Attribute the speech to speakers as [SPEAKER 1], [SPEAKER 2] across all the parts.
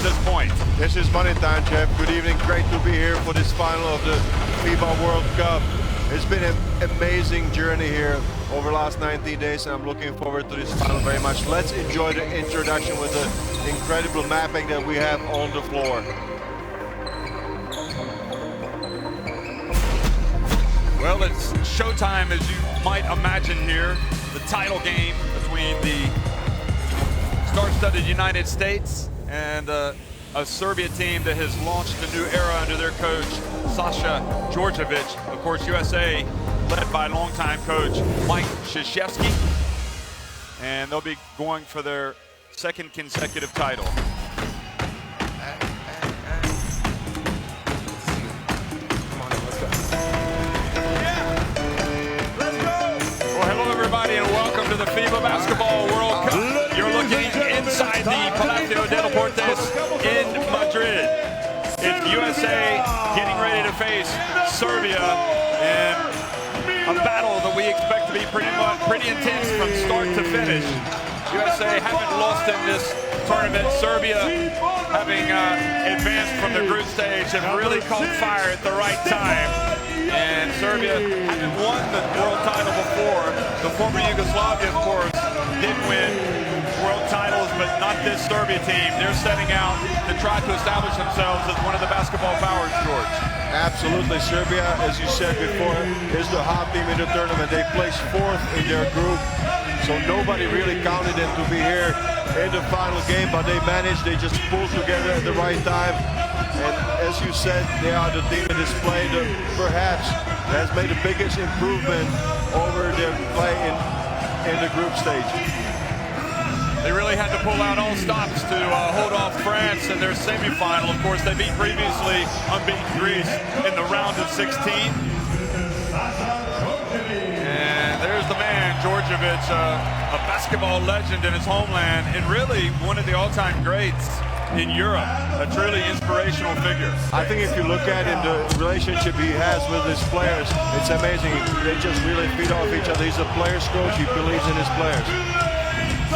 [SPEAKER 1] to this point?
[SPEAKER 2] This is money time, Jeff. Good evening. Great to be here for this final of the FIBA World Cup. It's been an amazing journey here over the last 19 days, and I'm looking forward to this final very much. Let's enjoy the introduction with the incredible mapping that we have on the floor.
[SPEAKER 1] Well, it's showtime, as you might imagine here. The title game between the star-studded United States and a Serbia team that has launched a new era under their coach, Sasha Djordjevic. Of course, USA led by longtime coach Mike Krzyzewski, and they'll be going for their second consecutive title. And welcome to the FIBA Basketball World Cup. You're looking inside the Palacio de Deportes in Madrid. It's USA getting ready to face Serbia in a battle that we expect to be pretty intense from start to finish. USA haven't lost in this tournament. Serbia, having advanced from the group stage, have really caught fire at the right time. And Serbia hasn't won the world title before. The former Yugoslavia, of course, did win world titles, but not this Serbia team. They're setting out to try to establish themselves as one of the basketball powers, George.
[SPEAKER 2] Absolutely. Serbia, as you said before, is the hot team in the tournament. They placed fourth in their group, so nobody really counted them to be here in the final game, but they managed. They just pulled together at the right time. And as you said, they are the team that has played perhaps has made the biggest improvement over their play in the group stage.
[SPEAKER 1] They really had to pull out all stops to hold off France in their semifinal. Of course, they beat previously unbeaten Greece in the round of 16. And there's the man, Djordjevic, a basketball legend in his homeland, and really one of the all-time greats in Europe, a truly inspirational figure.
[SPEAKER 2] I think if you look at him, the relationship he has with his players, it's amazing. They just really feed off each other. He's a player's coach. He believes in his players.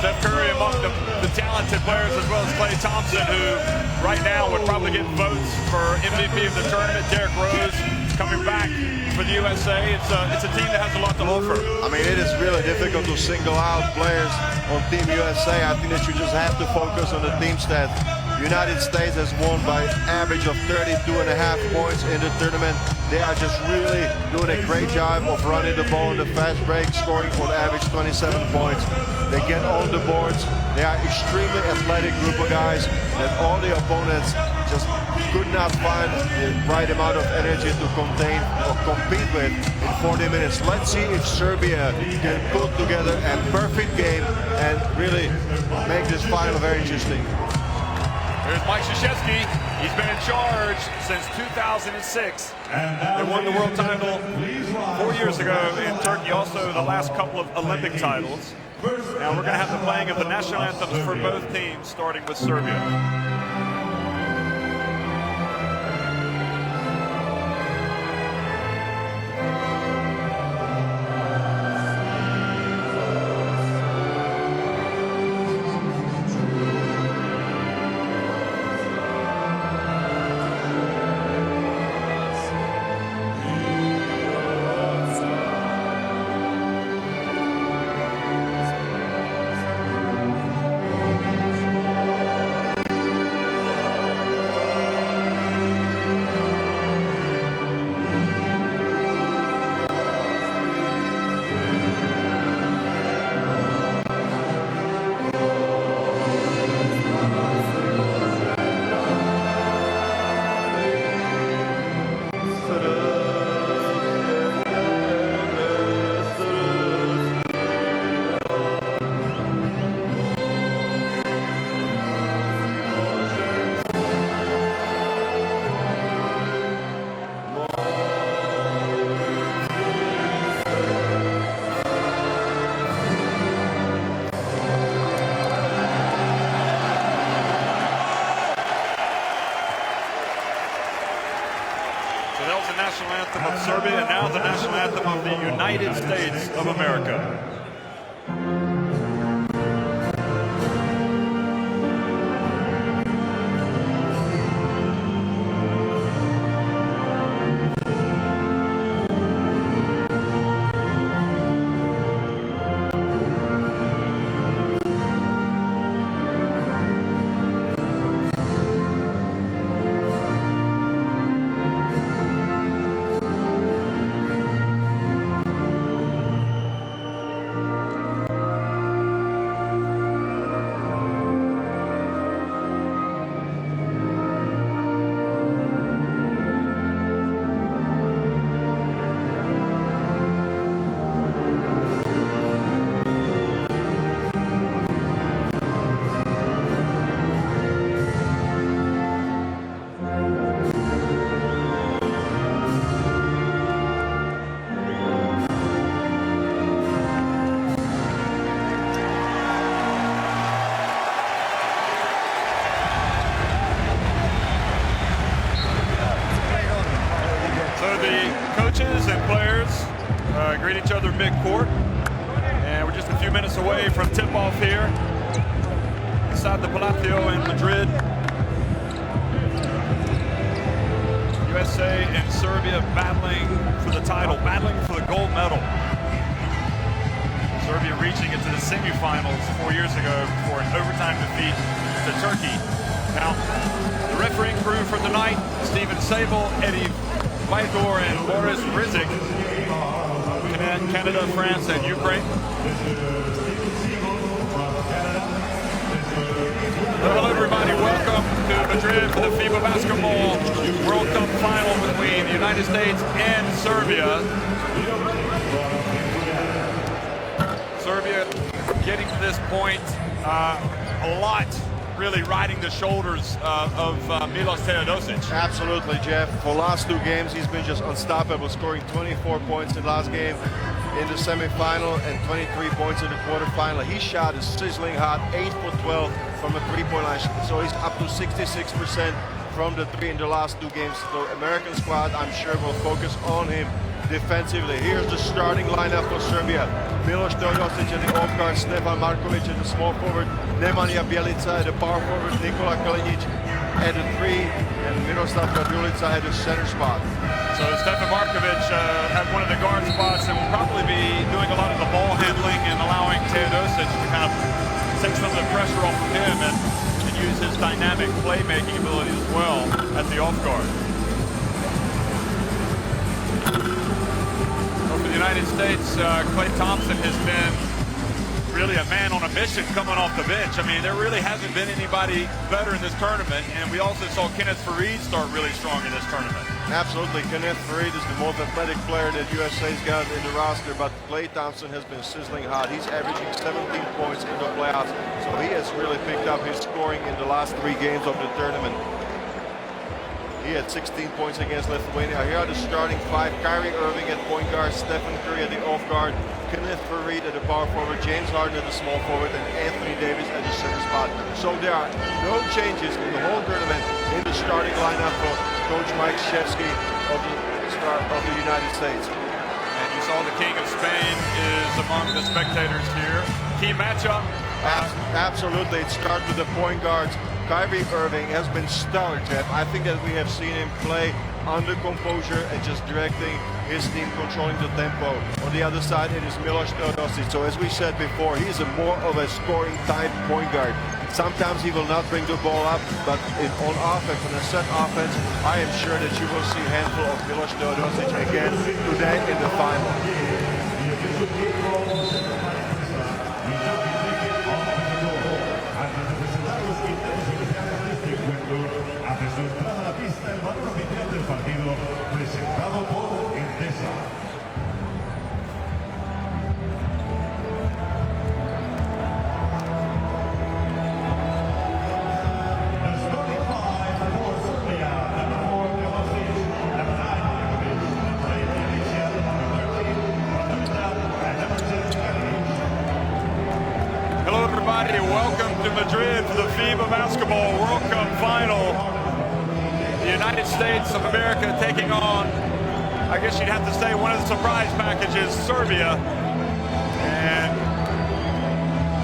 [SPEAKER 1] Steph Curry among the talented players, as well as Klay Thompson, who right now would probably get votes for MVP of the tournament. Derrick Rose coming back for the USA. It's a team that has a lot to offer.
[SPEAKER 2] I mean, it is really difficult to single out players on Team USA. I think that you just have to focus on the team stats. United States has won by average of 32.5 points in the tournament. They are just really doing a great job of running the ball in the fast break, scoring for the average 27 points. They get on the boards. They are extremely athletic group of guys that all the opponents just could not find the right amount of energy to contain or compete with in 40 minutes. Let's see if Serbia can put together a perfect game and really make this final very interesting.
[SPEAKER 1] There's Mike Krzyzewski. He's been in charge since 2006. They won the world title 4 years ago in Turkey, also the last couple of Olympic titles. Now we're going to have the playing of the national anthems for both teams, starting with Serbia. National anthem of Serbia, and now the national anthem of the United States of America. coaches and players greet each other mid-court. And we're just a few minutes away from tip-off here inside the Palacio in Madrid. USA and Serbia battling for the title, battling for the gold medal. Serbia reaching into the semifinals 4 years ago for an overtime defeat to Turkey. Now, the refereeing crew for tonight, Steven Sable, Eddie Vaitor, and Boris Rizik. Canada, France, and Ukraine. Hello, everybody. Welcome to Madrid for the FIBA Basketball World Cup final between the United States and Serbia. Serbia getting to this point, a lot really riding the shoulders of Milos Teodosic.
[SPEAKER 2] Absolutely, Jeff. For the last 2 games, he's been just unstoppable, scoring 24 points in the last game in the semifinal and 23 points in the quarterfinal. His shot is sizzling hot, 8 for 12 from the three-point line, so he's up to 66% from the 3 in the last 2 games. The American squad, I'm sure, will focus on him defensively. Here's the starting lineup for Serbia. Milos Teodosic at the off guard, Stefan Markovic at the small forward, Nemanja Bjelica at the power forward, Nikola Kalinic at the 3, and Miroslav Radulica at the center spot.
[SPEAKER 1] So Stefan Markovic at one of the guard spots and will probably be doing a lot of the ball handling and allowing Teodosic to kind of take some of the pressure off of him and use his dynamic playmaking ability as well at the off guard. For the United States, Klay Thompson has been really a man on a mission coming off the bench. I mean, there really hasn't been anybody better in this tournament, and we also saw Kenneth Faried start really strong in this tournament.
[SPEAKER 2] Absolutely, Kenneth Faried is the most athletic player that USA's got in the roster, but Klay Thompson has been sizzling hot. He's averaging 17 points in the playoffs, so he has really picked up his scoring in the last 3 games of the tournament. He had 16 points against Lithuania. Here are the starting 5. Kyrie Irving at point guard, Stephen Curry at the off guard, Kenneth Faried at the power forward, James Harden at the small forward, and Anthony Davis at the center spot. So there are no changes in the whole tournament in the starting lineup for Coach Mike Krzyzewski of the United States.
[SPEAKER 1] And you saw the King of Spain is among the spectators here. Key matchup.
[SPEAKER 2] Absolutely, it starts with the point guards. Kyrie Irving has been stellar, Jeff. I think that we have seen him play under composure and just directing his team, controlling the tempo. On the other side, it is Milos Teodosic. So as we said before, he's more of a scoring type point guard. Sometimes he will not bring the ball up, but on offense, on a set offense, I am sure that you will see a handful of Milos Teodosic again today in the final.
[SPEAKER 1] Welcome to Madrid for the FIBA Basketball World Cup final. The United States of America taking on, I guess you'd have to say, one of the surprise packages, Serbia. And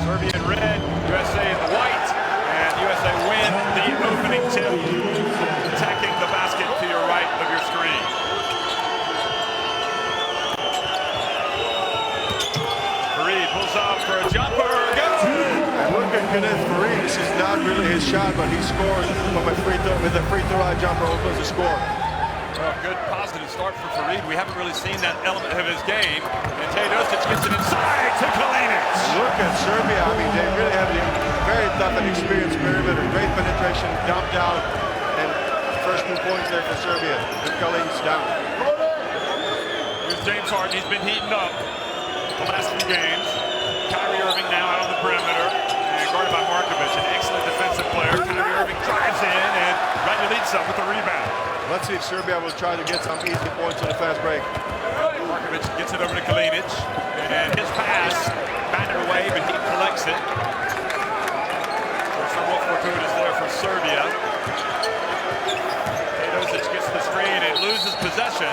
[SPEAKER 1] Serbia in red, USA in white, and USA win the opening tip, attacking the basket to your right of your screen. Faried pulls up for a jumper.
[SPEAKER 2] Look at Kenneth Faried. This is not really his shot, but he scores from a with a free throw jumper opens the score.
[SPEAKER 1] Well, good positive start for Faried. We haven't really seen that element of his game. And Teodosic gets it inside to Kalinic.
[SPEAKER 2] Look at Serbia. I mean, they really have a very tough and experienced perimeter. Great penetration, dumped out, and first 2 points there for Serbia. The Kalinic down.
[SPEAKER 1] Here's James Harden. He's been heating up the last 2 games. Kyrie Irving now out on the perimeter. Guarded by Markovic, an excellent defensive player. Kyrie Irving drives in, and Radulica with the rebound.
[SPEAKER 2] Let's see if Serbia will try to get some easy points on the fast break.
[SPEAKER 1] Markovic gets it over to Kalinic, and his pass batted away, but he collects it. Somewhat fortuitous there for Serbia. Teodosic gets the screen and loses possession,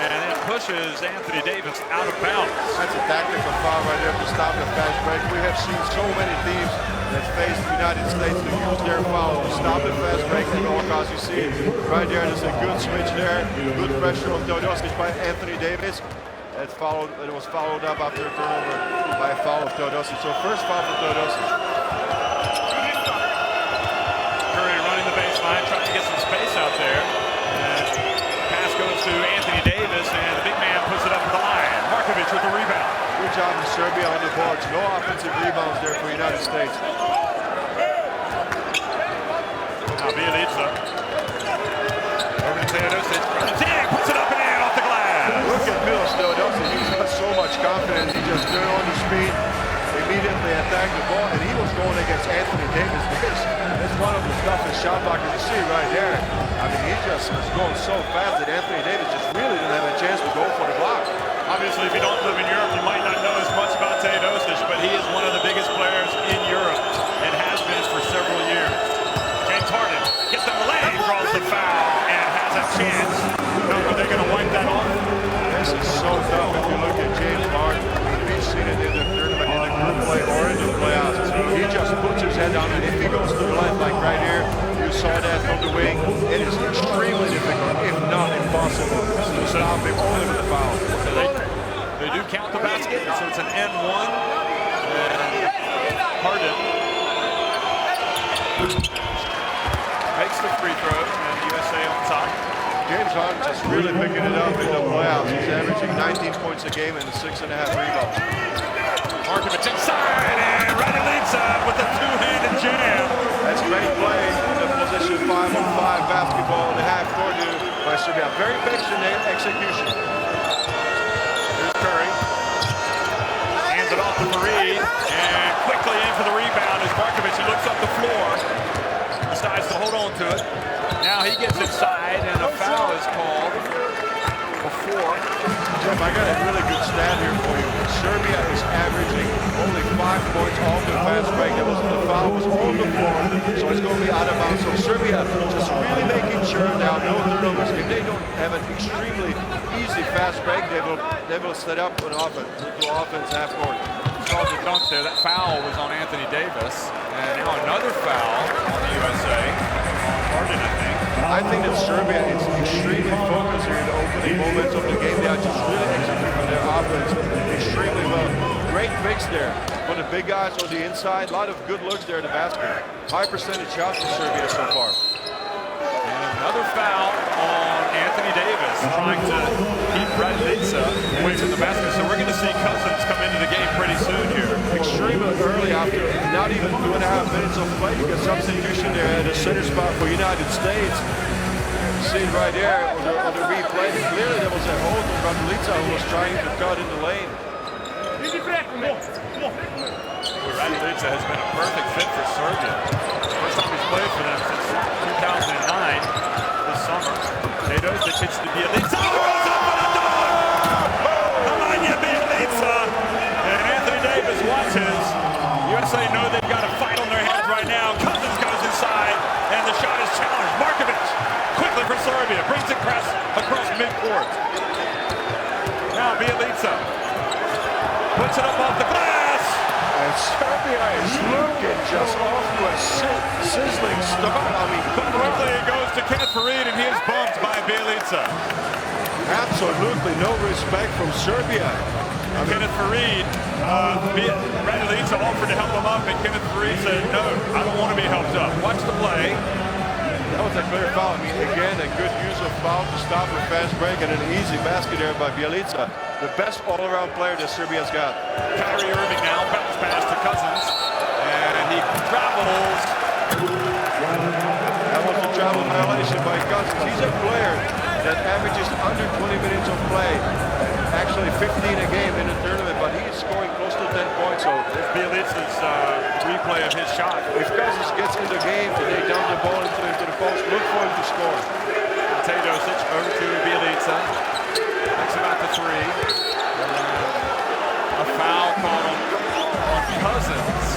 [SPEAKER 1] and it pushes Anthony Davis out of bounds.
[SPEAKER 2] That's a tactical foul right there to stop the fast break. We have seen so many teams that face the United States to use their foul to stop the fast break at all costs. You see right there, there's a good switch there. Good pressure on Teodosic by Anthony Davis. It was followed up after a turnover by a foul of Teodosic. So first foul for Teodosic.
[SPEAKER 1] Curry running the baseline, trying to get some space out there. And pass goes to Anthony Davis, and the big man puts it up the line. Markovic with the rebound.
[SPEAKER 2] Good job in Serbia on the boards. No offensive rebounds there for the United States.
[SPEAKER 1] Now Bielica. Over to Teodosic. Puts it up and in off the glass.
[SPEAKER 2] Look at Milos Teodosic. He's got so much confidence. He just turned on the speed, immediately attacked the ball, and he was going against Anthony Davis. That's one of the toughest shot blockers you see right there. I mean, he just was going so fast that Anthony Davis just really didn't have a chance to go for the block.
[SPEAKER 1] Obviously, if you don't live in Europe, you might not know as much about Teodosic, but he is one of the biggest players in Europe and has been for several years. James Harden gets down the lane, draws the foul, and has a chance. Are they going to wipe that off?
[SPEAKER 2] This is so tough if you look at James Harden. We've seen it in the tournament, in the group play or in the playoffs. He just puts his head down, and if he goes to the left, like right here, you saw that from the wing, it is extremely difficult, if not impossible, to stop him only with the foul.
[SPEAKER 1] They do count the basket, so it's an N1. And Harden makes the free throw, and USA on top.
[SPEAKER 2] James Harden just really picking it up in the playoffs. He's averaging 19 points a game and 6.5 rebounds.
[SPEAKER 1] Markovic inside, and Radilica with a two-handed jam.
[SPEAKER 2] That's great play in the position 5-on-5 basketball in the half court by Serbia. Very patient execution.
[SPEAKER 1] Here's Curry. Hands it off to Fareed, and quickly in for the rebound is Markovic. He looks up the floor, decides to hold on to it. Now he gets inside, and a foul is called before.
[SPEAKER 2] Jeff, I got a really good stat here for you. Serbia is averaging only 5 points off the fast break. The foul was on the floor, so it's going to be out of bounds. So Serbia just really making sure there are no turnovers. If they don't have an extremely easy fast break, they will set up an offense half court.
[SPEAKER 1] Saw the dunk there. That foul was on Anthony Davis, and now another foul on the USA. Harden, I think.
[SPEAKER 2] I think that Serbia is extremely focused here in the opening moments of the game. They are just really executing their offense extremely well. Great mix there for the big guys on the inside. A lot of good looks there in the basket. High percentage shots for Serbia so far.
[SPEAKER 1] And another foul on Anthony Davis, trying to keep Radilica away from the basket. So we're going to see Cousins come into the game pretty soon here.
[SPEAKER 2] Extremely early after not even 2.5 minutes of play. You get substitution there at the center spot for United States. You see it right there on the replay. Clearly there was a hold on Radilica who was trying to cut in the lane.
[SPEAKER 1] Radilica has been a perfect fit for Serbia. First time he's played for them since 2009 this summer. Teodosic hits the Bielica. Rolls up and a dunk! Come on, you Bielica! And Anthony Davis watches. USA know they've got a fight on their hands right now. Cousins goes inside, and the shot is challenged. Markovic quickly for Serbia. Brings it across midcourt. Now Bielica puts it up off the glass.
[SPEAKER 2] And Serbia is looking just off to a sizzling start. I mean,
[SPEAKER 1] quickly it goes to Kenneth Fareed, and he is bumped by Bielica.
[SPEAKER 2] Absolutely no respect from Serbia.
[SPEAKER 1] Kenneth Fareed, Radilica offered to help him up, and Kenneth Fareed said, no, I don't want to be helped up. Watch the play.
[SPEAKER 2] That was a clear foul. I mean, again, a good use of foul to stop a fast break and an easy basket there by Bielica. The best all-around player that Serbia's got.
[SPEAKER 1] Kyrie Irving now, bounce pass to Cousins, and he travels.
[SPEAKER 2] That was a travel violation by Cousins. He's a player that averages under 20 minutes of play. Actually 15 a game in the tournament, but he's scoring close to 10 points. So
[SPEAKER 1] it's Bielica's replay of his shot.
[SPEAKER 2] If Cousins gets in the game, they dump the ball into the post, look for him to score.
[SPEAKER 1] Teodosic over to Bielica. Takes him out to three. A foul called on Cousins.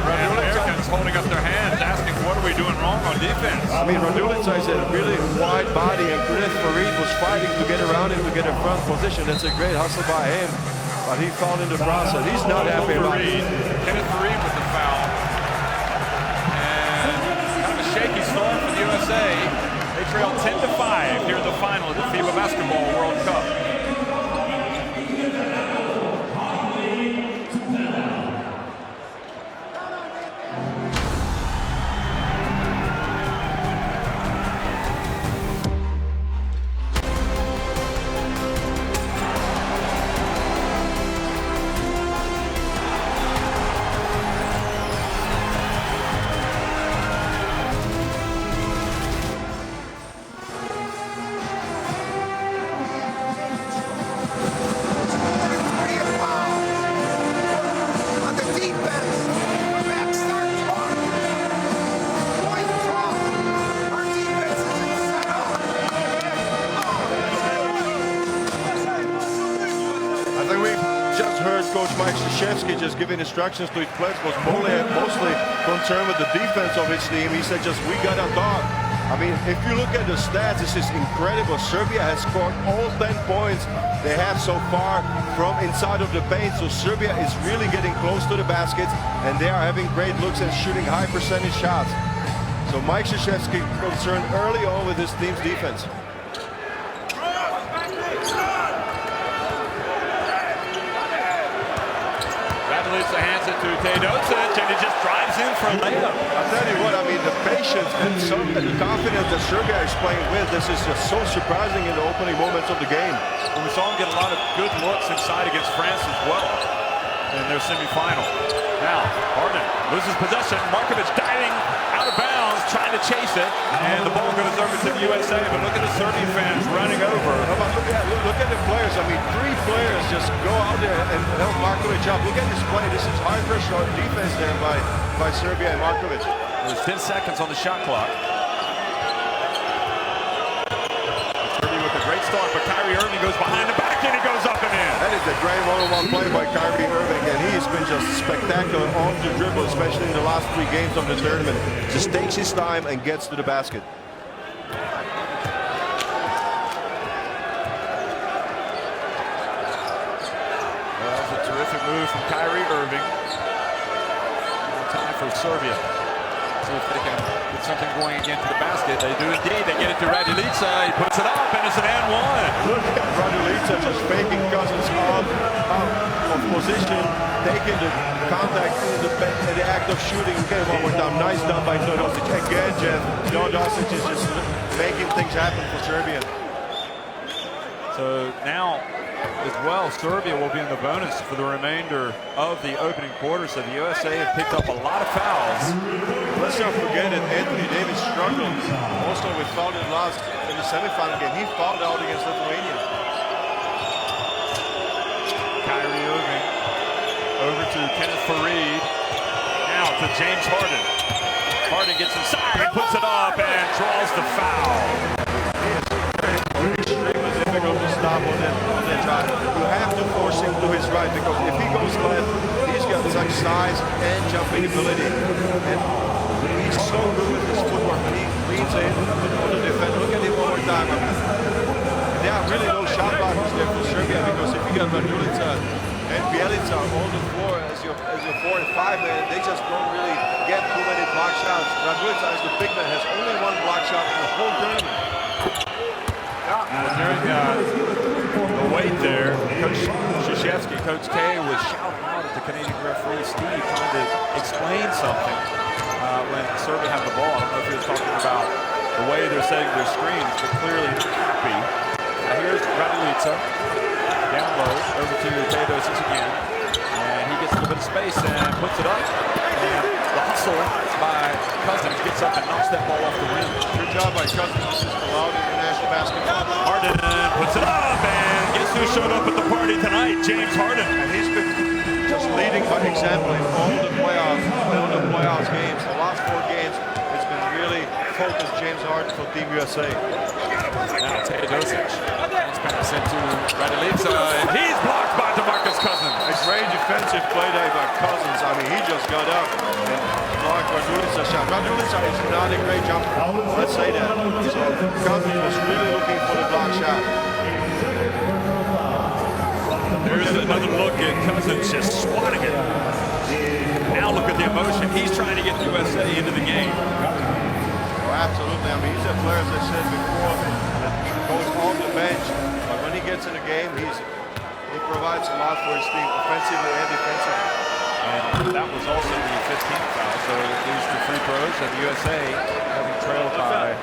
[SPEAKER 1] And Americans holding up their hands, asking what are we doing wrong on defense?
[SPEAKER 2] I mean, Radulica is a really wide body, and Kenneth Farid was fighting to get around him to get a front position. That's a great hustle by him, but he fouled in the process. He's not happy about it.
[SPEAKER 1] Kenneth Farid with the foul. And kind of a shaky start for the USA. They trail 10-5 here in the final of the FIBA Basketball World Cup.
[SPEAKER 2] Just giving instructions to his players, was mostly concerned with the defense of his team. He said, just, we got a dog. I mean, if you look at the stats, this is incredible. Serbia has scored all 10 points they have so far from inside of the paint. So Serbia is really getting close to the baskets, and they are having great looks and shooting high percentage shots. So Mike Krzyzewski concerned early on with his team's defense.
[SPEAKER 1] Hands it to Teodosic, and he just drives in for a layup.
[SPEAKER 2] I'll tell you what, I mean, the patience and the confidence that Serbia is playing with, this is just so surprising in the opening moments of the game.
[SPEAKER 1] And we saw him get a lot of good looks inside against France as well in their semifinal. Now, Harden loses possession. Markovic diving out of bounds, trying to chase it, and the ball goes over to the USA. But look at the Serbian fans running over.
[SPEAKER 2] Look at the players. I mean, 3 players just go out there and help Markovic up. Look at this play. This is high pressure defense there by Serbia and Markovic.
[SPEAKER 1] There's 10 seconds on the shot clock. Serbia with a great start, but Kyrie Irving goes behind the back and he goes up and in.
[SPEAKER 2] That is a great one-on-one play by Kyrie Irving, and he's been just spectacular on the dribble, especially in the last 3 games of the tournament. Just takes his time and gets to the basket.
[SPEAKER 1] Move from Kyrie Irving. Time for Serbia. See if they can get something going again to the basket. They do indeed. They get it to Radulica. He puts it up, and it's an and one.
[SPEAKER 2] Look at Radulica just faking Cousins out of position, taking the contact in the act of shooting. Okay, one more time. Nice done by Teodosic. Again, Jeff. Teodosic is just making things happen for Serbia.
[SPEAKER 1] So now, as well, Serbia will be in the bonus for the remainder of the opening quarter. So the USA have picked up a lot of fouls.
[SPEAKER 2] Let's not forget that Anthony Davis struggled also with foul in the semifinal game. He fouled out against Lithuania.
[SPEAKER 1] Kyrie Irving over to Kenneth Farid. Now to James Harden. Harden gets inside and puts it up and draws the foul.
[SPEAKER 2] Extremely difficult to stop on that drive. You have to force him to his right, because if he goes left, he's got such size and jumping ability. And he's so good with his footwork when he leans in on the defense. Look at him one more time. I mean, there are really no shot blockers there for Serbia, because if you got Radulica and Bjelica on the floor as your 4 and 5 man, they just don't really get too many block shots. Radulica, as the big man, has only 1 block shot in the whole tournament.
[SPEAKER 1] During the wait there, Coach Krzyzewski, Coach K, was shouting out at the Canadian referee, Steve, trying to explain something when Serbia had the ball. I don't know if he was talking about the way they're setting their screens, but clearly happy. Here's Radulica, down low, over to Teodosic again, and he gets a little bit of space and puts it up. And the hustle by Cousins gets up and knocks that ball off the rim.
[SPEAKER 2] Good job by Cousins. This is allowed international basketball.
[SPEAKER 1] Harden puts it up, and guess who showed up at the party tonight? James Harden.
[SPEAKER 2] And he's been just leading by example in all the playoffs games. The last 4 games, it's been really focused James Harden for Team USA.
[SPEAKER 1] Now Teodosic. Pass into Radulica, and he's blocked by DeMarcus Here's Cousins.
[SPEAKER 2] A great defensive play there by Cousins. I mean, he just got up and blocked Radulic's shot. Radulic is not a great jumper. Let's say that. So Cousins was really looking for the block shot.
[SPEAKER 1] There's another look at Cousins just swatting it. Now look at the emotion. He's trying to get USA into the game.
[SPEAKER 2] Oh, absolutely. I mean, he's a player, as I said before, that goes off the bench. But when he gets in the game, he provides a lot for his team, offensively and defensively.
[SPEAKER 1] And that was also the 15th foul. So these the free throws, and USA having trailed by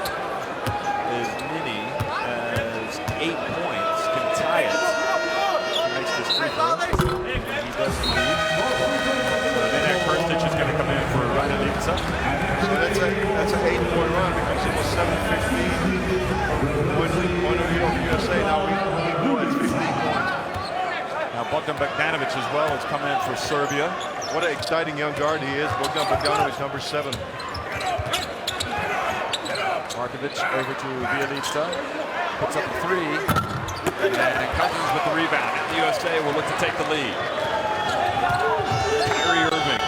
[SPEAKER 1] as many as 8 points can tie it. He makes this free throw, and he does lead. Then that Kirstich is going to come in for a run and leads up.
[SPEAKER 2] So that's an 8-point run because it was 7-15 point of view of USA. Now we go at 15 points.
[SPEAKER 1] Now Bogdan Bogdanovic as well has come in for Serbia.
[SPEAKER 2] What an exciting young guard he is. Bogdan Bogdanovic, number 7.
[SPEAKER 1] Markovic over to Bjelica. Puts up a 3. And Cousins with the rebound. And the USA will look to take the lead. Kyrie Irving.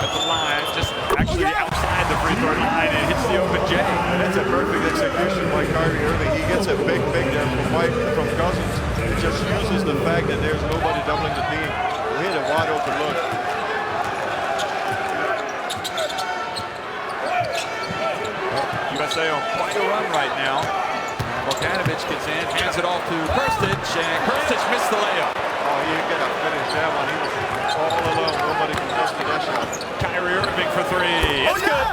[SPEAKER 1] At the line, just actually outside the free throw line, and hits the open J.
[SPEAKER 2] And that's a perfect execution by Kyrie Irving. He gets a big there from Cousins. It just uses the fact that there's nobody doubling the team. He hit a wide open look.
[SPEAKER 1] USA on quite a run right now. Bogdanovic gets in, hands it off to Kirstich, and Kirstich missed the layup.
[SPEAKER 2] Oh, you gotta finish that one. He was all alone. Nobody can touch that shot.
[SPEAKER 1] Kyrie Irving for 3. It's good.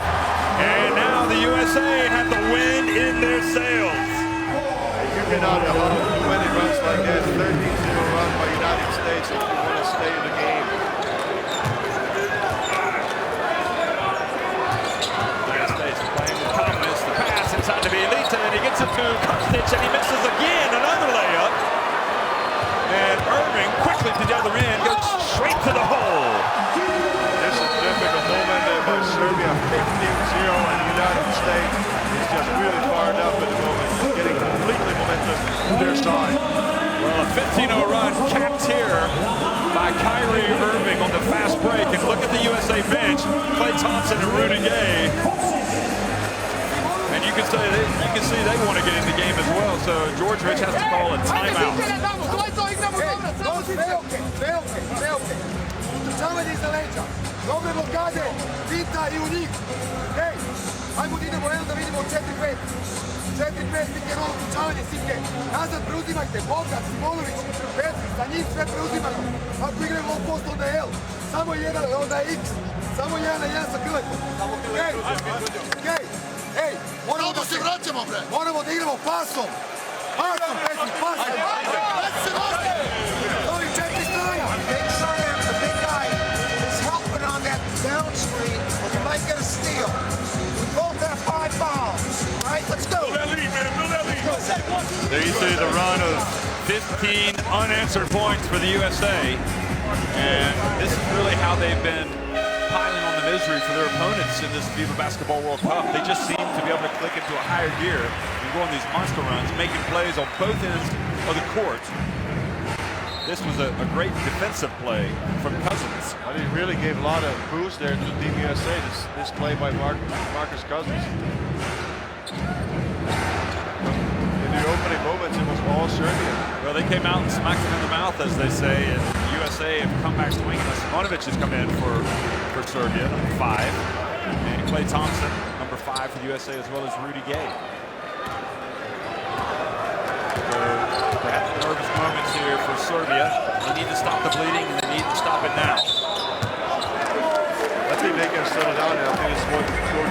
[SPEAKER 1] And now the USA have the wind in their sails.
[SPEAKER 2] You cannot allow too many runs like that. 13-0 run by United States if you want to stay in the game.
[SPEAKER 1] United States playing with confidence. The pass inside to Bjelica, and he gets it to Kirstich, and he misses again. Another layup. And Irving quickly to the other end, goes straight to the hole.
[SPEAKER 2] This is a difficult moment there by Serbia. 15-0, and the United States is just really fired up at the moment. Getting completely momentum to their side.
[SPEAKER 1] Well, a 15-0 run capped here by Kyrie Irving on the fast break. And look at the USA bench, Klay Thompson and Rudy Gay. And you can see they want to get in the game as well. So George Rich has to call a timeout.
[SPEAKER 3] Utrčavanje iza leđa, dobre blokade, Vita i u njih. Hej, ajmo da idemo da vidimo 4-5. 4-5, Sike, malo utrčavanje, Sike. Nazad preuzimajte, Bogdan, Simonović, Petri, za njih sve preuzimaju. Ako igraju low post, onda je L. Samo jedan, onda je X. Samo 1-1 sa Krletom. Hej, hej, moramo da igramo pasom. Pasom, Petri, pasom. Ovi 4 strana.
[SPEAKER 4] Down screen, you might get a steal. We both have 5 fouls. All right, let's go.
[SPEAKER 1] There you see the run of 15 unanswered points for the USA. And this is really how they've been piling on the misery for their opponents in this FIBA Basketball World Cup. They just seem to be able to click into a higher gear and go on these monster runs, making plays on both ends of the court. This was a great defensive play from Cousins.
[SPEAKER 2] Well, he really gave a lot of boost there to Team USA, this play by Marcus Cousins. In the opening moments, it was all Serbia.
[SPEAKER 1] Well, they came out and smacked him in the mouth, as they say, and USA have come back swinging. Simonovic has come in for Serbia, number 5. And Klay Thompson, number 5 for the USA, as well as Rudy Gay. Perhaps nervous moments here for Serbia. They need to stop the bleeding, and they need to stop it now.
[SPEAKER 2] I think they can settle down now. I think it's what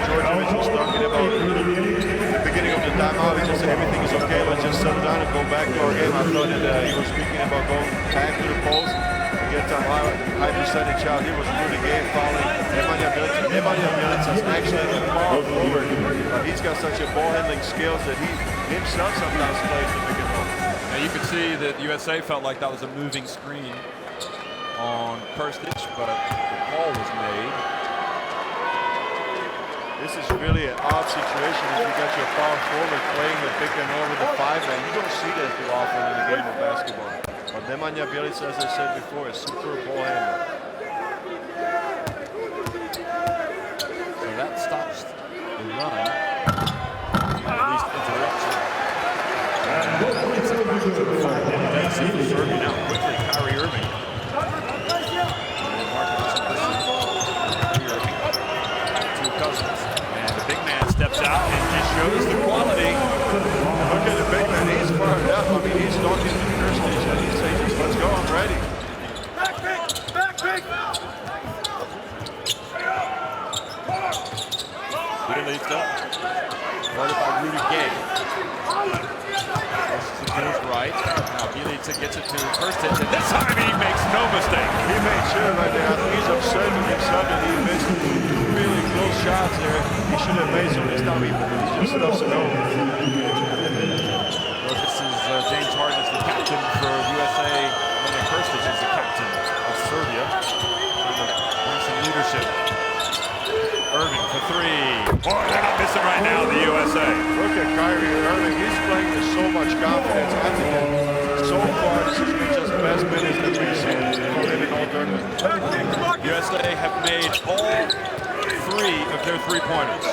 [SPEAKER 2] Georgievich was talking about at the beginning of the timeout. He just said everything is okay, let's just settle down and go back to our game. I thought that he was speaking about going back to the post to get some high percentage out. He was really game fouling. Nemanja Bjelica is actually the ball forward, but he's got such a ball handling skills that he himself sometimes plays the pick and roll.
[SPEAKER 1] Now you could see that USA felt like that was a moving screen on Kirstich, but a call was made.
[SPEAKER 2] This is really an odd situation if you got your power forward playing the pick and roll with the 5-man. You don't see that too often in the game of basketball. But Nemanja Bjelica, as I said before, is super ball handler.
[SPEAKER 1] So that stops the run. At least interruption. That's it for Serbia now. Quickly, Kyrie Irving. Two Cousins. And the big man steps out and just shows the quality.
[SPEAKER 2] Look at the big man. He's fired up. I mean, he's talking to the first station. He's saying, let's go, I'm ready.
[SPEAKER 3] Back pick! Back pick!
[SPEAKER 1] Bjelica. Guarded by Rudy Gay. To his right. Now Bjelica gets it to first hit, and this time he makes no mistake.
[SPEAKER 2] He made sure right there. I think he's upset with himself that he missed really close shots there. He should have made some this time. He just stuffs it over.
[SPEAKER 1] Well, this is James Harden is the captain for USA. Lennon Krstić is the captain of Serbia. Bring some leadership. Irving for three. Boy, they're not missing right now, the USA.
[SPEAKER 2] Look at Kyrie Irving. He's playing with so much confidence. I think that so far this has been just the best minutes that we've seen from him in all tournament.
[SPEAKER 1] USA have made all three of their three-pointers.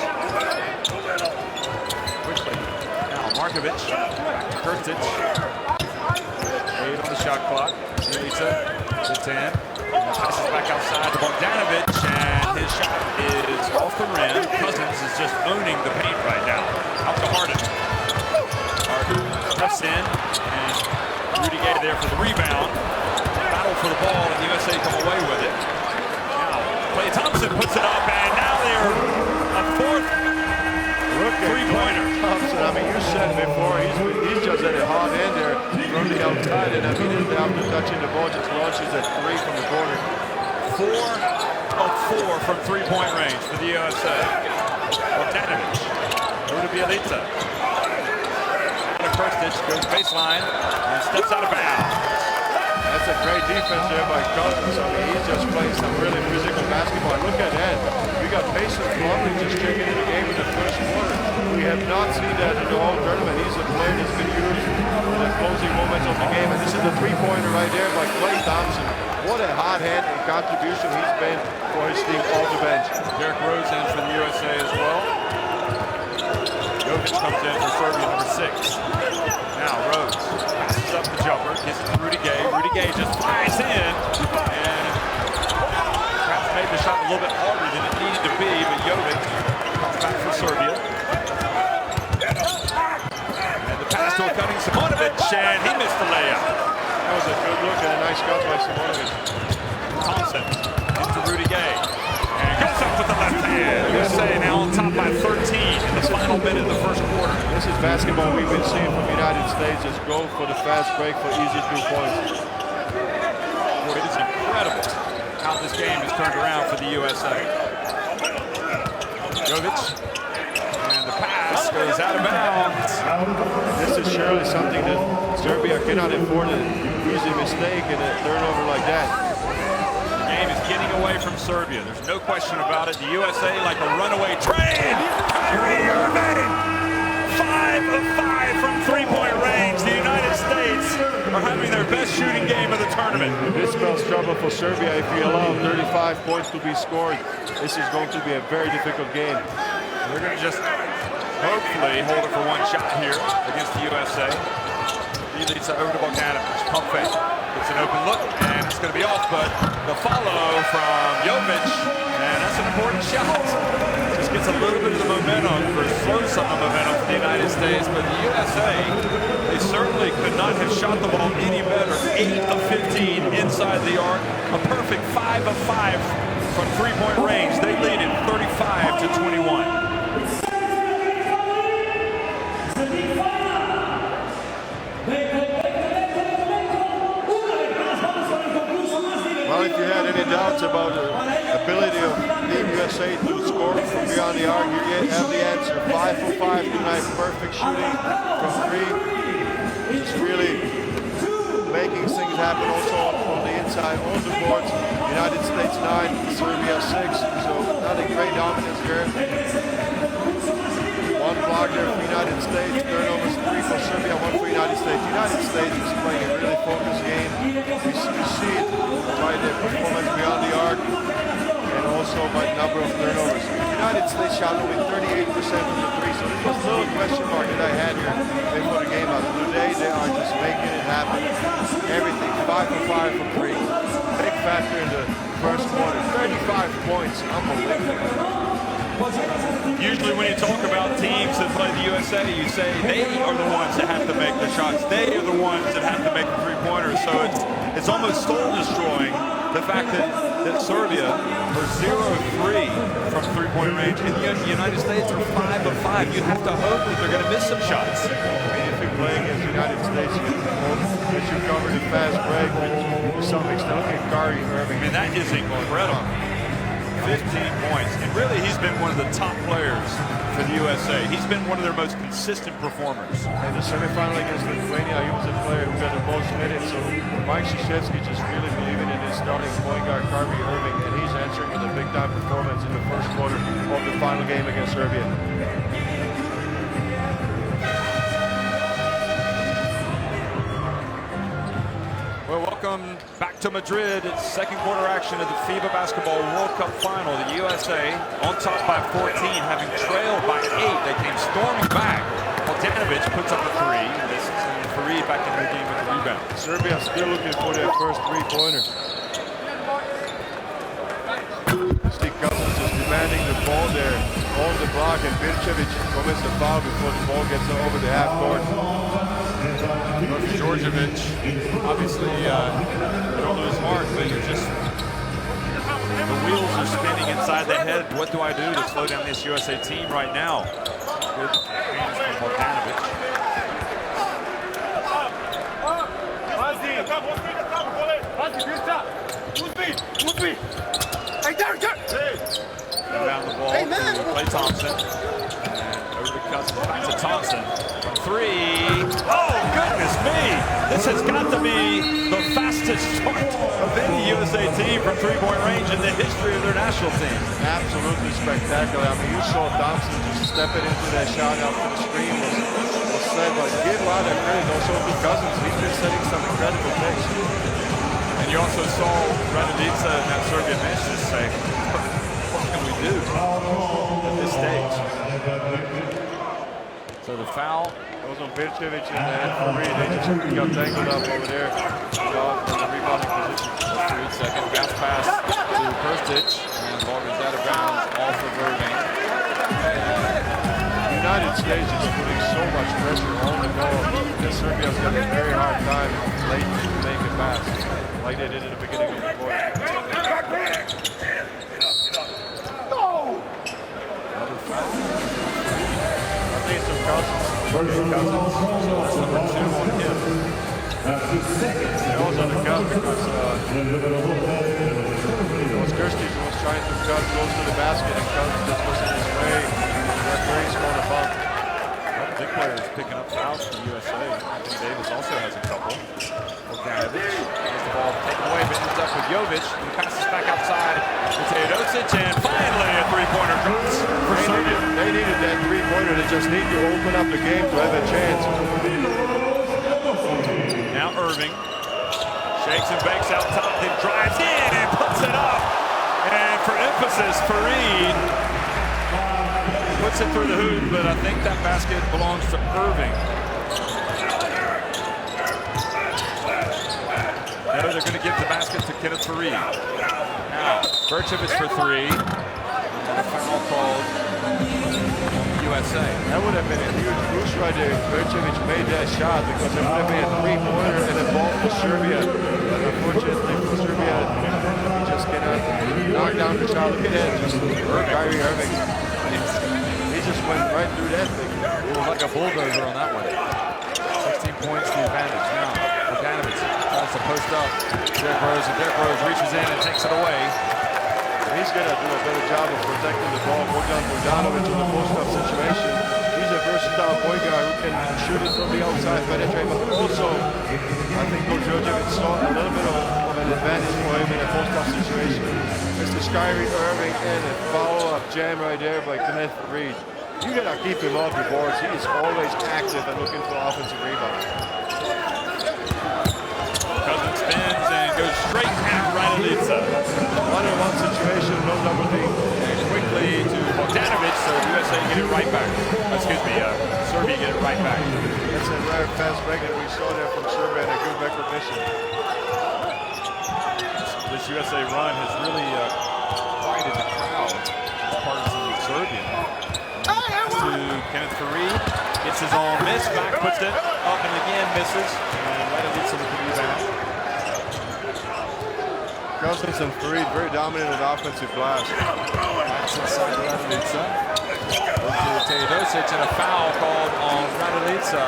[SPEAKER 1] Quickly. Now Markovic. Krstić. 8 on the shot clock. Bjelica to 10. Passes back outside to Bogdanovic, and his shot is off the rim. Cousins is just owning the paint right now. Out to Harden. Harden steps in, and Rudy Gay there for the rebound. Battle for the ball, and USA come away with it. Now, Klay Thompson puts it up, and now they're a fourth three-pointer.
[SPEAKER 2] Thompson, I mean, you said before, he's just at a hot end there from the outside, and I mean, he doesn't have to touching the ball, just launches at 3 from the corner.
[SPEAKER 1] 4 of 4 from three-point range for the USA. Bogdanovic, over to Bjelica. Krstić goes baseline and steps out of bounds.
[SPEAKER 2] That's a great defense there by Cousins. I mean, he's just playing some really physical basketball. Look at that. We got Mason Plumlee just checking in the game in the first quarter. We have not seen that in the whole tournament. He's a player that's been used in the closing moments of the game. And this is the three-pointer right there by Klay Thompson. What a hot hand and contribution he's been for his team off the bench.
[SPEAKER 1] Derrick Rose in for the USA as well. Jovic comes in for Serbia, number 6. Now Rose passes up the jumper, gets it to Rudy Gay. Rudy Gay just flies in, and perhaps made the shot a little bit harder than it needed to be, but Jovic comes back for Serbia. And the pass to a cutting Simonovic, and he missed the layup.
[SPEAKER 2] That was a good look and a nice cut by Simonovic.
[SPEAKER 1] Thompson into Rudy Gay. And goes up with the left hand. USA now on top by 13 in the final minute of the first quarter.
[SPEAKER 2] This is basketball we've been seeing from the United States. Just go for the fast break for easy 3 points.
[SPEAKER 1] Boy, it is incredible how this game has turned around for the USA. Jovic. And the pass goes out of bounds.
[SPEAKER 2] This is surely something that Serbia cannot afford an easy mistake in a turnover like that.
[SPEAKER 1] The game is getting away from Serbia. There's no question about it. The USA like a runaway train. Kyrie Irving, 5 of 5 from three-point range. The United States are having their best shooting game of the tournament.
[SPEAKER 2] This spells trouble for Serbia if we allow 35 points to be scored. This is going to be a very difficult game.
[SPEAKER 1] They're going to just hopefully hold it for one shot here against the USA. Bjelica over to Bogdanovic. Pump fake. It's an open look, and it's going to be off, but the follow from Jovic, and that's an important shot. Just gets a little bit of the momentum, or slows some of the momentum for the United States, but the USA, they certainly could not have shot the ball any better. 8 of 15 inside the arc, a perfect 5 of 5 from three-point range. They lead it 35 to 21.
[SPEAKER 2] Well, if you had any doubts about the ability of Team USA to score from beyond the arc, you have the answer. 5 for 5 tonight, perfect shooting from 3. Just really making things happen also on the inside, on the boards. United States 9, Serbia 6, so not a great dominance here. United States, turnovers 3 for Serbia, 1 for United States. United States is playing a really focused game. You see it by their performance beyond the arc and also by number of turnovers. United States shot only 38% from the three, so this was a little question mark that I had here before the game out. Today they are just making it happen. Everything, 5 for 5 from three. Big factor in the first quarter, 35 points, unbelievable.
[SPEAKER 1] Usually when you talk about teams that play the USA, you say they are the ones that have to make the shots. They are the ones that have to make the three-pointers. So it's almost soul-destroying the fact that Serbia are 0-3 from three-point range, and the United States are 5 of 5. You have to hope that they're going to miss some shots.
[SPEAKER 2] I mean, if you play against the United States, you cover the fast break to some extent. Look at Kyrie Irving.
[SPEAKER 1] I mean, that is incredible. 15 points, and really he's been one of the top players for the USA. He's been one of their most consistent performers.
[SPEAKER 2] In the semifinal against Lithuania, he was the player who got the most minutes, so Mike Krzyzewski just really believing in his starting point guard, Kyrie Irving, and he's answering with a big-time performance in the first quarter of the final game against Serbia.
[SPEAKER 1] Well, welcome back to Madrid. It's second quarter action of the FIBA Basketball World Cup final. The USA on top by 14, having trailed by 8. They came storming back. Bogdanovic puts up a three. This is Farid back in the game with the rebound.
[SPEAKER 2] Serbia still looking for their first three-pointer. Steve Cousins is demanding the ball there on the block, and Birčević commits the foul before the ball gets over the half court.
[SPEAKER 1] Djordjevic, obviously, you don't lose heart, but you're just, the wheels are spinning inside the head. What do I do to slow down this USA team right now? Good hands from Bogdanovic. Inbound the ball to Klay Thompson. And over to Cousins, back to Thompson. From three. Oh, goodness me! This has got to be the fastest start of any USA team from three-point range in the history of their national team.
[SPEAKER 2] Absolutely spectacular. I mean, you saw Thompson just stepping into that shot out for the screen was said, but give a lot of credit also to Cousins. He's been setting some incredible picks.
[SPEAKER 1] And you also saw Raduljica and that Serbian bench just say, what can we do at this stage? So the foul
[SPEAKER 2] goes on Birčević and Farid. They just got tangled up over there in the rebounding position.
[SPEAKER 1] Farid second, bounce pass to Krstić, and the ball goes out of bounds off of Irving.
[SPEAKER 2] The United States is putting so much pressure on the goal that Serbia's got a very hard time late to make a pass, like they did at the beginning of the quarter. Cousins. That's number 2 on him. He was on the cut because it was Krstić who was trying to cut close to the basket, and Cousins just was in his way. Referee scored a bump.
[SPEAKER 1] Big players picking up fouls for the USA. Anthony Davis also has a couple. Bogdanovic has the ball taken away, but ends up with Jovic. He passes back outside to Teodosic, and finally a three-pointer drops for Serbia.
[SPEAKER 2] They needed that three-pointer. They just need to open up the game to have a chance.
[SPEAKER 1] Now Irving shakes and bakes out top, then drives in and puts it up. And for emphasis, Farid puts it through the hoop, but I think that basket belongs to Irving. No, they're going to give the basket to Kenneth Farid. Now, Birčević for three. And a foul called USA.
[SPEAKER 2] That would have been a huge boost right there if Birčević made that shot, because it would have been a three-pointer and a ball for Serbia. But unfortunately for Serbia, he just cannot knock down the shot. Look at that, just Kyrie Irving. He just went right through that thing.
[SPEAKER 1] It was like a bulldozer on that one. 16 points to advantage. Now, Bogdanovic calls the post up. Derrick Rose reaches in and takes it away.
[SPEAKER 2] He's going to do a better job of protecting the ball. Bogdanovic in the post-up situation. He's a versatile point guard who can shoot it from the outside, penetrate, but also I think Djordjevic saw a little bit of an advantage for him in a post-up situation. Mr. Kyrie Irving and a follow-up jam right there by Kenneth Farid. You gotta keep him off the boards. He is always active and looking for offensive rebounds.
[SPEAKER 1] Cousins spins and goes straight at Raduljica.
[SPEAKER 2] 1-on-1 situation, no double team.
[SPEAKER 1] And quickly to Bogdanovic, so USA get it right back. Excuse me, Serbia get it right back.
[SPEAKER 2] That's a rare fast break that we saw there from Serbia and a good recognition.
[SPEAKER 1] This USA run has really quieted the crowd as partisan with Serbia. To Kenneth Fareed, gets his own miss, back puts it up and again misses. And Raduljica with the rebound.
[SPEAKER 2] Cousins and Fareed very dominant with offensive glass.
[SPEAKER 1] That's inside Raduljica. To Teodosic and a foul called on Raduljica.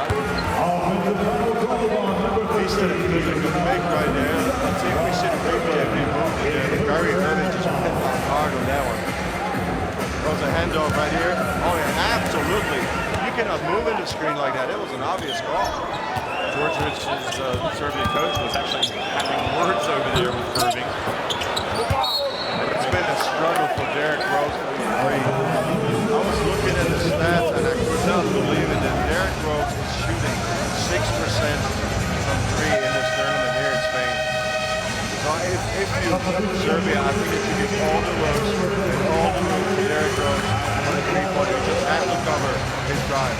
[SPEAKER 2] He said it was a good make right there. I think we should replay if he moved there. Gary Irving just hit hard on that one. There's a handoff right here. Oh yeah, absolutely. You cannot move in the screen like that. It was an obvious call.
[SPEAKER 1] Djordjevic's Serbian coach was actually having words over there with Irving.
[SPEAKER 2] It's been a struggle for Derrick Rose for the three. I was looking at the stats and I could not believe it that Derrick Rose is shooting 6% from three in this tournament here in Spain. So if you Serbia, I think that you give all the looks and all the moves to Derrick Rose on a three-pointer. You just have to cover his drive.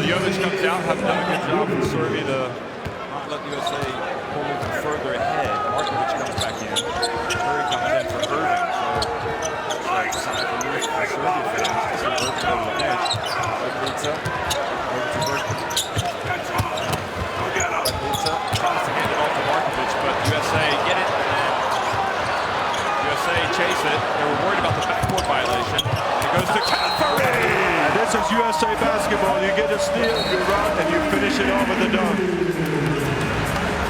[SPEAKER 1] Jovic comes out, having done a good job for Serbia to not let the USA pull even further ahead. Markovic comes back in. Curry coming in for Irving. So it's a sign for news for Serbia fans. This is Irving over the bench. Raduljica. Over to Burton. Raduljica tries to hand it off to Markovic, but USA get it. And USA chase it. They were worried about the backcourt violation. It goes to Catherine.
[SPEAKER 2] And this is USA basketball. You get a steal, you run, and you finish it off with a dunk.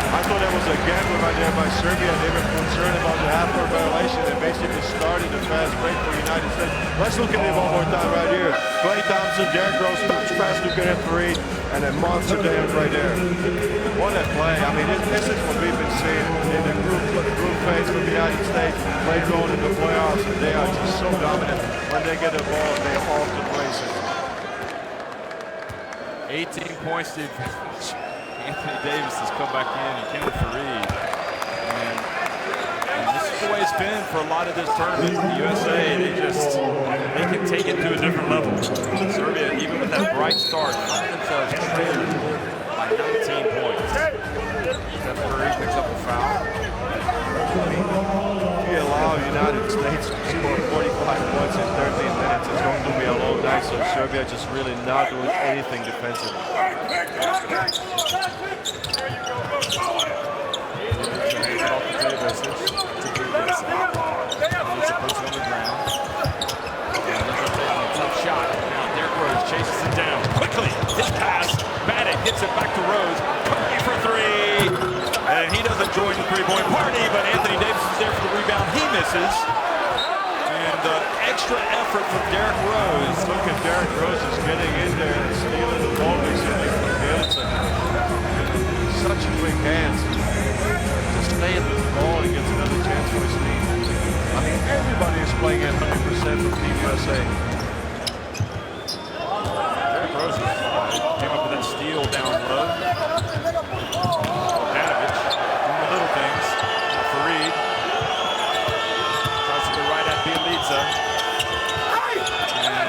[SPEAKER 2] I thought that was a gamble right there by Serbia. They were concerned about the half-court violation and basically started a fast break for the United States. Let's look at it one more time right here. Klay Thompson, Derrick Rose, touch pass to Kenneth Fareed, and a monster dance right there. What a play. I mean, this is what we've been seeing in the group phase for the United States. Later on in the playoffs, they are just so dominant. When they get the ball, they are off the races.
[SPEAKER 1] 18 points to Anthony Davis has come back in and Kenneth Fareed. And this is the way it's been for a lot of this tournament. The USA, they can take it to a different level. Serbia, even with that bright start, find themselves trailed by 19 points. Steph Curry picks up a foul.
[SPEAKER 2] If you allow the United States to score 45 points in 13 minutes, it's going to be a long night. So Serbia just really not doing anything defensively.
[SPEAKER 1] Shot. Now Derrick Rose chases it down quickly. His pass. Maddox gets it back to Rose. Curry for three. And he doesn't join the three-point party, but Anthony Davis is there for the rebound. He misses. And extra effort from Derrick Rose.
[SPEAKER 2] Look at Derrick Rose is getting in there and stealing the ball basically from Bjelica. Such quick hands. Just stay at the ball, he gets another chance for his team. I mean, everybody is playing at 100% for Team USA.
[SPEAKER 1] Derrick Rose came up with that steal down low. Bogdanovic doing the little things. Fareed tries to go right at Bjelica. And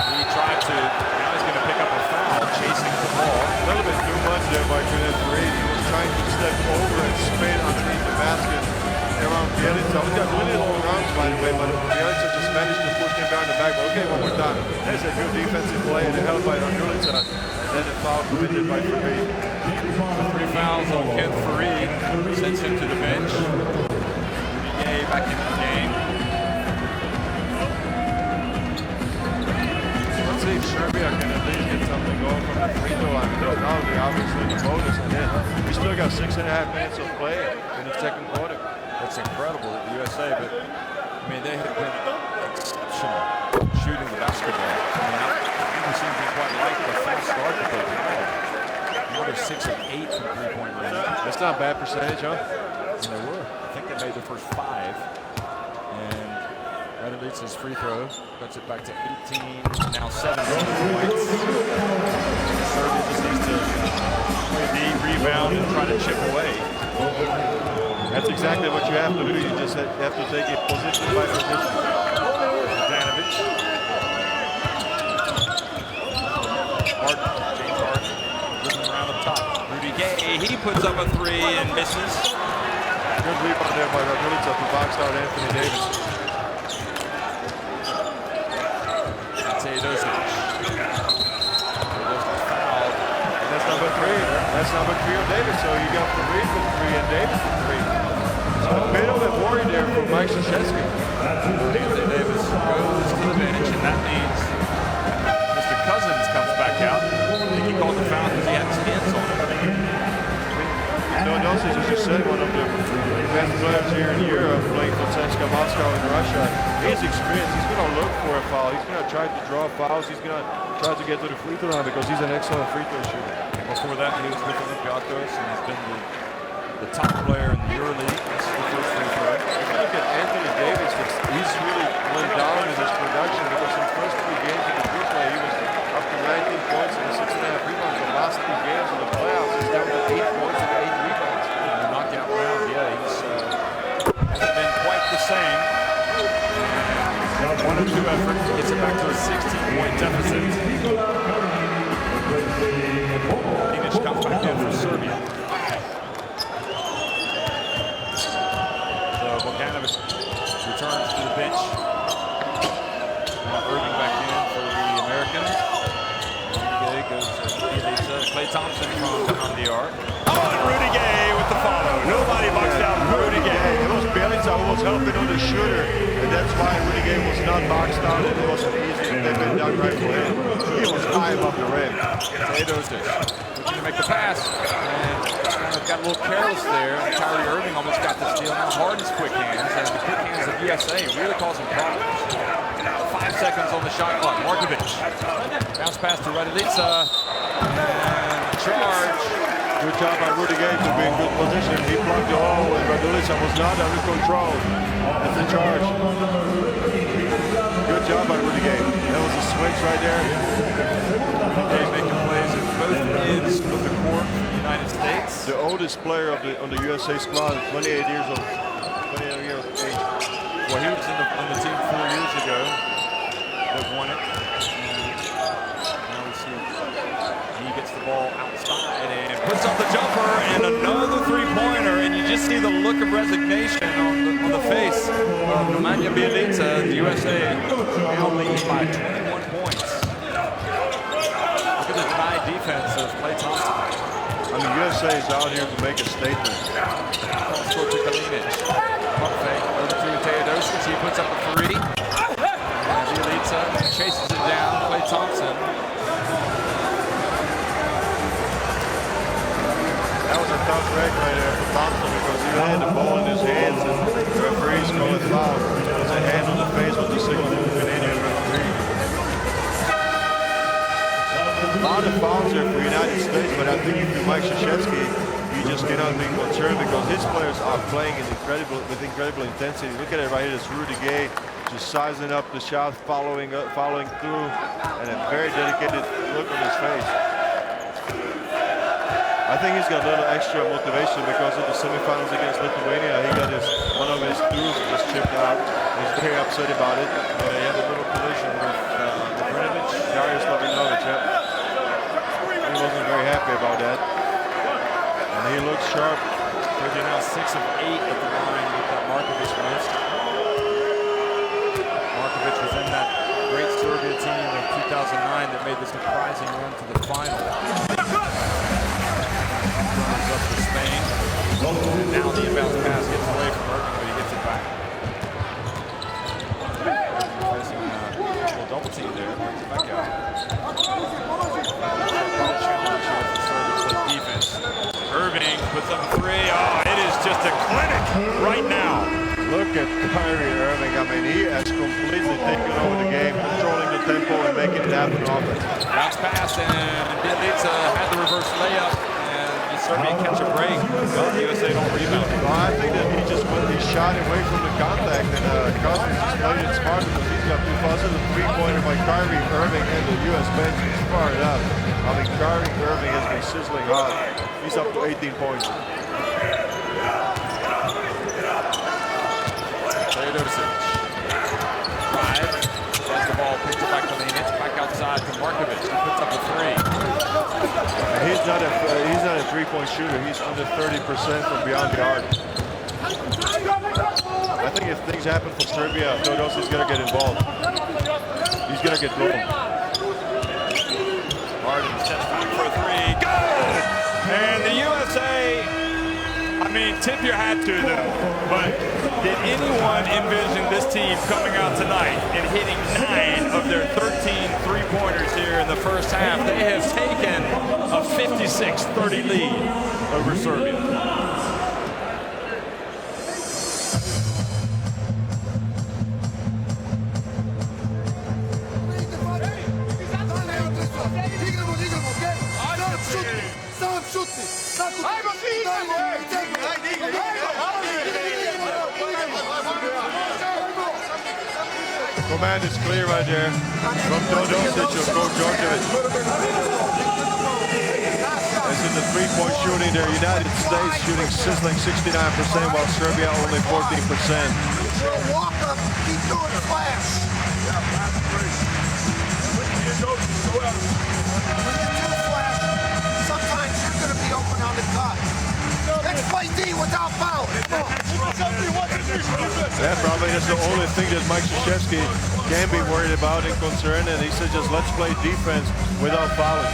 [SPEAKER 1] he tried to, now he's going to pick up a foul, chasing the ball.
[SPEAKER 2] A little bit too much there by Kenneth Fareed. He was trying to step over and spin underneath the basket around Bjelica. We got really long arms, by the way, but Bjelica just managed to push him behind the back. But okay, one more time. There's a good defensive play and a held by Bjelica. And then a foul committed by Fareed.
[SPEAKER 1] 3 fouls on Kenneth Fareed, sends him to the bench. Rudy Gay back into the game.
[SPEAKER 2] Let's see if Serbia can at least get something going from the free throw line. Because now they obviously the bonus. And then we still got 6.5 minutes of play in the second quarter.
[SPEAKER 1] That's incredible at the USA, but I mean, they have been exceptional shooting the basketball. I mean, I even seem to quite like the fast start that they've had. Now they're 6 of 8 from three-point range.
[SPEAKER 2] That's not a bad percentage, huh?
[SPEAKER 1] And they were. I think they made their first 5. And Raduljica's free throw puts it back to 18, now 17 points. Serbia just needs to play the rebound and try to chip away.
[SPEAKER 2] That's exactly what you have to do. You just have to take it position by position.
[SPEAKER 1] Bogdanovic. James Harden looking around the top. Rudy Gay, he puts up a three and misses.
[SPEAKER 2] Good rebound there by Raduljica to box out Anthony Davis. That's number three. That's number three of Davis. So you got Fareed with three and Davis with three. So a bit of a worry there for Mike Krzyzewski.
[SPEAKER 1] Anthony Davis goes to the bench, and that means Mr. Cousins comes back out. I think he called the foul because he had his hands on him.
[SPEAKER 2] Teodosic, as you said, one of the best players here in Europe, playing for CSKA Moscow in Russia. He's experienced. He's going to look for a foul. He's going to try to draw fouls. He's going to try to get to the free throw line because he's an excellent free throw shooter.
[SPEAKER 1] And before that, he was with Olympiacos, and he's been the top player in the EuroLeague. This is the first free throw.
[SPEAKER 2] If you look at Anthony Davis, he's really went down in his production because in the first 3 games of the free play, he was up to 19 points and 6.5 rebounds. The last 3 games of the playoffs, he's down to 8 points and 8 rebounds.
[SPEAKER 1] In the knockout round, yeah, he's hasn't been quite the same. One or two effort gets it back to a 16-point deficit. Dinic comes back in for Serbia. So Bogdanovic returns to the bench. Now Irving back in for the Americans. Rudy Gay goes to Bielitsa. Klay Thompson from behind the arc. Oh, and Rudy Gay with the follow. Nobody boxed out Rudy Gay.
[SPEAKER 2] It was Bielitsa who was helping on the shooter, and that's why Rudy Gay was not boxed out. It wasn't easy. They've been done right for him. He was high above the rim.
[SPEAKER 1] Teodosic looking to make the pass, and kind of got a little careless there. Kyrie Irving almost got the steal. Now Harden's quick hands, and the quick hands of USA really causing problems. 5 seconds on the shot clock. Markovic. Bounce pass to Raduljica. And charge.
[SPEAKER 2] Good job by Rudy Gay to be in good position. He plugged the hole, and Raduljica was not under control. That's the charge. Good job by Rudy Gay. That was a switch right there.
[SPEAKER 1] Rudy Gay making plays at both ends of the court for the United States.
[SPEAKER 2] The oldest player on the USA squad, 28 years of age.
[SPEAKER 1] Well, he was on the team 4 years ago that won it. Now we see he gets the ball outside and puts up the jumper and another three-pointer, and you just see the look of resignation on the face of Nemanja Bjelica. The USA now leads by 21 points. Look at the high defense of Klay Thompson.
[SPEAKER 2] I mean, USA is out here to make a statement.
[SPEAKER 1] Short to Kalinic. Pump fake over to Teodosic. He puts up a three. And Bjelica chases it down. Klay Thompson.
[SPEAKER 2] That was a tough break right there for Thompson because he had the ball in his hands and the referee's calling foul. It was a hand on the face with the signal from the Canadian referee. A lot of fouls here for the United States, but I think if you're Mike Krzyzewski, you just cannot be concerned because his players are playing with incredible intensity. Look at it right here, it's Rudy Gay just sizing up the shot, following through, and a very dedicated look on his face. I think he's got a little extra motivation because of the semifinals against Lithuania. He got one of his tools just chipped out. He's very upset about it.
[SPEAKER 1] He had a little collision with
[SPEAKER 2] Darius Lavinovich. He wasn't very happy about that. And he looks sharp.
[SPEAKER 1] Serbia now 6 of 8 at the line with that Markovic missed. Markovic was in that great Serbia team of 2009 that made the surprising run to the final. Runs up to Spain. And now the inbound pass gets away from Irving, but he gets it back. Facing a little double team there, brings it back out. Challenge here for Serbia's defense. Irving puts up a three. Oh, it is just a clinic right now.
[SPEAKER 2] Look at Kyrie Irving. I mean, he has completely taken over the game, controlling the tempo and making it happen on offense.
[SPEAKER 1] Bounce pass, and Bjelica had the reverse layup. And you Serbia catch a break, but USA don't rebound.
[SPEAKER 2] Well, I think that he shot away from the contact, and Cousins just played it smart because he's got 2 fouls. A three-pointer by Kyrie Irving, and the U.S. bench is fired up. I mean, Kyrie Irving has been sizzling hot. He's up to 18 points.
[SPEAKER 1] Teodosic. Drive. Has the ball, picks it back to Linic. Back outside to Markovic. He puts up a 3.
[SPEAKER 2] He's not a three-point shooter. He's under 30% from beyond the arc. I think if things happen for Serbia, Teodosic is going to get involved. He's going to get going.
[SPEAKER 1] Martin steps back for a 3. Good! And the USA, I mean, tip your hat to them, but did anyone envision this team coming out tonight and hitting 9 of their 13 three-pointers here in the first half? They have taken a 56-30 lead over Serbia.
[SPEAKER 2] Command is clear right there from Teodosic or Coach Djordjevic. This is the three-point shooting there. United States shooting sizzling 69%, while Serbia only 14%.
[SPEAKER 4] Walk up, keep doing the flash. When you do flash, sometimes you're going to be open on the cut. Let's play D without foul.
[SPEAKER 2] Yeah, probably that's the only thing that Mike Krzyzewski can be worried about and concerned, and he said just let's play defense without fouling.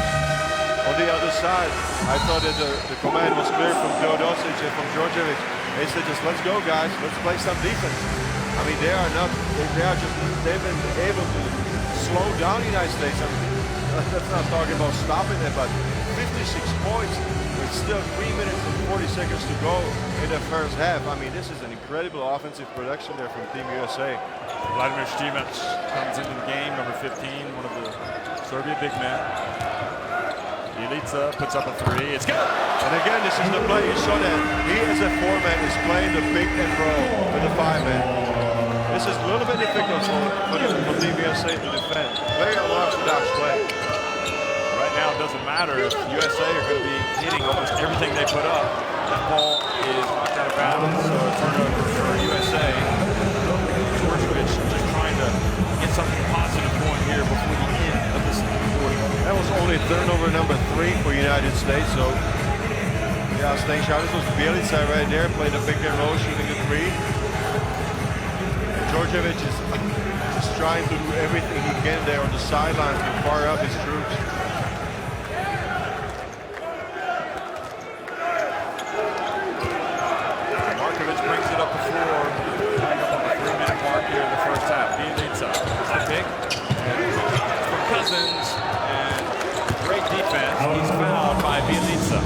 [SPEAKER 2] On the other side, I thought that the command was clear from Teodosic and from Djordjevic. They said just let's go guys, let's play some defense. I mean they've been able to slow down the United States. I mean, that's not talking about stopping them, but 56 points with still 3 minutes and 40 seconds to go in the first half. I mean, this is an incredible offensive production there from Team USA.
[SPEAKER 1] Vladimir Stimac comes into the game, number 15, one of the Serbia big men. Bjelica puts up a 3. It's good.
[SPEAKER 2] And again, this is the play. You saw that he as a 4-man is playing the pick and roll with the 5-man. This is a little bit difficult for Team USA to defend. Very unorthodox play.
[SPEAKER 1] Right now, it doesn't matter if USA are going to be hitting almost everything they put up. That ball is knocked out of bounds, so a turnover for USA. Djordjevic just trying to get something positive going here before the end of this quarter.
[SPEAKER 2] That was only turnover number 3 for United States, so yeah, staying sharp. This was Bjelica right there, playing the pick and roll, shooting the 3. Djordjevic is just trying to do everything he can there on the sidelines to fire up his troops.
[SPEAKER 1] Markovic brings it up the floor, tying up on the 3-minute mark here in the first half. Bjelica is the pick. For Cousins, and great defense. He's fouled by Bjelica.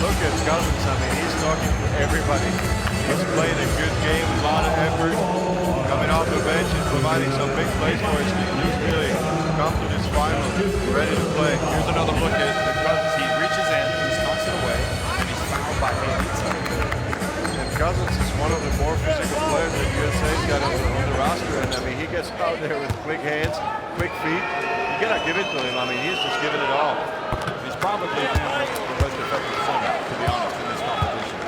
[SPEAKER 2] Look at Cousins. I mean, he's talking to everybody. He's played a good game, a lot of effort, coming off the bench and providing some big plays for his team. He's really come to this final ready to play.
[SPEAKER 1] Here's another look at the Cousins. He reaches in, he knocks it away, and he's fouled by Bjelica.
[SPEAKER 2] And Cousins is one of the more physical players that USA's got on the roster. And I mean, he gets out there with quick hands, quick feet. You gotta give it to him. I mean, he's just giving it all.
[SPEAKER 1] He's probably been the most effective center, to be honest, in this competition.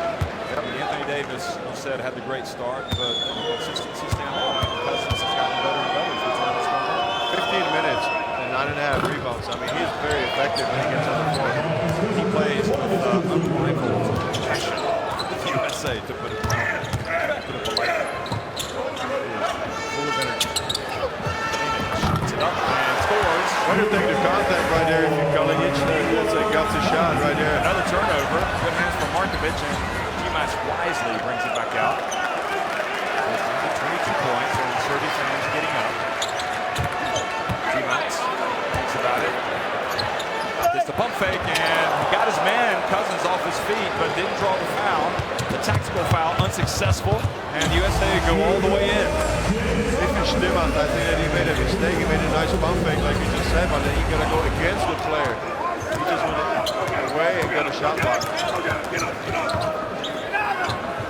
[SPEAKER 1] I mean, Anthony Davis, you said, had the great start, but from a consistency standpoint, Cousins has gotten better and better since he was coming.
[SPEAKER 2] 15 minutes and 9.5 rebounds. I mean, he's very effective when he gets on the floor.
[SPEAKER 1] He plays with unrivaled passion for the USA, to put it politely. Full of energy. Shoots it up and scores.
[SPEAKER 2] What do you think the contact right there? If you call it each, that's a gutsy shot right there.
[SPEAKER 1] Another turnover. Good hands for Markovic, and Stimac wisely brings it back out. With 22 points, and Serbia fans getting up. Stimac thinks about it. It's the pump fake, and he got his man, Cousins, off his feet, but didn't draw the foul. The tactical foul, unsuccessful, and USA go all the way in.
[SPEAKER 2] Stimac, I think that he made a mistake. He made a nice pump fake, like you just said, but then he got to go against the player. He just went away get a shot block.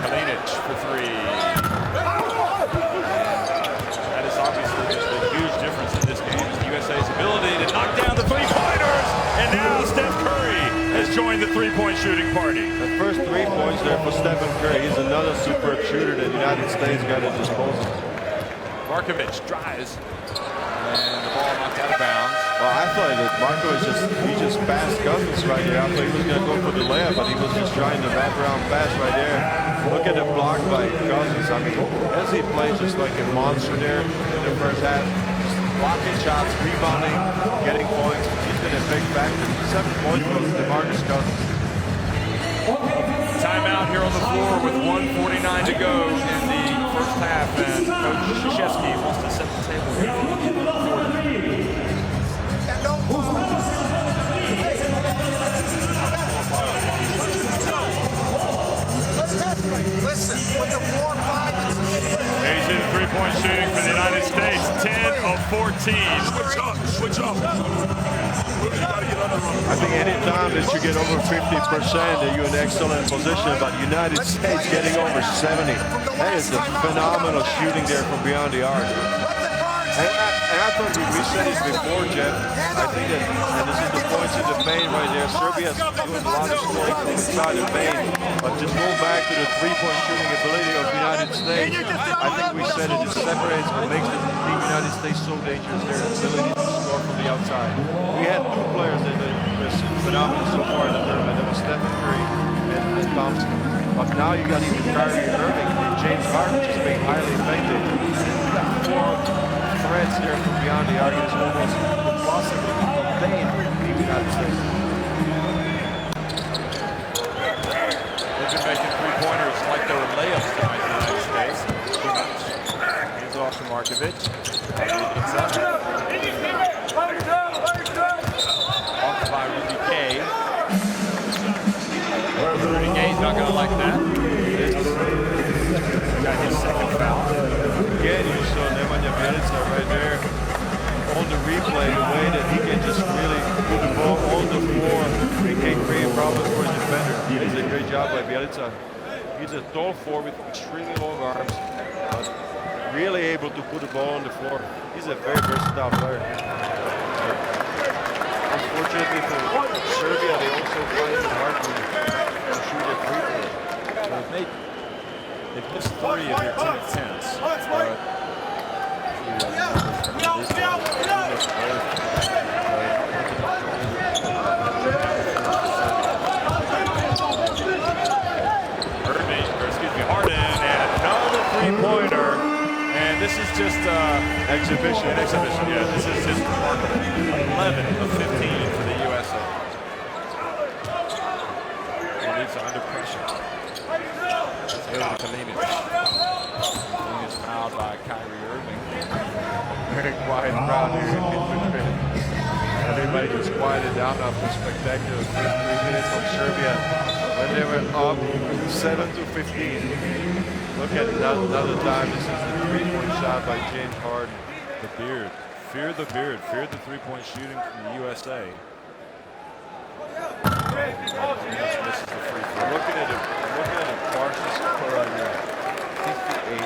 [SPEAKER 1] Kalinic for three. That is obviously a huge difference in this game. The USA's ability to knock down the three-pointers. And now Steph Curry has joined the three-point shooting party.
[SPEAKER 2] The first 3 points there for Stephen Curry. He's another superb shooter that the United States got at disposal.
[SPEAKER 1] Markovic drives. And the ball knocked out of bounds.
[SPEAKER 2] Well, I thought that Marco just passed Cousins right there. I thought he was going to go for the layup, but he was just trying the wraparound pass right there. Look at the block by Cousins. I mean, as he plays just like a monster there in the first half. Just blocking shots, rebounding, getting points. He's been a big factor. 7 points for DeMarcus Cousins.
[SPEAKER 1] Timeout here on the floor with 1:49 to go in the first half, and Coach Krzyzewski wants to set the table here.
[SPEAKER 4] Listen, with the 4-5 and
[SPEAKER 1] He's in three-point shooting for the United States, 10 of 14.
[SPEAKER 3] Switch up.
[SPEAKER 2] I think any time that you get over 50%, that you're in excellent position, but United States getting over 70. That is a phenomenal shooting there from beyond the arc. And I thought we said it before, Jeff. I think that, and this is the points in the paint right there. Serbia's doing a lot of scoring from inside the paint, but just go back to the three-point shooting ability of the United States. I think we said it separates what makes the team United States so dangerous. Their ability to score from the outside. We had 2 players that were phenomenal so far in the tournament. That was Stephen Curry and Thompson. But now you got even Kyrie Irving and James Harden just being highly effective. You got 4 threats there from beyond the arc. It's almost impossible to contain the United States.
[SPEAKER 1] They've been making three-pointers like they were layups tonight in the United States. Hands off to Markovic. Blocked by Rudy Gay. Rudy Gay's not going to like that. Got his second foul.
[SPEAKER 2] Again, you saw Nemanja Bjelica right there on the replay, the way that he can just really put the ball on the floor and can create problems for his defender. He does a great job by Bjelica. He's a tall forward with extremely long arms, but really able to put the ball on the floor. He's a very versatile player. Unfortunately for Serbia, they also find it hard to shoot a free throw.
[SPEAKER 1] They've missed 3 of their 10 attempts. Harden, and another three-pointer. And this is just
[SPEAKER 2] Exhibition.
[SPEAKER 1] an exhibition. Yeah, this is just remarkable. 11 of 15 for the USA. And it's under pressure. Let's go to Kalinic. Kalinic is fouled by Kyrie Irving.
[SPEAKER 2] Very quiet crowd here. Everybody just quieted down after a spectacular 3 minutes from Serbia when they were up 7-15. Look at another time. This is the 3-point shot by James Harden.
[SPEAKER 1] The beard. Fear the beard. Fear the three-point shooting from the USA. Misses the free throw.
[SPEAKER 2] Looking at the partial score right here. 58.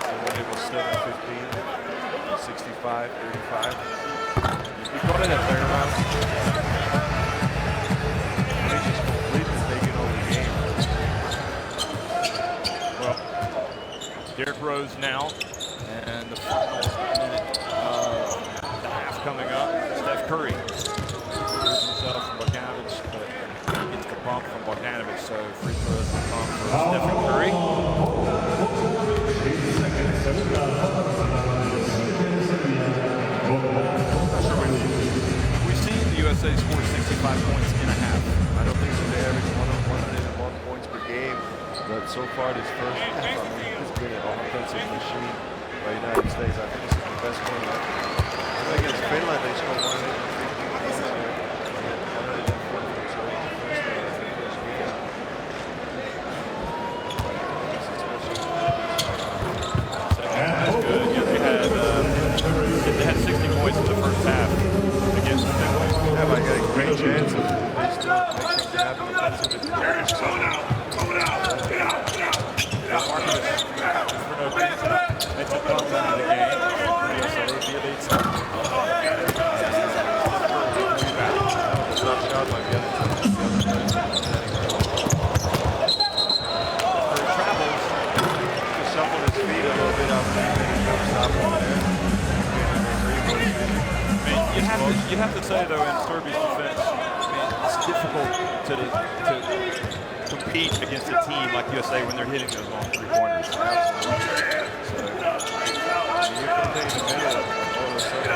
[SPEAKER 2] And when it was 7-15, 65-35. We caught it at third round. They just completely taken over the game.
[SPEAKER 1] Well, Derrick Rose now, and the final minute of the half coming up. Steph Curry moves himself from Bogdanovic, but he gets the bump from Bogdanovic, so free throws will come for Stephen Curry. We've seen the USA score 65 points in a half.
[SPEAKER 2] I don't think so. They average 101 points per game. But so far this first half, I mean, it's been an offensive machine by the United States. I think this is the best one ever. Against Finland, they scored 150 points there. 140 so
[SPEAKER 1] They had 60 points in the first half against Finland.
[SPEAKER 2] yeah, but I got a great chance of
[SPEAKER 1] have to say though, in Serbia's defense, I mean, it's difficult to compete against a team like USA when they're hitting those long three-pointers.
[SPEAKER 2] So, you contain the middle, all of a sudden,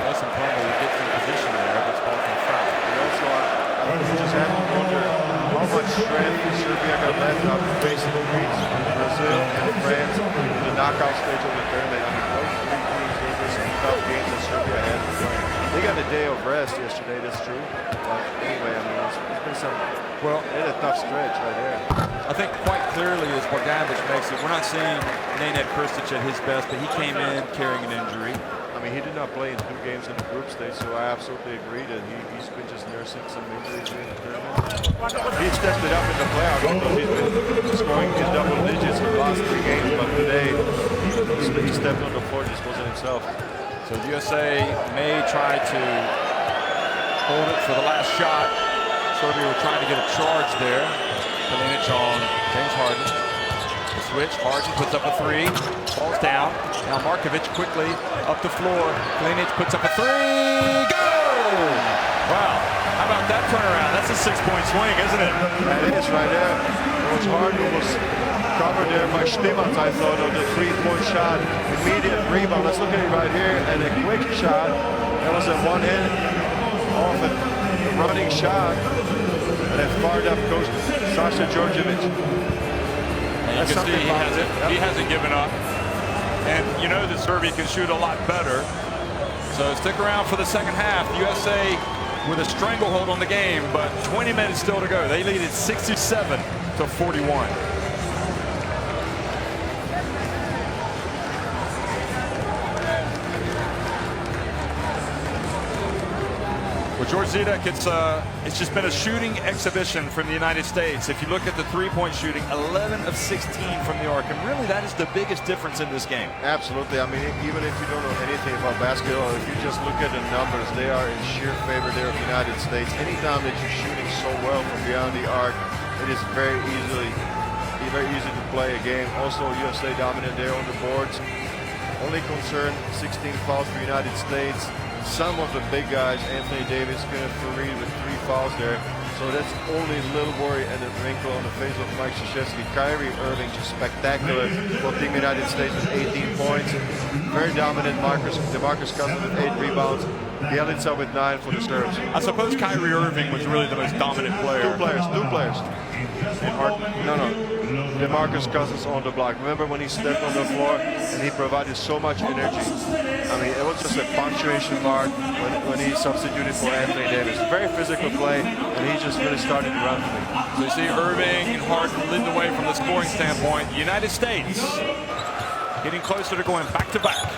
[SPEAKER 1] Less than probably gets in position there, but it's called for a foul.
[SPEAKER 2] and also, I just have to wonder how much strength Serbia got left after facing Greece, Brazil, and France in the knockout stage of the tournament. I mean, those three teams, those are some tough games that Serbia had to play. They got a day of rest yesterday, that's true. But anyway, I mean, it's been some, they had a tough stretch right there.
[SPEAKER 1] I think quite clearly as Bogdanovic makes it, we're not seeing Nenad Krstić at his best, but he came in carrying an injury.
[SPEAKER 2] I mean, he did not play in 2 games in the group stage, so I absolutely agree that he's been just nursing some injuries during the tournament. He stepped it up in the playoffs because he's been scoring in double digits in the last 3 games, but today he stepped on the floor, just wasn't himself.
[SPEAKER 1] So USA may try to hold it for the last shot. Serbia were trying to get a charge there. Kalinic on James Harden. The switch, Harden puts up a 3, falls down. Now Markovic quickly up the floor. Kalinic puts up a 3, go! Wow, how about that turnaround? That's a 6-point swing, isn't it?
[SPEAKER 2] That is right there. Coach Harden was covered there by Stimac, I thought, of the 3-point shot. Immediate rebound. Let's look at it right here. And a quick shot. That was a one-hand off a running shot. And then fired up goes Sasha Djordjevic.
[SPEAKER 1] You can see he hasn't given up. And you know that Serbia can shoot a lot better. So stick around for the second half. USA with a stranglehold on the game, but 20 minutes still to go. They lead at 67-41. Well, George Zidek, it's just been a shooting exhibition from the United States. If you look at the three-point shooting, 11 of 16 from the arc, and really that is the biggest difference in this game.
[SPEAKER 2] Absolutely. I mean, even if you don't know anything about basketball, if you just look at the numbers, they are in sheer favor there of the United States. Anytime that you're shooting so well from beyond the arc, it is very easy to play a game. Also, USA dominant there on the boards. Only concern, 16 fouls for the United States. Some of the big guys, Anthony Davis, Kenneth Faried with 3 fouls there. So that's only a little worry and a wrinkle on the face of Mike Krzyzewski. Kyrie Irving just spectacular for Team United States with 18 points. Very dominant DeMarcus Cousins with 8 rebounds. Bjelica with 9 for the Serbs.
[SPEAKER 1] I suppose Kyrie Irving was really the most dominant player.
[SPEAKER 2] Two players. No. DeMarcus Cousins on the block. Remember when he stepped on the floor and he provided so much energy? I mean, it was just a punctuation mark when he substituted for Anthony Davis. Very physical play, and he just really started to run for me.
[SPEAKER 1] So you see Irving and Harden leading the way from the scoring standpoint. The United States getting closer to going back-to-back.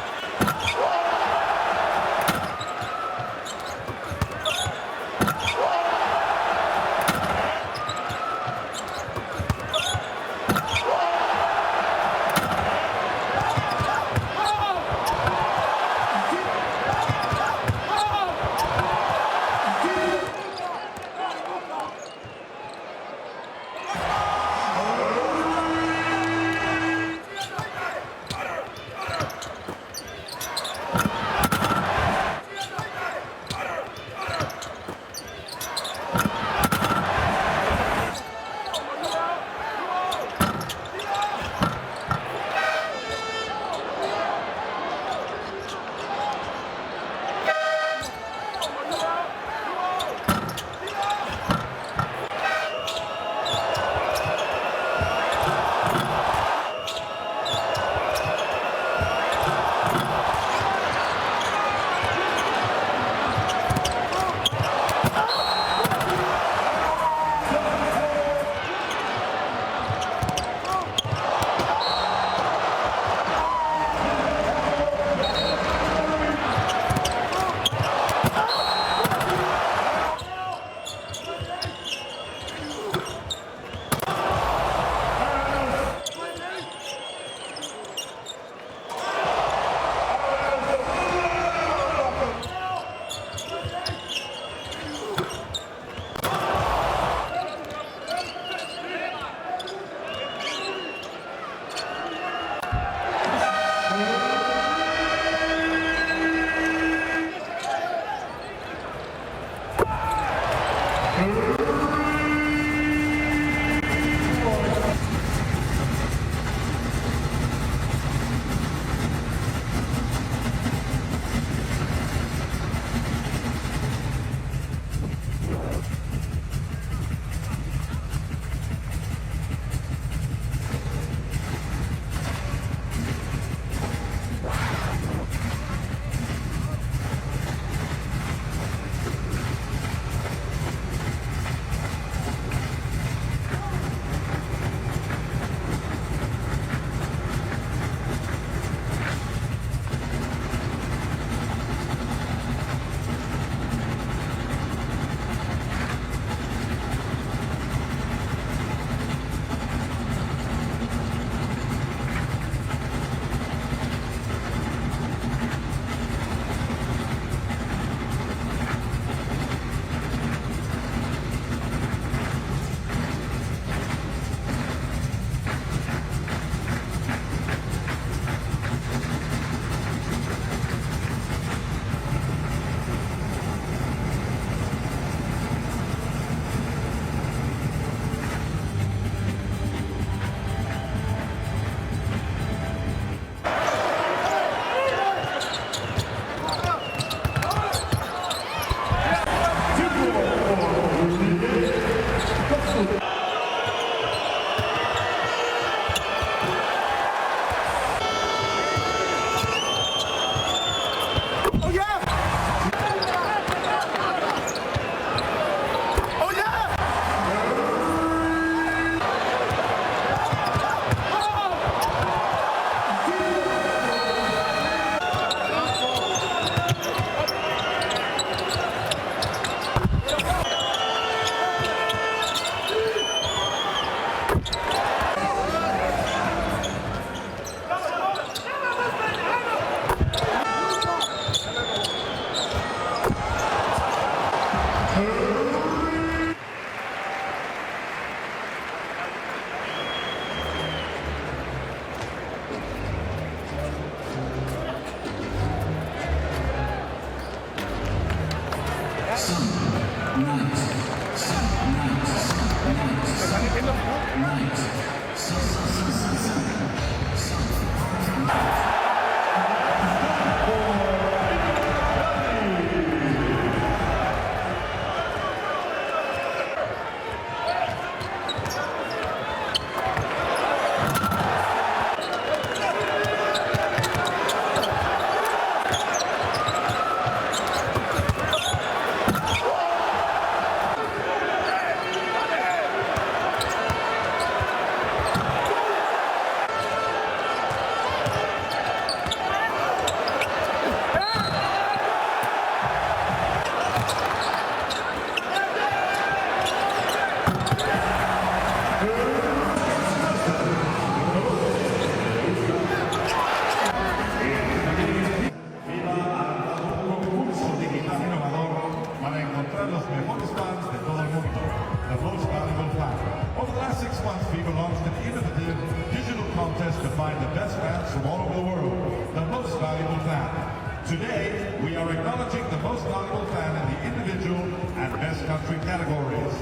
[SPEAKER 5] from all over the world, the most valuable fan. Today, we are acknowledging the most valuable fan in the individual and best country categories.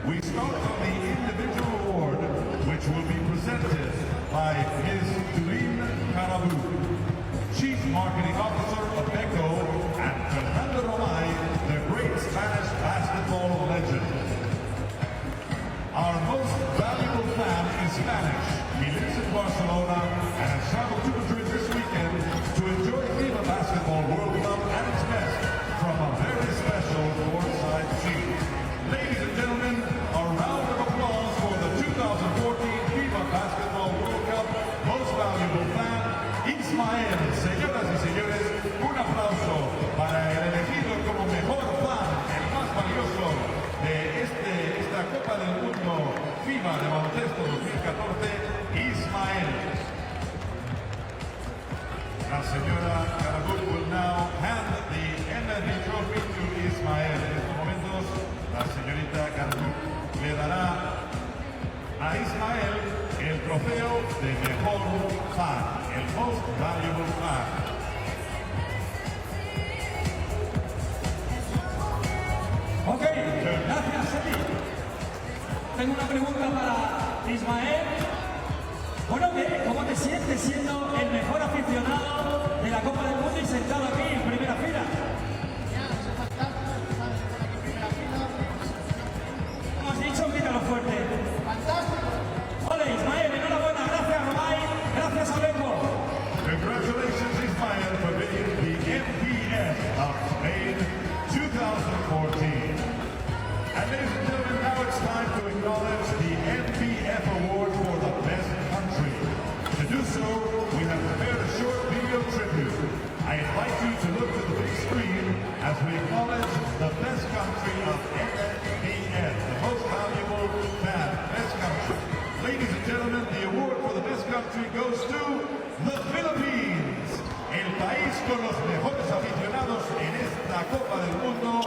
[SPEAKER 5] We start from the individual award, which will be presented by Ms. Tulin Carabu, Chief Marketing Officer of ECO, and Fernando Romay, the great Spanish basketball legend. Our most valuable fan is Spanish. He lives in Barcelona and has traveled to Madrid this weekend to enjoy FIBA Basketball World Cup at its best from a very special courtside seat. Ladies and gentlemen, a round of applause for the 2014 FIBA Basketball World Cup most valuable fan, Ismael. Señoras y señores, un aplauso para el elegido como mejor fan, el más valioso de esta Copa del Mundo FIBA de baloncesto 2014, Ismael. La señora Carabu will now hand the MVP trophy to Ismael. En estos momentos, la señorita Carabu le dará a Ismael el trofeo de mejor fan, el most valuable fan.
[SPEAKER 6] Ok, gracias, Eli. Tengo una pregunta para Ismael. Bueno, ¿cómo te sientes siendo el mejor aficionado de la Copa del Mundo y sentado aquí en primera fila? ¿Cómo has dicho? Grítalo fuerte. Ole, Ismael, enhorabuena. Gracias, Romay. Gracias, Alejo.
[SPEAKER 5] Congratulations, Ismael, for being the MPF of Spain 2014. And ladies and gentlemen, now it's time to acknowledge the MPF Award for the best country. To do so, we have prepared a short video tribute. I invite you to look to the big screen as we acknowledge the best country of MPF, the most valuable fan, best country. Ladies and gentlemen, the award for the best country goes to the Philippines, el país con los mejores aficionados en esta Copa del Mundo,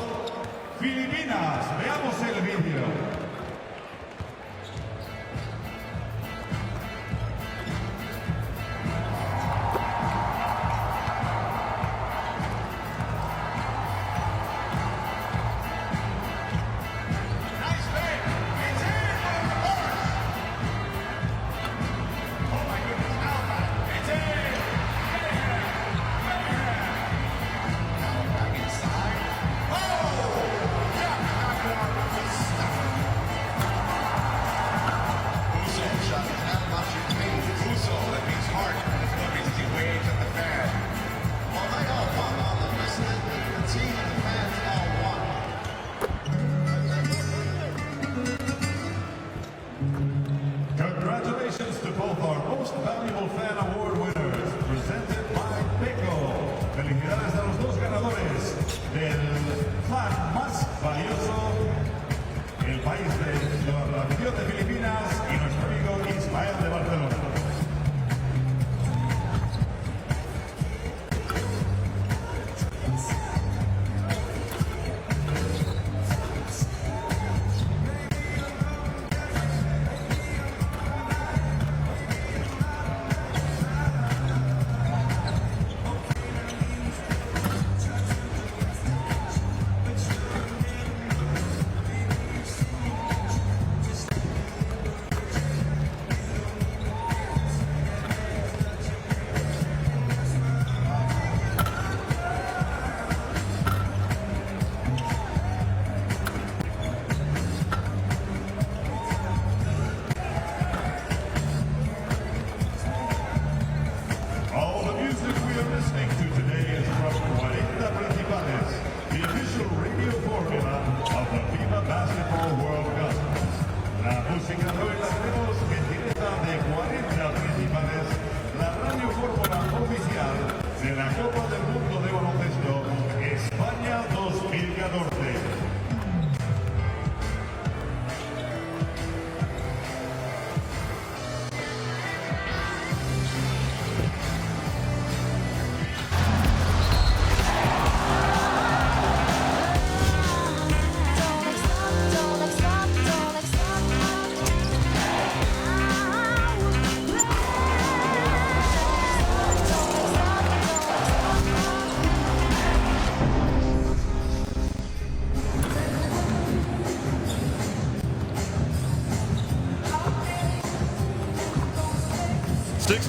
[SPEAKER 5] Filipinas. Veamos el vídeo.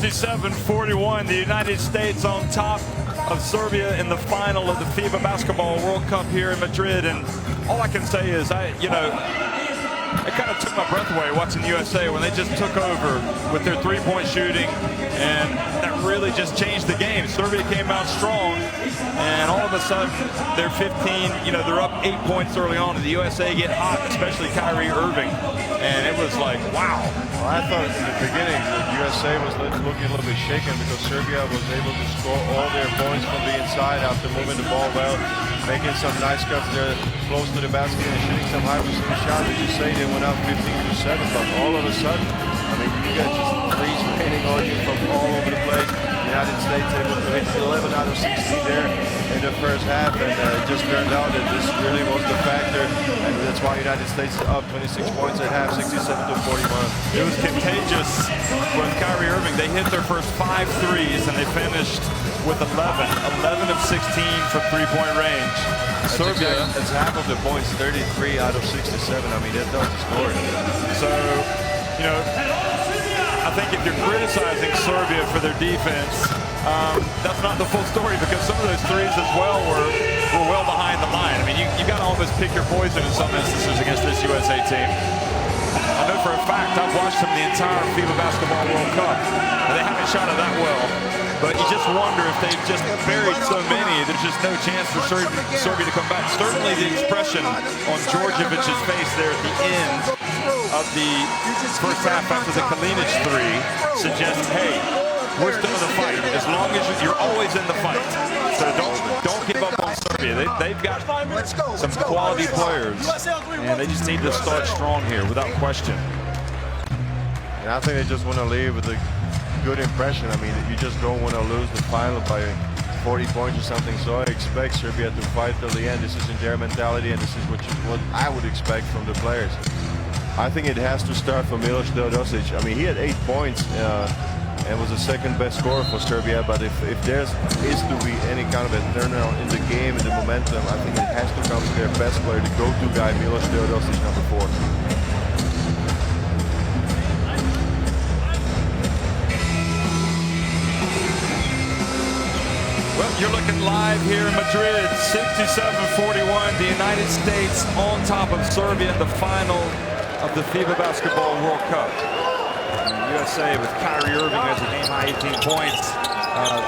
[SPEAKER 1] 67-41, the United States on top of Serbia in the final of the FIBA Basketball World Cup here in Madrid. And all I can say is, it kind of took my breath away watching the USA when they just took over with their three-point shooting, and that really just changed the game. Serbia came out strong, and all of a sudden they're 15, they're up 8 points early on, and the USA get hot, especially Kyrie Irving, and it was like, wow.
[SPEAKER 2] Well, I thought in the beginning the USA was looking a little bit shaken because Serbia was able to score all their points from the inside after moving the ball well, making some nice cuts there close to the basket and shooting some high percentage shots. As you say, they went up 15-7, but all of a sudden, you got just threes raining on you from all over the place. The United States able to hit 11 out of 16 there in the first half, and it just turned out that this really was the factor, and that's why United States is up 26 points at half, 67-41.
[SPEAKER 1] It was contagious with Kyrie Irving. They hit their first 5 threes, and they finished with 11 of 16 from three-point range. Serbia,
[SPEAKER 2] that's half of the points, 33 out of 67. That tells the story.
[SPEAKER 1] So, I think if you're criticizing Serbia for their defense, that's not the full story, because some of those threes as well were well behind the line. You got to almost pick your poison in some instances against this USA team. I know for a fact, I've watched them the entire FIBA Basketball World Cup, and they haven't shot it that well. But you just wonder if they've just buried so many, there's just no chance for Serbia to come back. Certainly the expression on Djordjevic's face there at the end of the first half after the Kalinic three suggests, hey, we're still in the fight. As long as you're always in the fight. So don't give up on Serbia. They've got some quality players, and they just need to start strong here without question.
[SPEAKER 2] And I think they just want to leave with a good impression. You just don't want to lose the final by 40 points or something. So I expect Serbia to fight till the end. This is in their mentality, and this is what I would expect from the players. I think it has to start from Miloš Teodosic. He had 8 points and was the second best scorer for Serbia. But if there is to be any kind of a turnaround in the game, in the momentum, I think it has to come to their best player, the go-to guy, Miloš Teodosic, number 4.
[SPEAKER 1] Well, you're looking live here in Madrid, 67-41, the United States on top of Serbia in the final of the FIBA Basketball World Cup. And the USA with Kyrie Irving as a game-high 18 points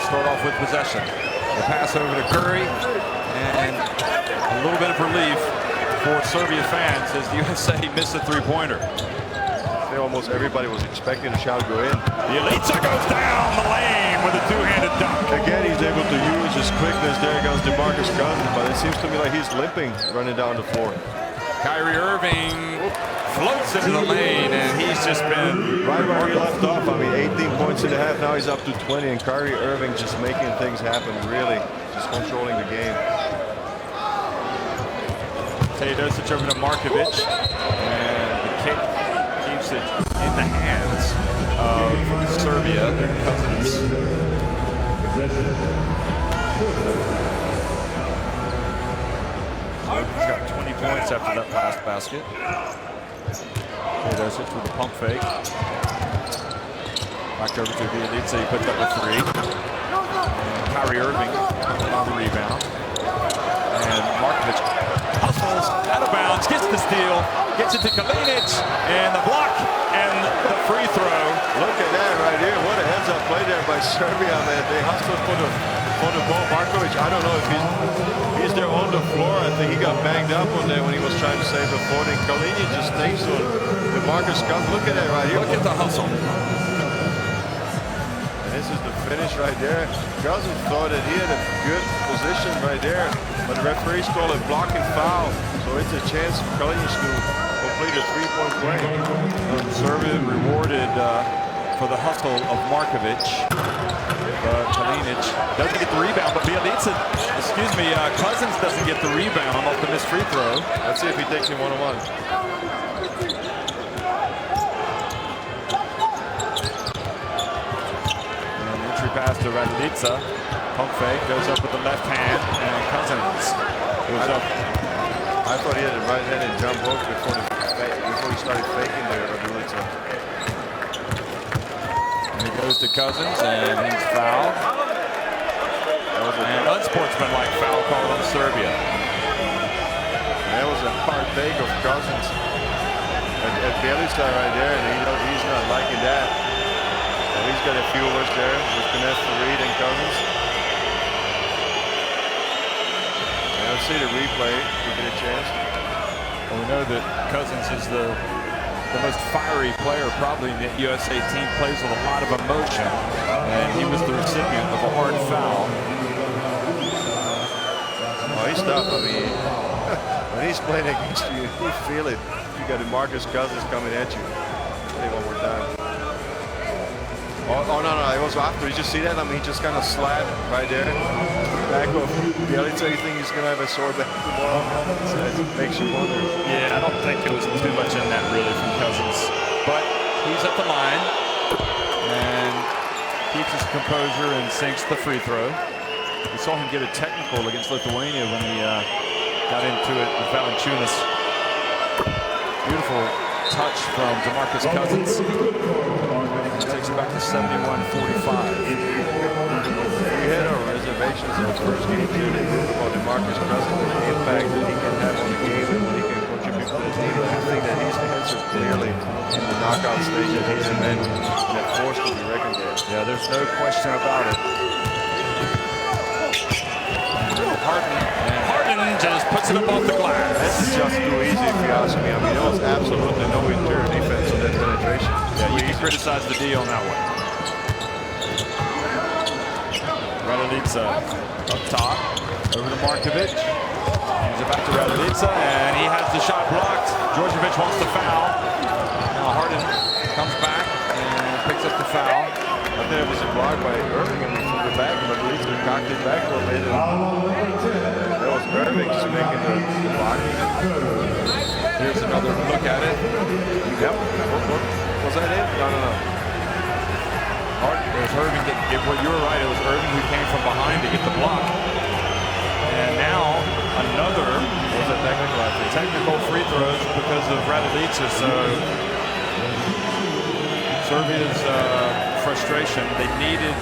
[SPEAKER 1] start off with possession. The pass over to Curry, and a little bit of relief for Serbia fans as the USA missed a three-pointer.
[SPEAKER 2] Almost everybody was expecting a shot to go in.
[SPEAKER 1] Bjelica goes down the lane with a two-handed dunk.
[SPEAKER 2] Again, he's able to use his quickness there against DeMarcus Cousins, but it seems to me like he's limping running down the floor.
[SPEAKER 1] Kyrie Irving floats into the lane, and he's just been
[SPEAKER 2] right where he left off. 18 points in the half, now he's up to 20, and Kyrie Irving just making things happen, really just controlling the game.
[SPEAKER 1] Teodosic over to Markovic, and the kick keeps it in the hands of Serbia, their cousins. He's got 20 points after that last basket. Teodosic with the pump fake. Back over to Bjelica, he picked up a three. And Kyrie Irving on the rebound. And Markovic hustles out of bounds, gets the steal, gets it to Kalinic, and the block and the free throw.
[SPEAKER 2] Look at that right here. What a heads-up play there by Serbia, man. They hustled for the ball. Markovic, I don't know if he's there on the floor. I think he got banged up on there when he was trying to save the floor. And Kalinic just stays on the Marcus Cousins. Look at that right here.
[SPEAKER 1] Look at the hustle.
[SPEAKER 2] And this is the finish right there. Cousins thought that he had a good position right there, but the referees call it blocking foul. So it's a chance for Kalinic to complete a three-point play.
[SPEAKER 1] Serbia rewarded for the hustle of Markovic. Kalinic doesn't get the rebound, but Bjelica, Cousins doesn't get the rebound off the missed free throw.
[SPEAKER 2] Let's see if he takes him one-on-one.
[SPEAKER 1] And entry pass to Bjelica. Pump fake, goes up with the left hand, and Cousins goes up.
[SPEAKER 2] I thought he had a right-handed jump hook before he started faking there, Bjelica.
[SPEAKER 1] And he goes to Cousins, and he's fouled. That was an unsportsmanlike foul called on Serbia.
[SPEAKER 2] That was a hard take of Cousins at Bjelica right there, and he's not liking that. And he's got a few words there with Kenneth Farid and Cousins. And let's see the replay if we get a chance.
[SPEAKER 1] Well, we know that Cousins is the most fiery player probably in the USA team, plays with a lot of emotion, and he was the recipient of a hard foul.
[SPEAKER 2] Oh, he's tough. I mean, when he's playing against you, you feel it. You got DeMarcus Cousins coming at you. Say it one more time. Oh, no, it was after. Did you see that? I mean, he just kind of slapped right there. Back of Bjelica. You think he's going to have a sore back tomorrow? So it makes you wonder.
[SPEAKER 1] Yeah, I don't think it was too much in that really from Cousins. But he's at the line and keeps his composure and sinks the free throw. We saw him get a technical against Lithuania when he got into it with Valanciunas. Beautiful touch from DeMarcus Cousins. Takes it back to 71-45.
[SPEAKER 2] We had our reservations in the first game too about DeMarcus Cousins and the impact that he can have on the game and what he can contribute to the team. I think that he's answered clearly in the knockout stage that he's a man that force to be reckoned with.
[SPEAKER 1] Yeah, there's no question about it. Harden just puts it up off the glass.
[SPEAKER 2] This is just too easy if you ask me. I mean, there was absolutely no interior defense on that penetration.
[SPEAKER 1] Yeah, you can criticize the D on that one. Raduljica up top, over to Markovic. He's back to Raduljica, and he has the shot blocked. Djordjevic wants to foul. Now Harden comes back and picks up the foul.
[SPEAKER 2] I think it was a block by Irving, and from the back, but Raduljica cocked it back a little bit. That was Irving just making the block.
[SPEAKER 1] Here's another look at it.
[SPEAKER 2] Yep. Was that it? No.
[SPEAKER 1] It was Irving well, you were right. It was Irving who came from behind to get the block. And now another
[SPEAKER 2] was a technical, I think.
[SPEAKER 1] Technical free throws because of Raduljica. So Serbia's frustration. They needed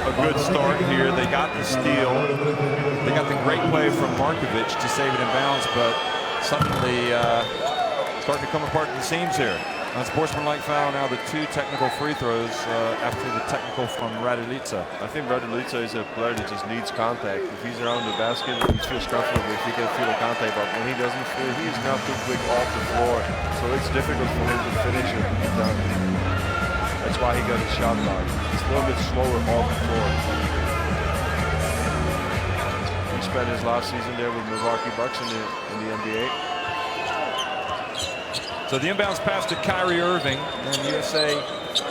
[SPEAKER 1] a good start here. They got the steal. They got the great play from Markovic to save it in bounds, but suddenly starting to come apart at the seams here. Unsportsmanlike foul, now the two technical free throws after the technical from Raduljica.
[SPEAKER 2] I think Raduljica is a player that just needs contact. If he's around the basket, he feels comfortable if he can feel the contact, but when he doesn't feel, he's not too quick off the floor. So it's difficult for him to finish it. That's why he got his shot blocked. He's a little bit slower off the floor. He spent his last season there with Milwaukee Bucks in the NBA.
[SPEAKER 1] So the inbounds pass to Kyrie Irving, and USA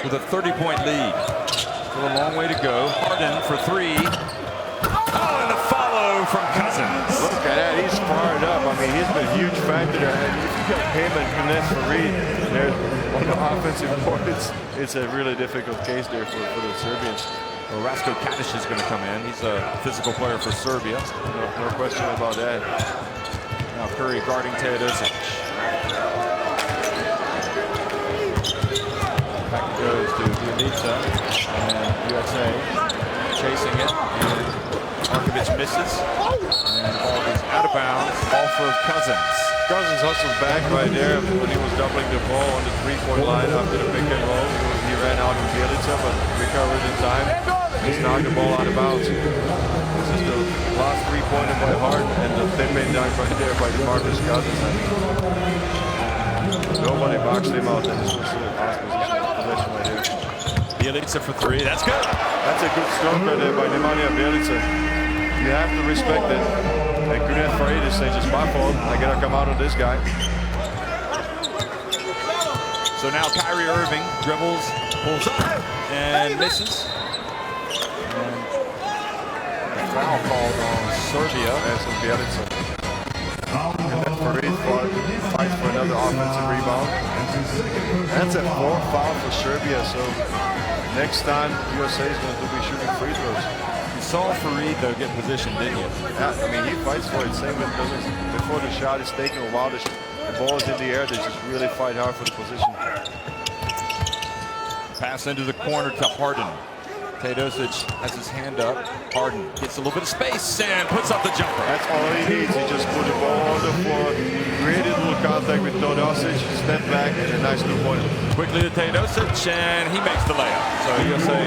[SPEAKER 1] with a 30-point lead. Still a long way to go. Harden for three. Oh, and the follow from Cousins.
[SPEAKER 2] Look at that, he's fired up. I mean, he's been a huge factor there. And if you got him and Kenneth Farid there on the offensive court, it's a really difficult case there for the Serbians.
[SPEAKER 1] Well, Ratko Kadic is going to come in. He's a physical player for Serbia.
[SPEAKER 2] No question about that.
[SPEAKER 1] Now Curry guarding Teodosic. Back it goes to Bjelica, and USA chasing it, and Markovic misses, and the ball goes out of bounds off of Cousins.
[SPEAKER 2] Cousins hustled back right there when he was doubling the ball on the three-point line after the pick and roll. He ran out of Bjelica, but recovered in time. He's knocked the ball out of bounds. This is the last three-pointer by Harden, and the tip-in dunk right there by DeMarcus Cousins. Nobody boxed him out, and this was the last position right here.
[SPEAKER 1] Bjelica for three, that's good.
[SPEAKER 2] That's a good stroke right there by Nemanja Bjelica. You have to respect it. And Kenneth Farid is saying, it's my fault. I gotta come out on this guy.
[SPEAKER 1] So now Kyrie Irving dribbles, pulls up, and misses. And a foul called on Serbia.
[SPEAKER 2] That's on Bjelica. Kenneth Farid fights for another offensive rebound. That's a fourth foul for Serbia. So next time USA is going to be shooting free throws.
[SPEAKER 1] You saw Farid though get position, didn't you?
[SPEAKER 2] Yeah, I mean he fights for it. Same with before the shot is taken a while. The ball is in the air. They just really fight hard for the position.
[SPEAKER 1] Pass into the corner to Harden. Teodosic has his hand up. Harden gets a little bit of space and puts up the jumper.
[SPEAKER 2] That's all he needs. He just put the ball on the floor, created a little contact with Teodosic, step back, and a nice two-pointer.
[SPEAKER 1] Quickly to Teodosic, and he makes the layup. So USA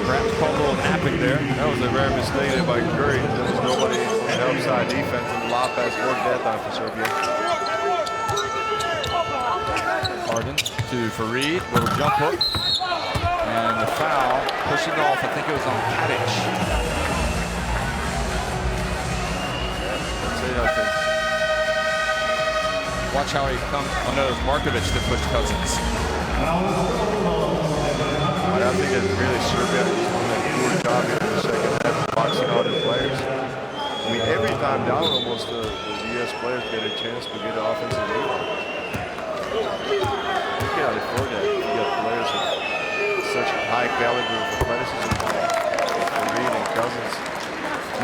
[SPEAKER 1] perhaps called a little napping there.
[SPEAKER 2] That was a rare mistake there by Curry. There was nobody on the outside defense, and the lob pass worked that time for Serbia.
[SPEAKER 1] Harden to Fareed, little jump hook. And the foul, pushing off, I think it was on Kadic.
[SPEAKER 2] That's it, I think.
[SPEAKER 1] Watch how he comes. Oh no, it's Markovic that pushed Cousins.
[SPEAKER 2] I think that really Serbia is doing a poor job here in the second half, boxing out the players. I mean, every time down, almost the US players get a chance to get the offensive rebound. You cannot afford that. You got players with such a high caliber of athleticism, Reed and Cousins.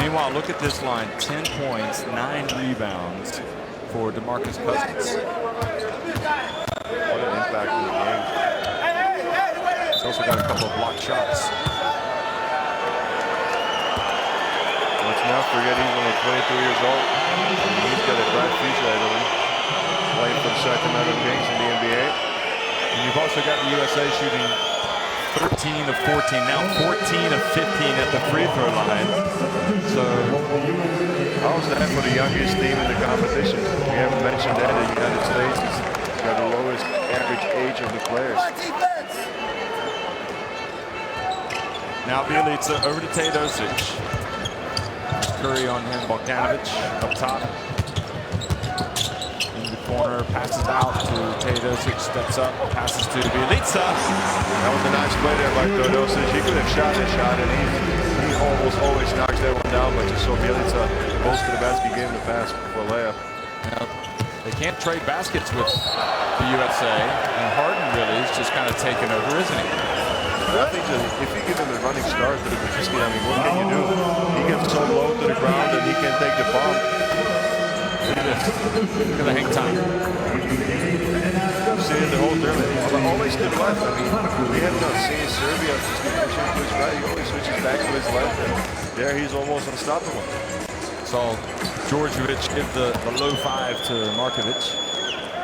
[SPEAKER 1] Meanwhile, look at this line: 10 points, 9 rebounds for DeMarcus Cousins.
[SPEAKER 2] What an impact in the game.
[SPEAKER 1] He's also got a couple of blocked shots.
[SPEAKER 2] Let's not forget he's only 22 years old. He's got a bright future ahead of him, playing for the Sacramento Kings in the NBA.
[SPEAKER 1] And you've also got the USA shooting 13 of 14, now 14 of 15 at the free throw line. So
[SPEAKER 2] how's that for the youngest team in the competition? We haven't mentioned that the United States has got the lowest average age of the players.
[SPEAKER 1] now Bjelica over to Teodosic. Curry on him, Bogdanovic up top. Corner, passes out to Teodosic, steps up, passes to Bjelica.
[SPEAKER 2] That was a nice play there by Teodosic. He could have shot that shot, and he almost always knocks that one down, but you saw Bjelica close to the basket, gave him the pass for a layup.
[SPEAKER 1] Now, they can't trade baskets with the USA, and Harden really is just kind of taking over, isn't he?
[SPEAKER 2] I think that if you give him a running start to the Basketball, I mean, what can you do? He gets so low to the ground that he can't take the bomb.
[SPEAKER 1] Look at the hang time.
[SPEAKER 2] See it the whole tournament. But always to the left. I mean, we have not seen Serbia just keep pushing to his right. He always switches back to his left. And there he's almost unstoppable.
[SPEAKER 1] Saw Djordjevic give the low five to Markovic.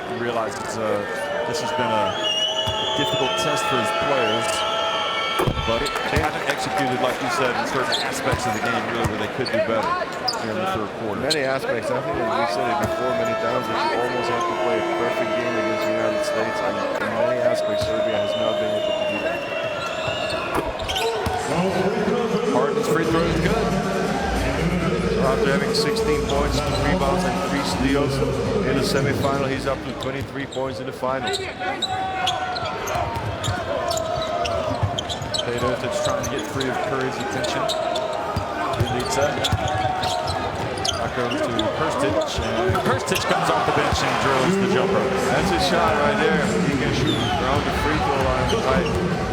[SPEAKER 1] He realized this has been a difficult test for his players. But they haven't executed, like you said, in certain aspects of the game really where they could do better here in the third quarter.
[SPEAKER 2] Many aspects. I think that we said it before many times that you almost have to play a perfect game against the United States. And in many aspects, Serbia has not been able to do that.
[SPEAKER 1] Harden's free throw is good.
[SPEAKER 2] So after having 16 points, 2 rebounds, and 3 steals in the semifinal, he's up to 23 points in the final.
[SPEAKER 1] Teodosic trying to get free of Curry's attention. Bjelica. Back over to Krstic. And Krstic comes off the bench and drills the jumper.
[SPEAKER 2] That's his shot right there. He can shoot around the free throw line with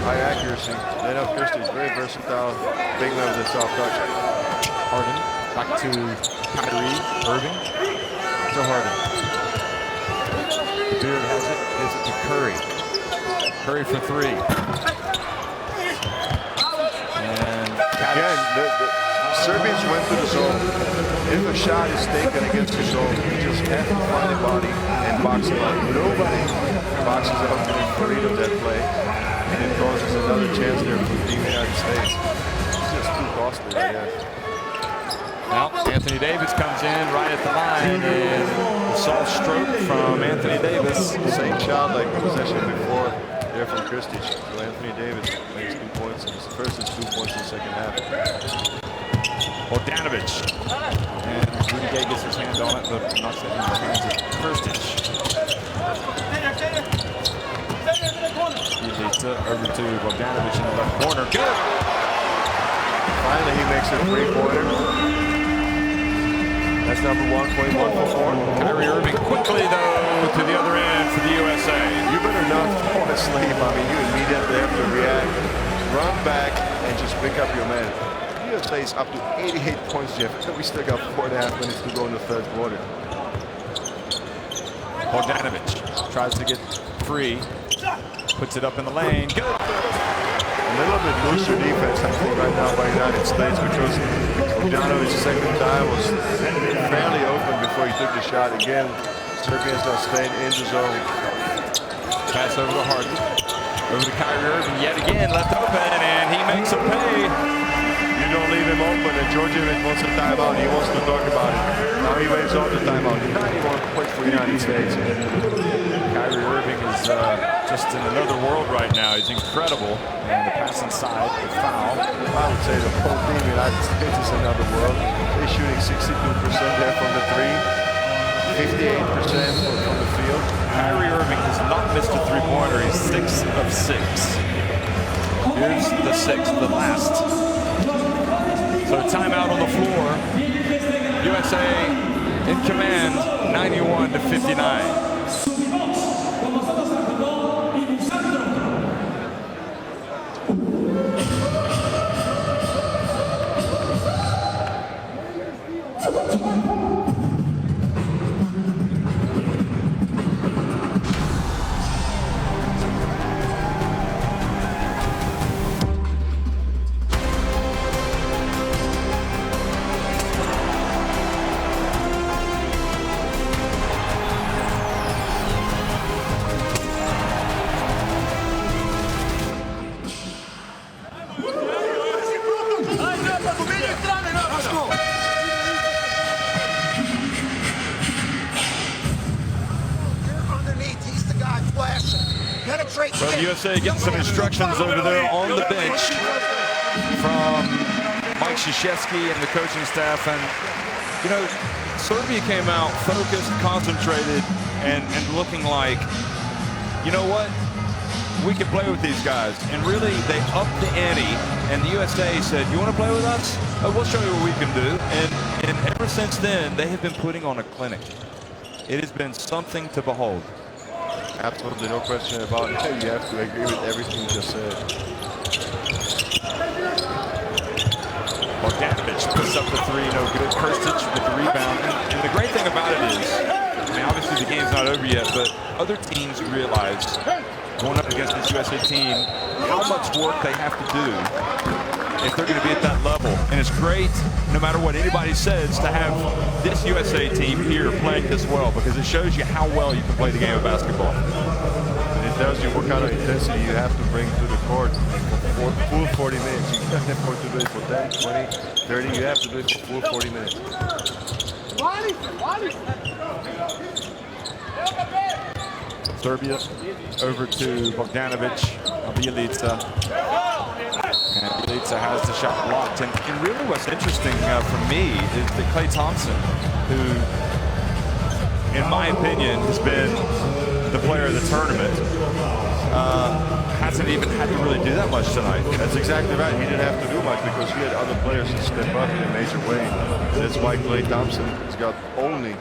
[SPEAKER 2] high accuracy. Then up Krstic, very versatile, big man with a soft touch.
[SPEAKER 1] Harden back to Kyrie Irving. To Harden. Beard has it. Gives it to Curry. Curry for 3.
[SPEAKER 2] Again, the Serbians went to the zone. If a shot is taken against the zone, you just have to find the body and box it out. Nobody boxes out to the freed of that play, and it causes another chance there for the United States. It's just too costly right here.
[SPEAKER 1] Now, Anthony Davis comes in right at the line, and a soft stroke from Anthony Davis.
[SPEAKER 2] Same shot like the possession before there from Krstic. So Anthony Davis makes 2 points in his first and 2 points in the second half.
[SPEAKER 1] Bogdanovic. And Rudy Gay gets his hand on it, but knocks it in the hands of Krstic. Bjelica over to Bogdanovic in the left corner. Good!
[SPEAKER 2] Finally, he makes a 3-pointer. That's number 1, playing 1 for 4.
[SPEAKER 1] Kyrie Irving quickly, though, to the other end for the USA.
[SPEAKER 2] You better not fall asleep. I mean, you immediately have to react, run back, and just pick up your man. The USA is up to 88 points, Jeff. We still got 4.5 minutes to go in the third quarter.
[SPEAKER 1] Bogdanovic tries to get free. Puts it up in the lane. Good.
[SPEAKER 2] A little bit looser defense, I think, right now by United States, because Bogdanovic's second time was fairly open before he took the shot. Again, Serbians are staying in the zone.
[SPEAKER 1] Pass over to Harden. Over to Kyrie Irving yet again, left open, and he makes a pay.
[SPEAKER 2] You don't leave him open, and Djordjevic wants a timeout. He wants to talk about it. Now he waves off the timeout. 91 points for the United States.
[SPEAKER 1] Kyrie Irving is just in another world right now. He's incredible. And the pass inside, the foul.
[SPEAKER 2] I would say the whole team, United States, is another world. They're shooting 62% there from the three, 58% from the field.
[SPEAKER 1] Kyrie Irving has not missed a three-pointer. He's 6 of 6. Here's the 6th, the last. So timeout on the floor. USA in command, 91-59. Well, the USA getting some instructions over there on the bench from Mike Krzyzewski and the coaching staff. And, you know, Serbia came out focused, concentrated, and looking like, you know what, we can play with these guys. And really, they upped the ante, and the USA said, you want to play with us? Oh, we'll show you what we can do. And ever since then, they have been putting on a clinic. It has been something to behold.
[SPEAKER 2] Absolutely, no question about it. You have to agree with everything you just said.
[SPEAKER 1] Bogdanovich puts up the three, no good. Krstić with the rebound. And the great thing about it is, I mean, obviously the game's not over yet, but other teams realize, going up against this USA team, how much work they have to do if they're going to be at that level. And it's great, no matter what anybody says, to have this USA team here playing this well, because it shows you how well you can play the game of basketball.
[SPEAKER 2] And it tells you what kind of intensity you have to bring to the court for full 40 minutes. You can't afford to do it for 10, 20, 30. You have to do it for full 40 minutes.
[SPEAKER 1] Serbia over to Bogdanovich, Bjelica. And Bjelica has the shot blocked. And really what's interesting for me is that Klay Thompson, who, in my opinion, has been the player of the tournament, hasn't even had to really do that much tonight.
[SPEAKER 2] That's exactly right. He didn't have to do much because he had other players to step up in a major way. That's why Klay Thompson has got only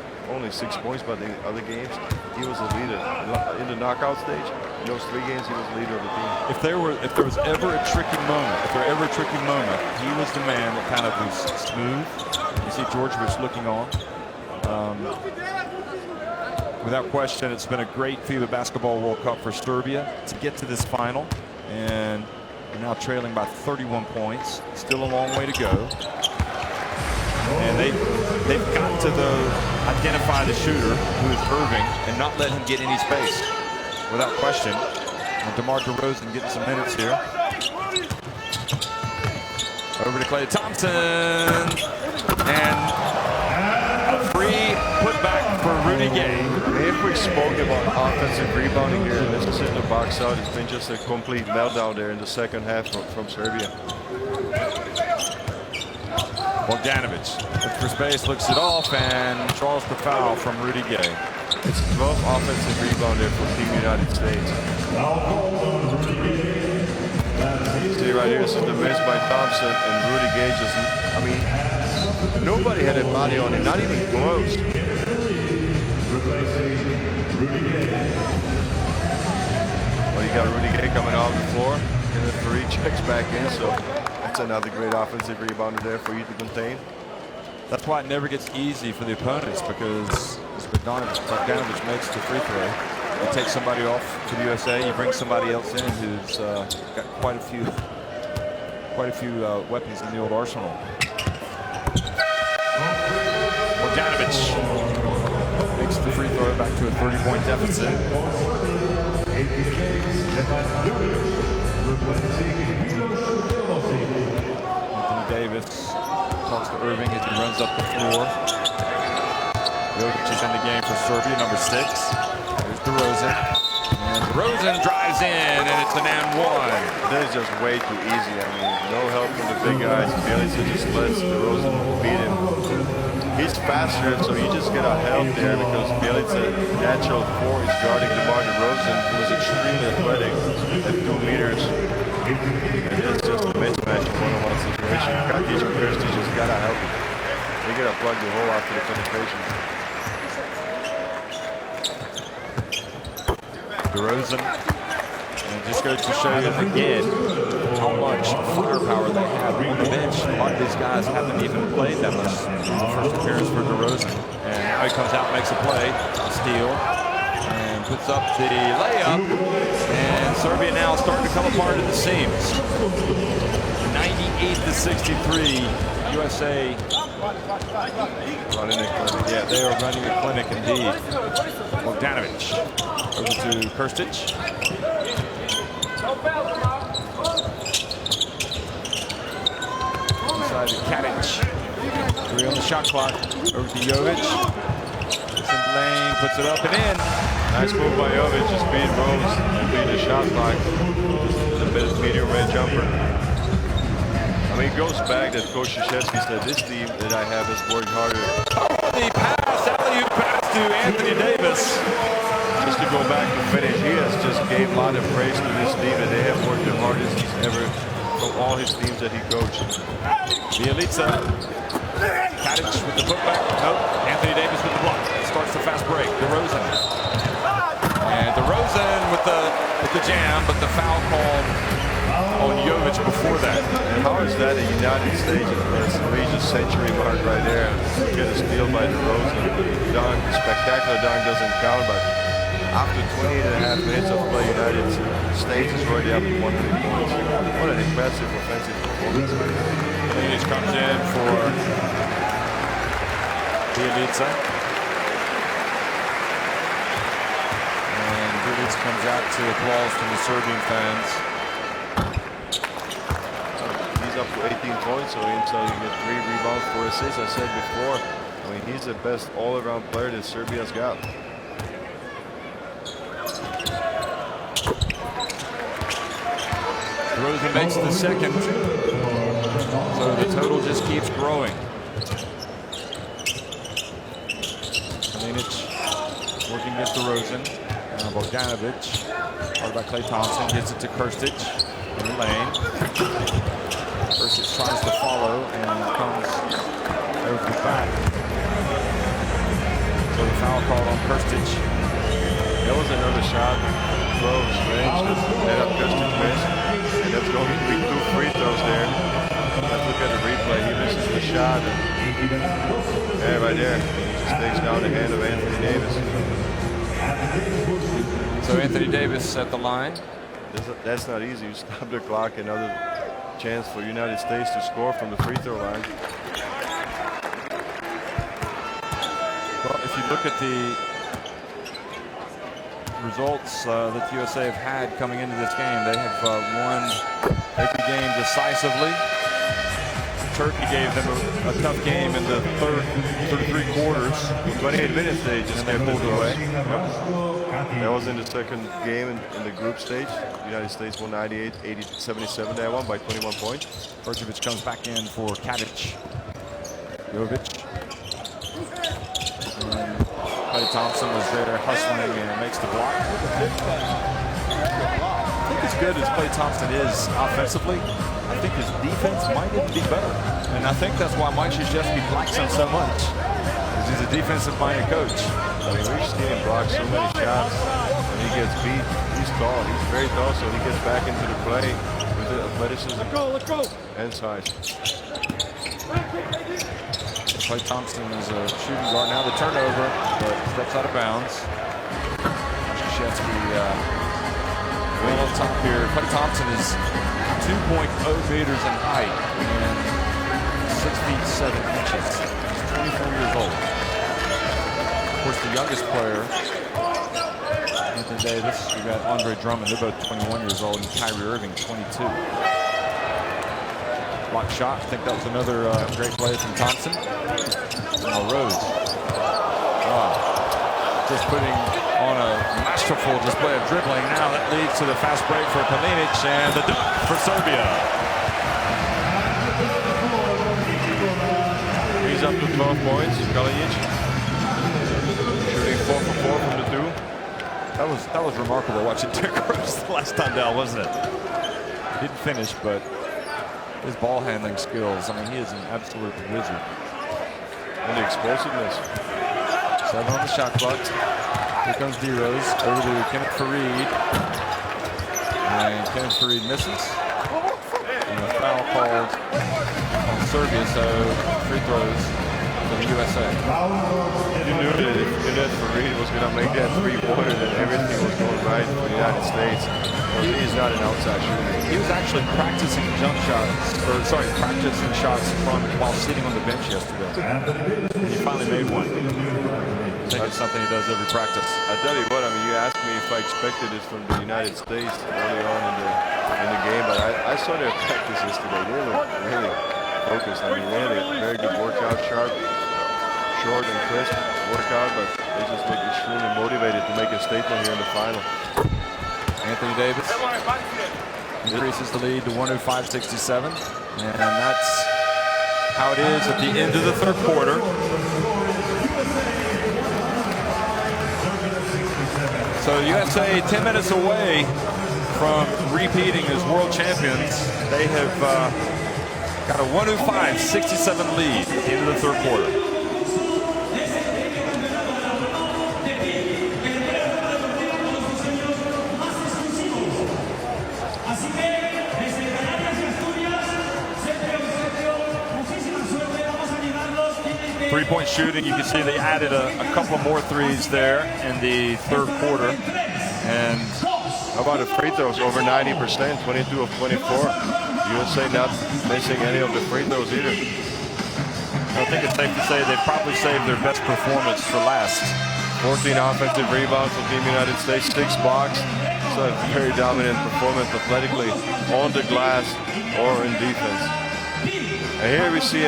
[SPEAKER 2] 6 points, but in other games, he was a leader. In the knockout stage, in those 3 games, he was the leader of the team.
[SPEAKER 1] If there was ever a tricky moment, he was the man that kind of was smooth. You see Djordjevic looking on. Without question, it's been a great FIBA Basketball World Cup for Serbia to get to this final. And they're now trailing by 31 points. Still a long way to go. And they've got to identify the shooter, who is Irving, and not let him get any space. Without question. And DeMar DeRozan getting some minutes here. Over to Klay Thompson. And a free putback for Rudy Gay.
[SPEAKER 2] If we spoke about offensive rebounding here, let's just hit the box out. It's been just a complete meltdown there in the second half from Serbia.
[SPEAKER 1] Bogdanovich looks for space, looks it off, and draws the foul from Rudy Gay.
[SPEAKER 2] It's 12 offensive rebound there for Team United States. See right here, this is the miss by Thompson, and Rudy Gay just, I mean, nobody had a body on him, not even close. Well, you got Rudy Gay coming off the floor, and the three checks back in, so that's another great offensive rebounder there for you to contain.
[SPEAKER 1] That's why it never gets easy for the opponents, because as Bogdanovich makes the free throw. You take somebody off to the USA, you bring somebody else in who's got quite a few weapons in the old arsenal. Bogdanovic makes the free throw back to a 30-point deficit. Anthony Davis talks to Irving as he runs up the floor. Jovic is in the game for Serbia, number 6. There's DeRozan. And DeRozan drives in, and it's an and one.
[SPEAKER 2] That is just way too easy. I mean, no help from the big guys. Bjelica just lets DeRozan beat him. He's faster, so you just get a help there because Bjelica, natural 4, is guarding DeMar DeRozan, who is extremely athletic at 2 meters. And it's just a mismatch in one-on-one situation. Katic and Kirsty just gotta help him. They gotta plug the hole after the penetration.
[SPEAKER 1] DeRozan, and just goes to show you again how much firepower they have on the bench. A lot of these guys haven't even played that much. It's the first appearance for DeRozan, and now he comes out, makes a play, steal, and puts up the layup. And Serbia now starting to come apart at the seams. 98-63, USA.
[SPEAKER 2] Running a clinic.
[SPEAKER 1] Yeah, they are running a clinic indeed. Bogdanovic over to Kirstic. Inside to Katic. 3 on the shot clock. Over to Jovic. It's in the lane, puts it up and in.
[SPEAKER 2] Nice move by Jovic, just beat Rose and beat the shot clock. Just a bit of medium range jumper. I mean, it goes back that Coach Krzyzewski said this team that I have is working harder.
[SPEAKER 1] Oh, the pass, alley-oop pass to Anthony Davis.
[SPEAKER 2] Just to go back to finish, he has just gave a lot of praise to this team that they have worked the hardest he's ever from all his teams that he coached.
[SPEAKER 1] Bjelica. Katic with the putback. Nope. Anthony Davis with the block. Starts the fast break. DeRozan. And DeRozan with the jam, but the foul called on Jovic before that.
[SPEAKER 2] And how is that a United States? It's a major century mark right there. Get a steal by DeRozan. Dunk, spectacular dunk doesn't count, but after 28.5 minutes of play, United States is already up to 100 points. What an impressive offensive performance.
[SPEAKER 1] Katic comes in for Bjelica. And Bjelica comes out to applause from the Serbian fans.
[SPEAKER 2] He's up to 18 points, so himself you get 3 rebounds, 4 assists. I said before, I mean, he's the best all-around player that Serbia's got.
[SPEAKER 1] DeRozan makes the second, so the total just keeps growing. Kalinic working against DeRozan. Now Bogdanovic, followed by Klay Thompson, gets it to Kirstic in the lane. Kirstic tries to follow and comes over the back. So the foul called on Kirstic.
[SPEAKER 2] That was another shot, close range, just net up Kirstic missed. And that's going to be 2 free throws there. Let's look at the replay. He misses the shot. And right there, he just takes down the hand of Anthony Davis.
[SPEAKER 1] So Anthony Davis at the line.
[SPEAKER 2] That's not easy. You stop the clock, another chance for United States to score from the free throw line.
[SPEAKER 1] Well, if you look at the results that the USA have had coming into this game, they have won every game decisively. Turkey gave them a tough game in the third 3 quarters.
[SPEAKER 2] 28 minutes they just kept it away.
[SPEAKER 1] Yep.
[SPEAKER 2] That was in the second game in the group stage. The United States won 98-77. They won by 21 points.
[SPEAKER 1] Perkovic comes back in for Katic. Jovic. Klay Thompson was there hustling and makes the block. I think as good as Klay Thompson is offensively, I think his defense might even be better. And I think that's why Mike Krzyzewski likes him so much. Because he's a defensive-minded coach.
[SPEAKER 2] I mean, we've seen him block so many shots and he gets beat. He's tall. He's very tall, so he gets back into the play with the athleticism and size.
[SPEAKER 1] Klay Thompson is a shooting guard. Now the turnover, but steps out of bounds. Krzyzewski well on top here. Clay Thompson is 2.0 meters in height and 6 feet 7 inches. He's 24 years old. Of course, the youngest player, Anthony Davis. We got Andre Drummond. They're both 21 years old, and Kyrie Irving, 22. Block shot. I think that was another great play from Thompson. Rose. Just putting on a masterful display of dribbling. Now that leads to the fast break for Kalinic and the dunk for Serbia.
[SPEAKER 2] He's up to 12 points. Kalinic shooting 4 for 4 from the 2.
[SPEAKER 1] That was remarkable watching Derrick Rose the last time down, wasn't it? He didn't finish, but his ball handling skills. I mean, he is an absolute wizard.
[SPEAKER 2] And the explosiveness.
[SPEAKER 1] 7 on the shot clock. Here comes D Rose over to Kenneth Faried. And Kenneth Faried misses. And a foul called on Serbia, so free throws for the USA.
[SPEAKER 2] You knew that if Kenneth Faried was going to make that 3-pointer, that everything was going right for the United States. He's not an outside shooter.
[SPEAKER 1] He was actually practicing jump shots, or sorry, practicing shots while sitting on the bench yesterday. And he finally made one. I think it's something he does every practice.
[SPEAKER 2] I tell you what, I mean, you asked me if I expected this from the United States early on in the game, but I saw their practices today. They look really focused. I mean, they had a very good workout, sharp, short and crisp workout, but they just look extremely motivated to make a statement here in the final.
[SPEAKER 1] Anthony Davis increases the lead to 105-67, and that's how it is at the end of the third quarter. So USA 10 minutes away from repeating as world champions. They have got a 105-67 lead at the end of the third quarter. Three-point shooting, you can see they added a couple more threes there in the third quarter. And
[SPEAKER 2] how about the free throws? Over 90%, 22 of 24. USA not missing any of the free throws either.
[SPEAKER 1] I think it's safe to say they probably saved their best performance for last.
[SPEAKER 2] 14 offensive rebounds for Team United States, 6 blocks. So a very dominant performance athletically on the glass or in defense. And here we see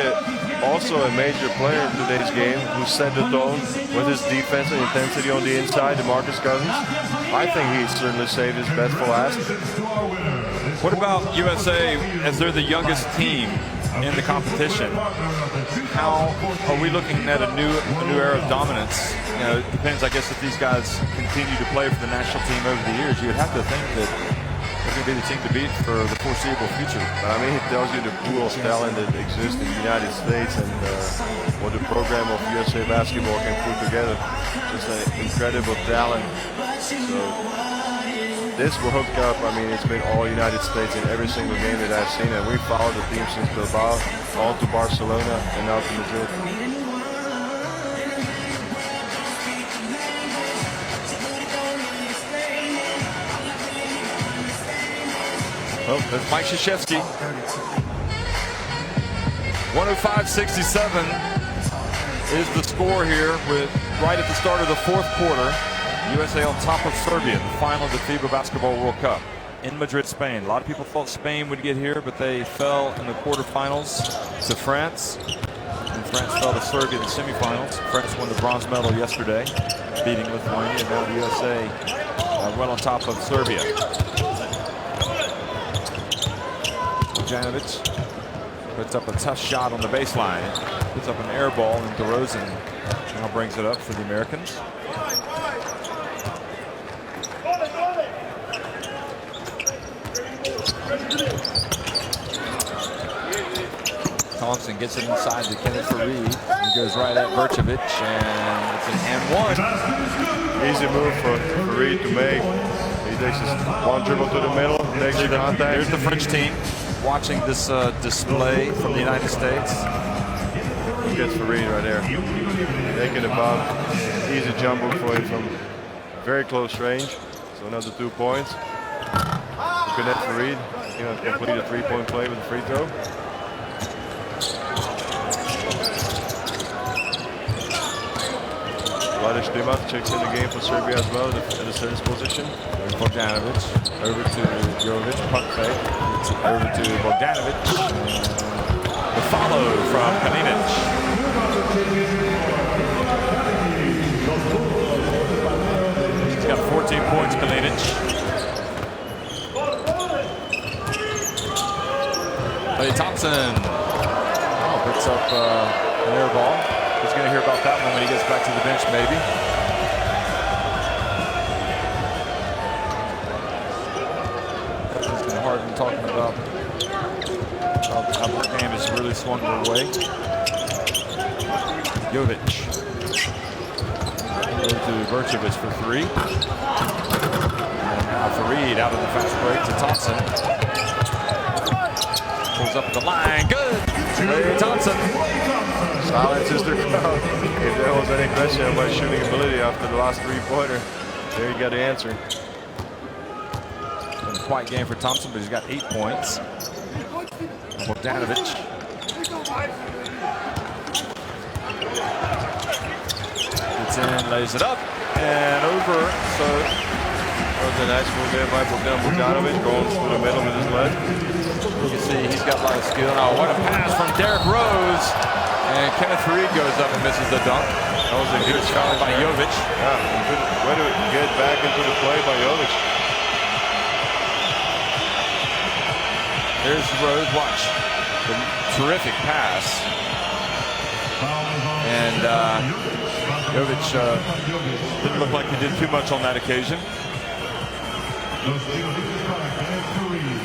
[SPEAKER 2] also a major player in today's game who set the tone with his defense and intensity on the inside, DeMarcus Cousins. I think he certainly saved his best for last.
[SPEAKER 1] What about USA as they're the youngest team in the competition? How are we looking at a new era of dominance? You know, it depends, I guess, if these guys continue to play for the national team over the years. You'd have to think that they're going to be the team to beat for the foreseeable future.
[SPEAKER 2] I mean, it tells you the pool of talent that exists in the United States and what the program of USA Basketball can put together. Just an incredible talent. So this World Cup, I mean, it's been all United States in every single game that I've seen, and we followed the team since Bilbao, all to Barcelona, and now to Madrid.
[SPEAKER 1] Oh, there's Mike Krzyzewski. 105-67 is the score here with right at the start of the fourth quarter. USA on top of Serbia in the final of the FIBA Basketball World Cup in Madrid, Spain. A lot of people thought Spain would get here, but they fell in the quarterfinals to France. And France fell to Serbia in the semifinals. France won the bronze medal yesterday, beating Lithuania, and now the USA well on top of Serbia. Janovic puts up a tough shot on the baseline. Puts up an air ball, and DeRozan now brings it up for the Americans. Thompson gets it inside to Kenneth Faried. He goes right at Vercevic, and it's an and one.
[SPEAKER 2] Easy move for Faried to make. He takes his one dribble to the middle, makes the contact.
[SPEAKER 1] There's the French team watching this display from the United States.
[SPEAKER 2] Gets Faried right there. Making a bump. Easy jump move for him from very close range. So another 2 points. Good for Reed. You know, complete a 3-point play with a free throw. Vladic Dimac checks in the game for Serbia as well at the service position.
[SPEAKER 1] There's Bogdanovic over to Jovic, puck fake, over to Bogdanovic. The follow from Kalinic. He's got 14 points, Kalinic. Clay Thompson picks up an air ball. He's going to hear about that one when he gets back to the bench, maybe. It's been hard talking about how their game has really swung their way. Jovic. Over to Vercevic for 3. And now Fareed out of the fast break to Thompson. Pulls up the line. Good. Clay Thompson.
[SPEAKER 2] Silences their crowd. If there was any question about shooting ability after the last 3-pointer, there you got the answer.
[SPEAKER 1] Been a quiet game for Thompson, but he's got 8 points. Bogdanovic. Gets in, lays it up, and over. So
[SPEAKER 2] that was a nice move there by Bogdanovic, going through the middle with his leg.
[SPEAKER 1] You can see he's got a lot of skill. Now, what a pass from Derrick Rose. And Kenneth Fareed goes up and misses the dunk.
[SPEAKER 2] That was a good challenge
[SPEAKER 1] by Jovic.
[SPEAKER 2] Yeah, way to get back into the play by Jovic.
[SPEAKER 1] Here's Rose, watch. The terrific pass. And Jovic didn't look like he did too much on that occasion.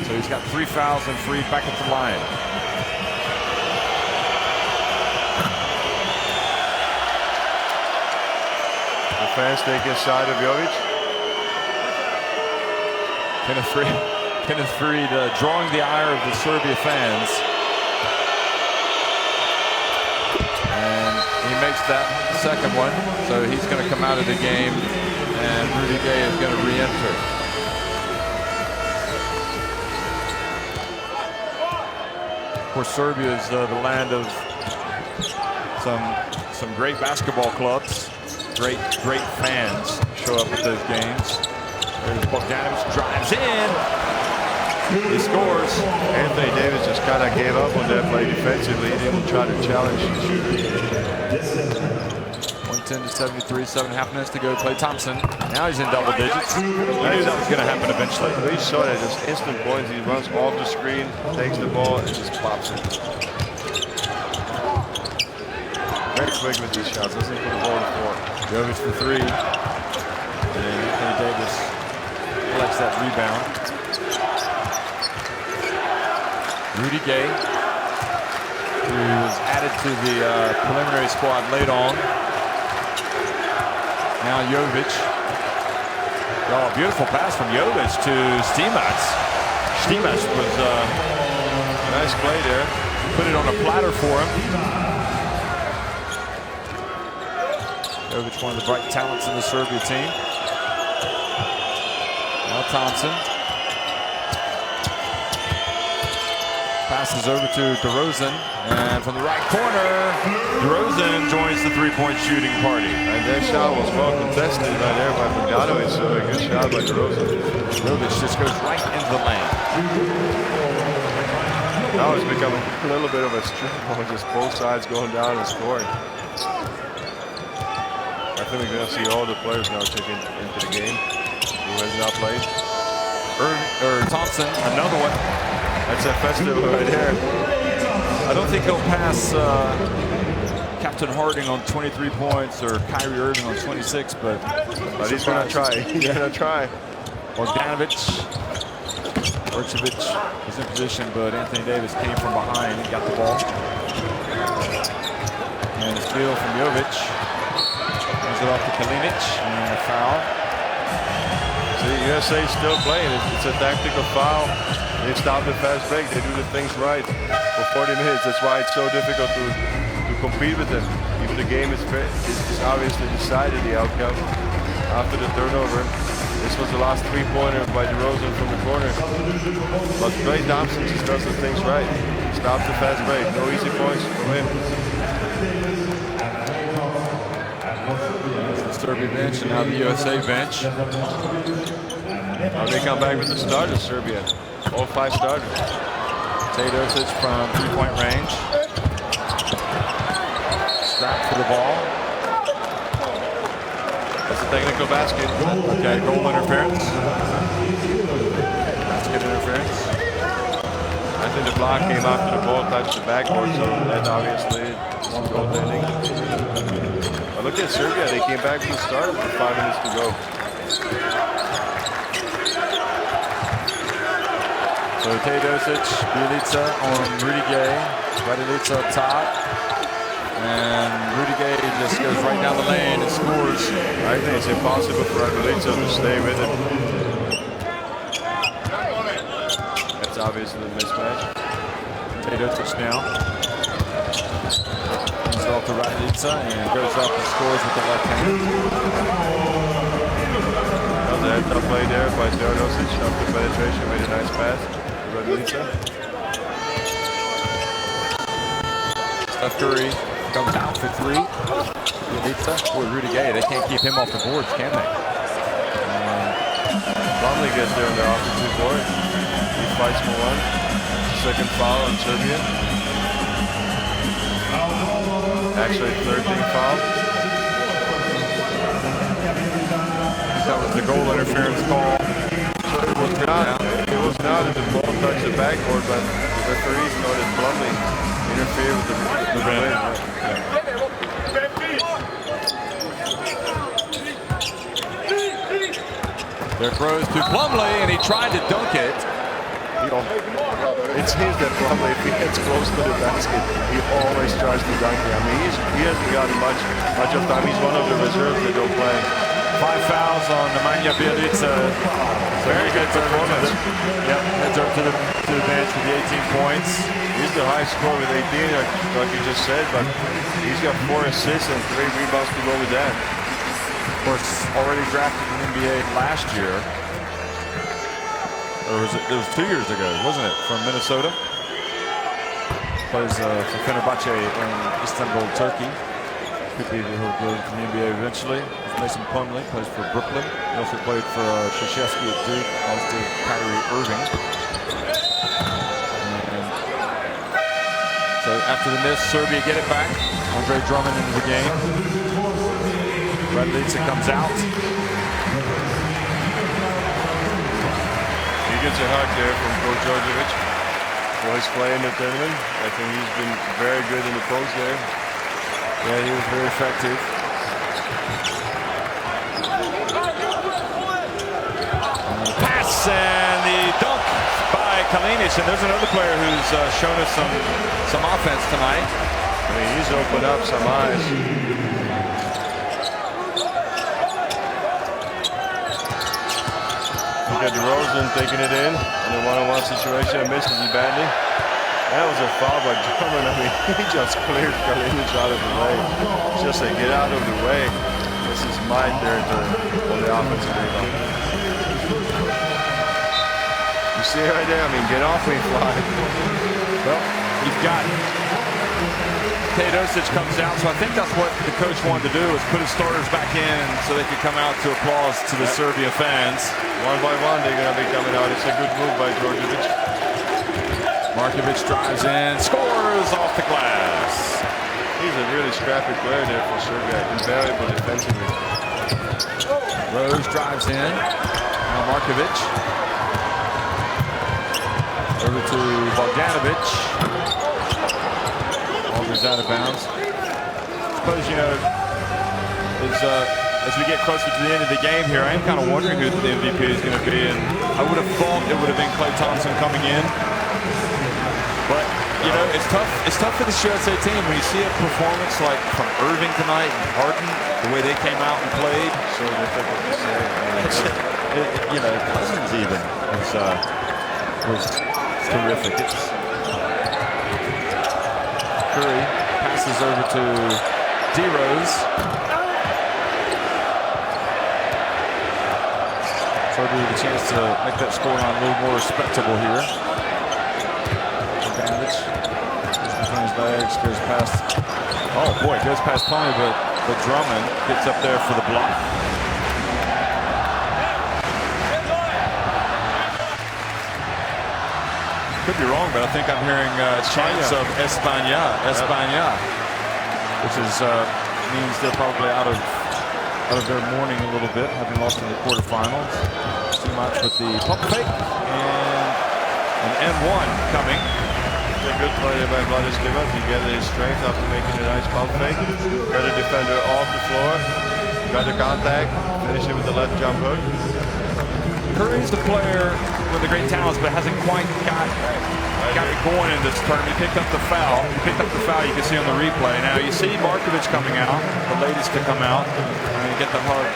[SPEAKER 1] So he's got 3 fouls and Fareed back at the line.
[SPEAKER 2] The fans take inside of Jovic.
[SPEAKER 1] Kenneth Fareed drawing the ire of the Serbia fans. And he makes that second one. So he's going to come out of the game and Rudy Gay is going to re-enter. Of course, Serbia is the land of some great basketball clubs. Great fans show up at those games. There's Bogdanovic, drives in. He scores.
[SPEAKER 2] Anthony Davis just kind of gave up on that play defensively. He didn't try to challenge.
[SPEAKER 1] 110-73, 7.5 minutes to go. Clay Thompson. Now he's in double digits. He knew that was going to happen eventually.
[SPEAKER 2] We saw that just instant points. He runs off the screen, takes the ball, and just pops it. Very quick with these shots. Let's see for the ball to 4.
[SPEAKER 1] Jovic for 3. And Anthony Davis collects that rebound. Rudy Gay, who was added to the preliminary squad late on. Now Jovic. Oh, beautiful pass from Jovic to Stimac. Stimac was
[SPEAKER 2] nice play there.
[SPEAKER 1] Put it on a platter for him. Jovic, one of the bright talents in the Serbia team. Now Thompson. Passes over to DeRozan. And from the right corner, DeRozan joins the 3-point shooting party.
[SPEAKER 2] And that shot was well contested right there by Bogdanovic. So a good shot by DeRozan.
[SPEAKER 1] Jovic just goes right into the lane.
[SPEAKER 2] Now it's becoming a little bit of a struggle, just both sides going down and scoring. I think we're going to see all the players now checking into the game who has not played.
[SPEAKER 1] Thompson, another one.
[SPEAKER 2] That's a festival right there.
[SPEAKER 1] I don't think he'll pass Captain Harding on 23 points or Kyrie Irving on 26, but
[SPEAKER 2] he's going to try. He's going to try.
[SPEAKER 1] Bogdanovic. Vercevic was in position, but Anthony Davis came from behind and got the ball. And a steal from Jovic. Brings it off to Kalinic, and a foul.
[SPEAKER 2] See, USA is still playing. It's a tactical foul. They stop the fast break. They do the things right for 40 minutes. That's why it's so difficult to compete with them. Even the game is obviously decided, the outcome after the turnover. This was the last three-pointer by DeRozan from the corner. But Klay Thompson just does the things right. Stops the fast break. No easy points from him.
[SPEAKER 1] The Serbia bench and now the USA bench.
[SPEAKER 2] Now they come back with the starters, Serbia. All 5 starters.
[SPEAKER 1] Teodosic from three-point range. Strapped for the ball.
[SPEAKER 2] That's a technical basket.
[SPEAKER 1] Okay, goal interference. Basket interference.
[SPEAKER 2] I think the block came after the ball touched the backboard, so that obviously some goaltending. But look at Serbia, they came back from the start with 5 minutes to go.
[SPEAKER 1] So Teodosic, Bjelica on Rudy Gay. Bjelica up top. And Rudy Gay just goes right down the lane and scores.
[SPEAKER 2] I think it's impossible for Bjelica to stay with it. That's obviously the mismatch.
[SPEAKER 1] Teodosic now. Comes off to Bjelica and goes up and scores with the left hand.
[SPEAKER 2] Another head-up play there by Teodosic. Up the penetration, made a nice pass.
[SPEAKER 1] Steph Curry comes out for 3. Bjelica with Rudy Gay. They can't keep him off the boards, can they?
[SPEAKER 2] Plumlee gets there on the offensive board. He fights for 1. Second foul on Serbia. Actually, 13th foul.
[SPEAKER 1] That was the goal interference call.
[SPEAKER 2] It was not that the ball touched the backboard, but the referees thought that Plumlee interfered with the rim.
[SPEAKER 1] There throws to Plumlee, and he tried to dunk it.
[SPEAKER 2] It seems that Plumlee, if he gets close to the basket, he always tries to dunk it. I mean, he hasn't gotten much of time. He's one of the reserves that don't play.
[SPEAKER 1] 5 fouls on Nemanja Bjelica. Very good performance. Yep, heads up to the bench with the 18 points.
[SPEAKER 2] He's the high scorer with 18, like you just said, but he's got 4 assists and 3 rebounds to go with that.
[SPEAKER 1] Of course, already drafted in the NBA last year. Or was it? It was 2 years ago, wasn't it? From Minnesota. Plays for Fenerbahce in Istanbul, Turkey. Could be he'll go to the NBA eventually. Mason Plumlee plays for Brooklyn. He also played for Krzyzewski at Duke, also Kyrie Irving. And so after the miss, Serbia get it back. Andre Drummond into the game. Bjelica comes out.
[SPEAKER 2] He gets a hug there from Coach Djordjevic while he's playing the tournament. I think he's been very good in the post there.
[SPEAKER 1] Yeah, he was very effective. Pass and the dunk by Kalinic. And there's another player who's shown us some offense tonight.
[SPEAKER 2] I mean, he's opened up some eyes. Look at DeRozan taking it in a one-on-one situation. Misses it badly. That was a foul by Drummond. I mean, he just cleared Kalinic out of the way. Just say, get out of the way. This is my territory on the offensive rebound. You see it right there? I mean, get off me, fly.
[SPEAKER 1] Well, you've got it. Teodosic comes out, so I think that's what the coach wanted to do, was put his starters back in so they could come out to applause to the Serbia fans.
[SPEAKER 2] One by one, they're going to be coming out. It's a good move by Djordjevic.
[SPEAKER 1] Markovic drives in, scores off the glass.
[SPEAKER 2] He's a really scrappy player there for Serbia. Invaluable defensively.
[SPEAKER 1] Rose drives in. Now Markovic. Over to Bogdanovic. Ball goes out of bounds. I suppose, you know, as we get closer to the end of the game here, I am kind of wondering who the MVP is going to be. And I would have thought it would have been Klay Thompson coming in. But, you know, it's tough for this USA team when you see a performance like from Irving tonight and Harden, the way they came out and played.
[SPEAKER 2] So difficult to say.
[SPEAKER 1] You know, Cousins even was terrific. Curry passes over to D-Rose. Serbia with a chance to make that scoreline a little more respectable here. Advantage. Goes between his legs, goes past. Oh boy, goes past Plumlee, but Drummond gets up there for the block. Could be wrong, but I think I'm hearing chants of España, which is means they're probably out of their morning a little bit, having lost in the quarterfinals. Too much with the pump fake and an N1 coming.
[SPEAKER 2] A good play by Vladislav. He got his strength after making a nice pump fake. Got the defender off the floor. Got the contact. Finish it with the left jump hook.
[SPEAKER 1] Curry's the player with the great talents, but hasn't quite got it going in this tournament. He picked up the foul. You can see on the replay. Now you see Markovic coming out, the latest to come out, and get the hug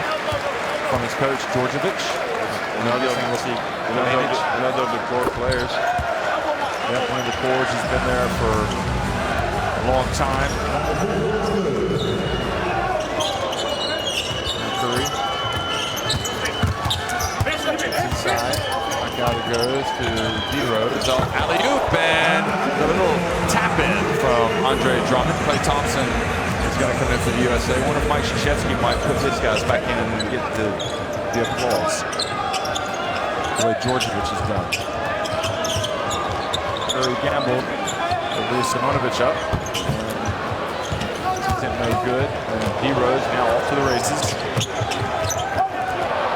[SPEAKER 1] from his coach, Djordjevic. Another of the core players. Yep, one of the cores. He's been there for a long time. Curry. Inside. Back out it goes to D-Rose. Alley-oop and a little tap-in from Andre Drummond. Klay Thompson is going to come in for the USA. I wonder if Mike Krzyzewski might put his guys back in and get the applause. The way Djordjevic has done. Curry gambled. Leaves Simonovic up. Didn't no good. And D-Rose now off to the races.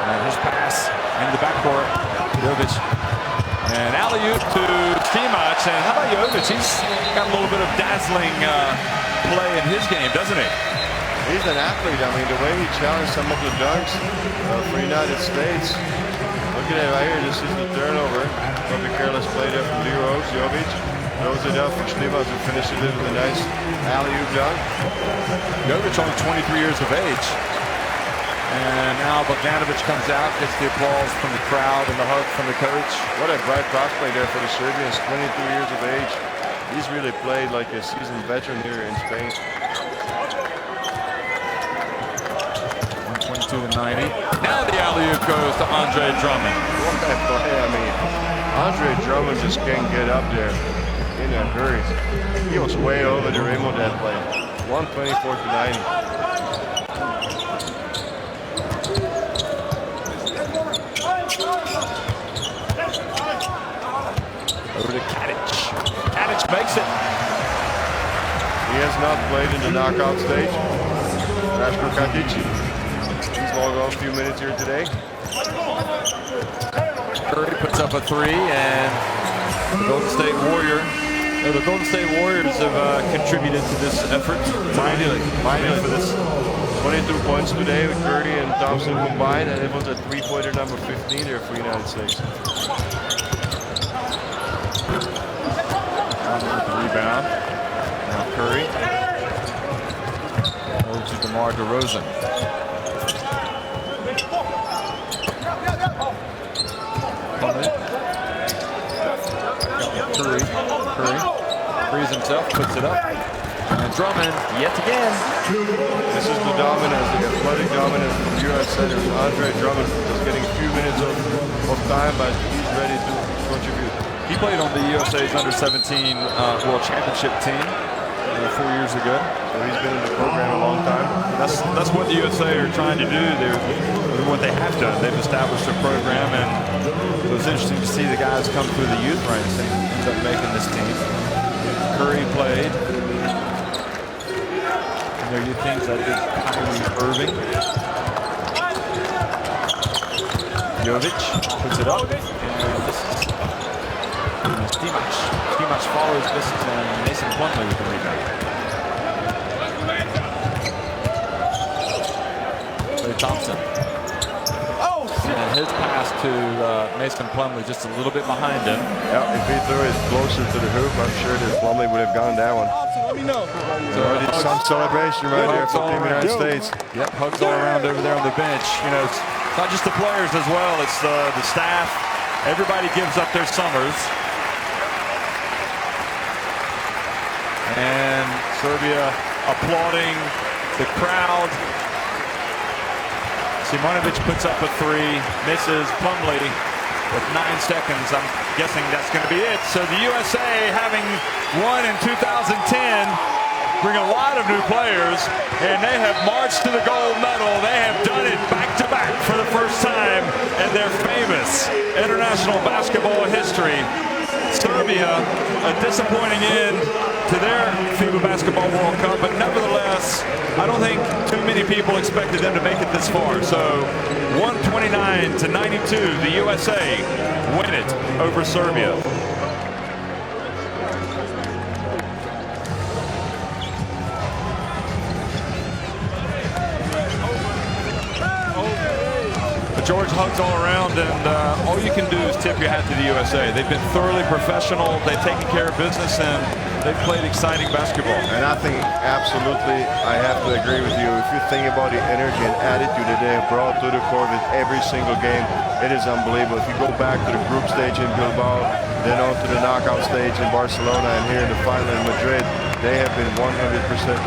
[SPEAKER 1] And his pass in the backcourt. Jovic. And alley-oop to Stimac. And how about Jovic? He's got a little bit of dazzling play in his game, doesn't he?
[SPEAKER 2] He's an athlete. I mean, the way he challenged some of the dunks for United States. Look at it right here. This is the turnover. Probably careless play there from D-Rose. Jovic throws it up for Stimac to finish it with a nice alley-oop dunk.
[SPEAKER 1] Jovic only 23 years of age. And now Bogdanovic comes out, gets the applause from the crowd and the hug from the coach.
[SPEAKER 2] What a bright prospect there for the Serbians. 22 years of age. He's really played like a seasoned veteran here in Spain.
[SPEAKER 1] 122-90. Now the alley-oop goes to Andre Drummond.
[SPEAKER 2] What a play, I mean. Andre Drummond just can't get up there in a hurry. He was way over the rim on that play. 124-90.
[SPEAKER 1] Over to Kadic. Kadic makes it.
[SPEAKER 2] He has not played in the knockout stage. Rasko Kadic. He's logged off a few minutes here today.
[SPEAKER 1] Curry puts up a three, and the Golden State Warriors have contributed to this effort. Finally for this.
[SPEAKER 2] 22 points today with Curry and Thompson combined, and it was a three-pointer number 15 there for the United States.
[SPEAKER 1] With the rebound. Now Curry. Over to DeMar DeRozan. Curry frees himself, puts it up. And Drummond, yet again.
[SPEAKER 2] This is the dominance, the athletic dominance from USA. Andre Drummond is getting a few minutes of time, but he's ready to contribute.
[SPEAKER 1] He played on the USA's under-17 World Championship team 4 years ago.
[SPEAKER 2] So he's been in the program a long time.
[SPEAKER 1] That's what the USA are trying to do. What they have done. They've established a program, and it was interesting to see the guys come through the youth ranks and end up making this team. Curry played. And there you think that is Kyrie Irving. Jovic puts it up. And Stimac follows this, and Mason Plumlee with the rebound. Klay Thompson. And his pass to Mason Plumlee just a little bit behind him.
[SPEAKER 2] Yeah, if he threw it closer to the hoop, I'm sure that Plumlee would have gotten that one.
[SPEAKER 3] Let me know.
[SPEAKER 2] So already some celebration right there for Team United States.
[SPEAKER 1] Yep, hugs all around over there on the bench. You know, it's not just the players as well, it's the staff. Everybody gives up their summers. And Serbia applauding the crowd. Simonovic puts up a three, misses. Plumlee with 9 seconds. I'm guessing that's going to be it. So the USA, having won in 2010, bring a lot of new players, and they have marched to the gold medal. They have done it back-to-back for the first time in their famous international basketball history. Serbia, a disappointing end to their FIBA Basketball World Cup, but nevertheless, I don't think too many people expected them to make it this far. So 129-92, the USA win it over Serbia. George hugs all around, and all you can do is tip your hat to the USA. They've been thoroughly professional. They've taken care of business, and they've played exciting basketball.
[SPEAKER 2] And I think absolutely I have to agree with you. If you think about the energy and attitude that they have brought to the court with every single game, it is unbelievable. If you go back to the group stage in Bilbao, then on to the knockout stage in Barcelona, and here in the final in Madrid, they have been 100%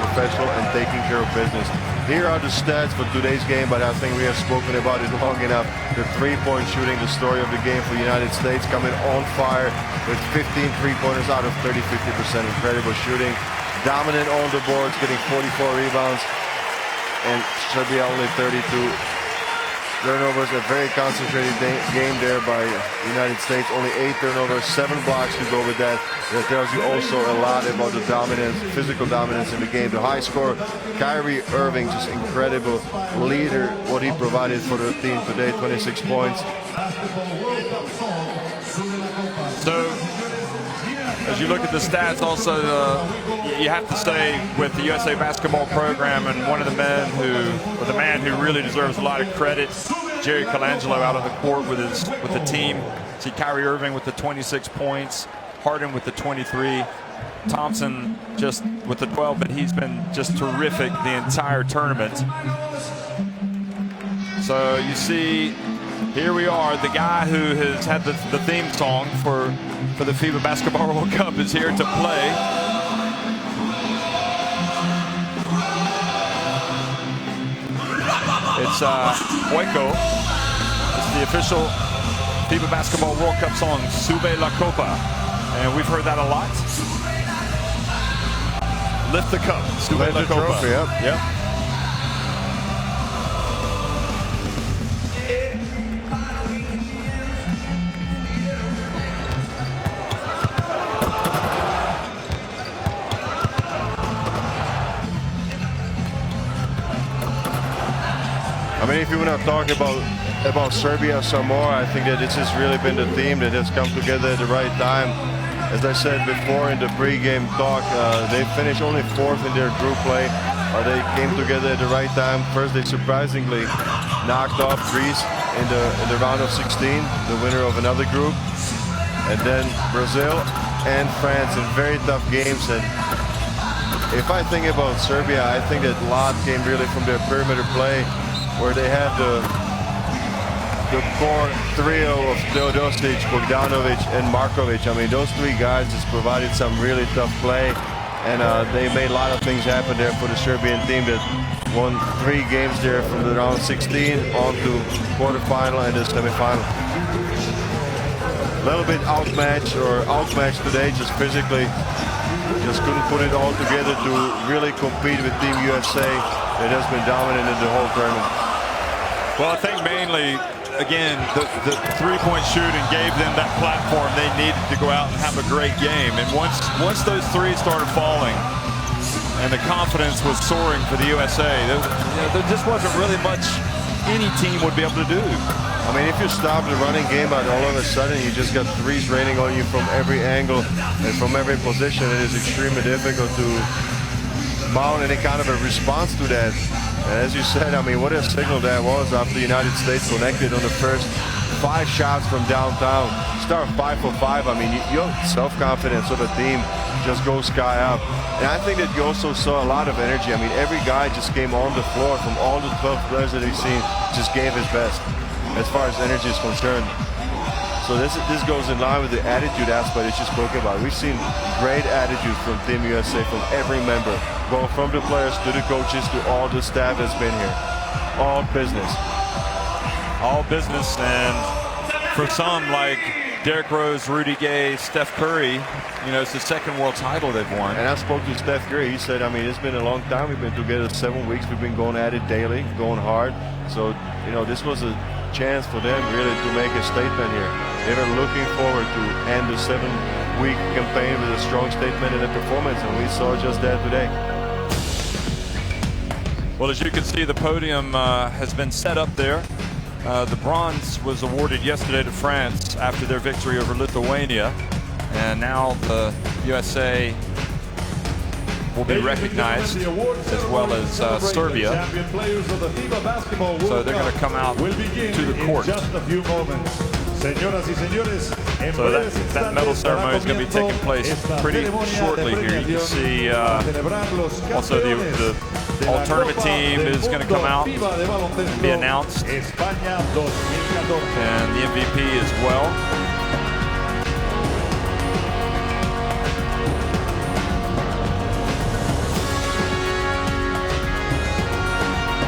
[SPEAKER 2] professional and taking care of business. Here are the stats for today's game, but I think we have spoken about it long enough. The three-point shooting, the story of the game for the United States, coming on fire with 15 three-pointers out of 30-50%. Incredible shooting. Dominant on the boards, getting 44 rebounds. And Serbia only 32 turnovers. A very concentrated game there by the United States. Only 8 turnovers, 7 blocks to go with that. That tells you also a lot about the dominance, physical dominance in the game. The high score, Kyrie Irving, just incredible leader, what he provided for the team today, 26 points.
[SPEAKER 1] So, as you look at the stats, also you have to say with the USA basketball program, and one of the men who, or the man who really deserves a lot of credit, Jerry Colangelo out on the court with the team. See Kyrie Irving with the 26 points, Harden with the 23, Thompson just with the 12, but he's been just terrific the entire tournament. So you see, here we are, the guy who has had the theme song for the FIBA Basketball World Cup is here to play. It's Hueco. It's the official FIBA Basketball World Cup song, Sube la Copa. And we've heard that a lot. Lift the cup, Sube la Copa.
[SPEAKER 2] Trophy, yep. I mean, if you want to talk about Serbia some more, I think that this has really been the team that has come together at the right time. As I said before in the pre-game talk, they finished only 4th in their group play. They came together at the right time. First, they surprisingly knocked off Greece in the round of 16, the winner of another group, and then Brazil and France in very tough games. And if I think about Serbia, I think that a lot came really from their perimeter play, where they had the core trio of Teodosic, Bogdanovic, and Markovic. I mean, those 3 guys just provided some really tough play, and they made a lot of things happen there for the Serbian team that won 3 games there from the round 16 on to quarterfinal and the semifinal. A little bit outmatched today, just physically. Just couldn't put it all together to really compete with Team USA that has been dominant in the whole tournament.
[SPEAKER 1] Well, I think mainly, again, the three-point shooting gave them that platform they needed to go out and have a great game. And once those threes started falling and the confidence was soaring for the USA, there just wasn't really much any team would be able to do.
[SPEAKER 2] I mean, if you stop the running game, but all of a sudden you just got threes raining on you from every angle and from every position, it is extremely difficult to mount any kind of a response to that. And as you said, I mean, what a signal that was after the United States connected on the first 5 shots from downtown. Start 5 for 5. I mean, your self-confidence of a team just goes sky up. And I think that you also saw a lot of energy. I mean, every guy just came on the floor from all the 12 players that we've seen, just gave his best as far as energy is concerned. So this goes in line with the attitude aspect that you spoke about. We've seen great attitude from Team USA, from every member, both from the players to the coaches to all the staff that's been here. All business.
[SPEAKER 1] all business. And for some, like Derrick Rose, Rudy Gay, Steph Curry, you know, it's the second world title they've won.
[SPEAKER 2] And I spoke to Steph Curry. He said, I mean, it's been a long time. We've been together 7 weeks. We've been going at it daily, going hard. So, you know, this was a chance for them really to make a statement here. They were looking forward to end the 7-week campaign with a strong statement and a performance, and we saw just that today.
[SPEAKER 1] Well, as you can see, the podium has been set up there. The bronze was awarded yesterday to France after their victory over Lithuania, and now the USA will be recognized as well as Serbia. So they're going to come out to the court. So that medal ceremony is going to be taking place pretty shortly here. You can see also the all-tournament team is going to come out and be announced, and the MVP as well.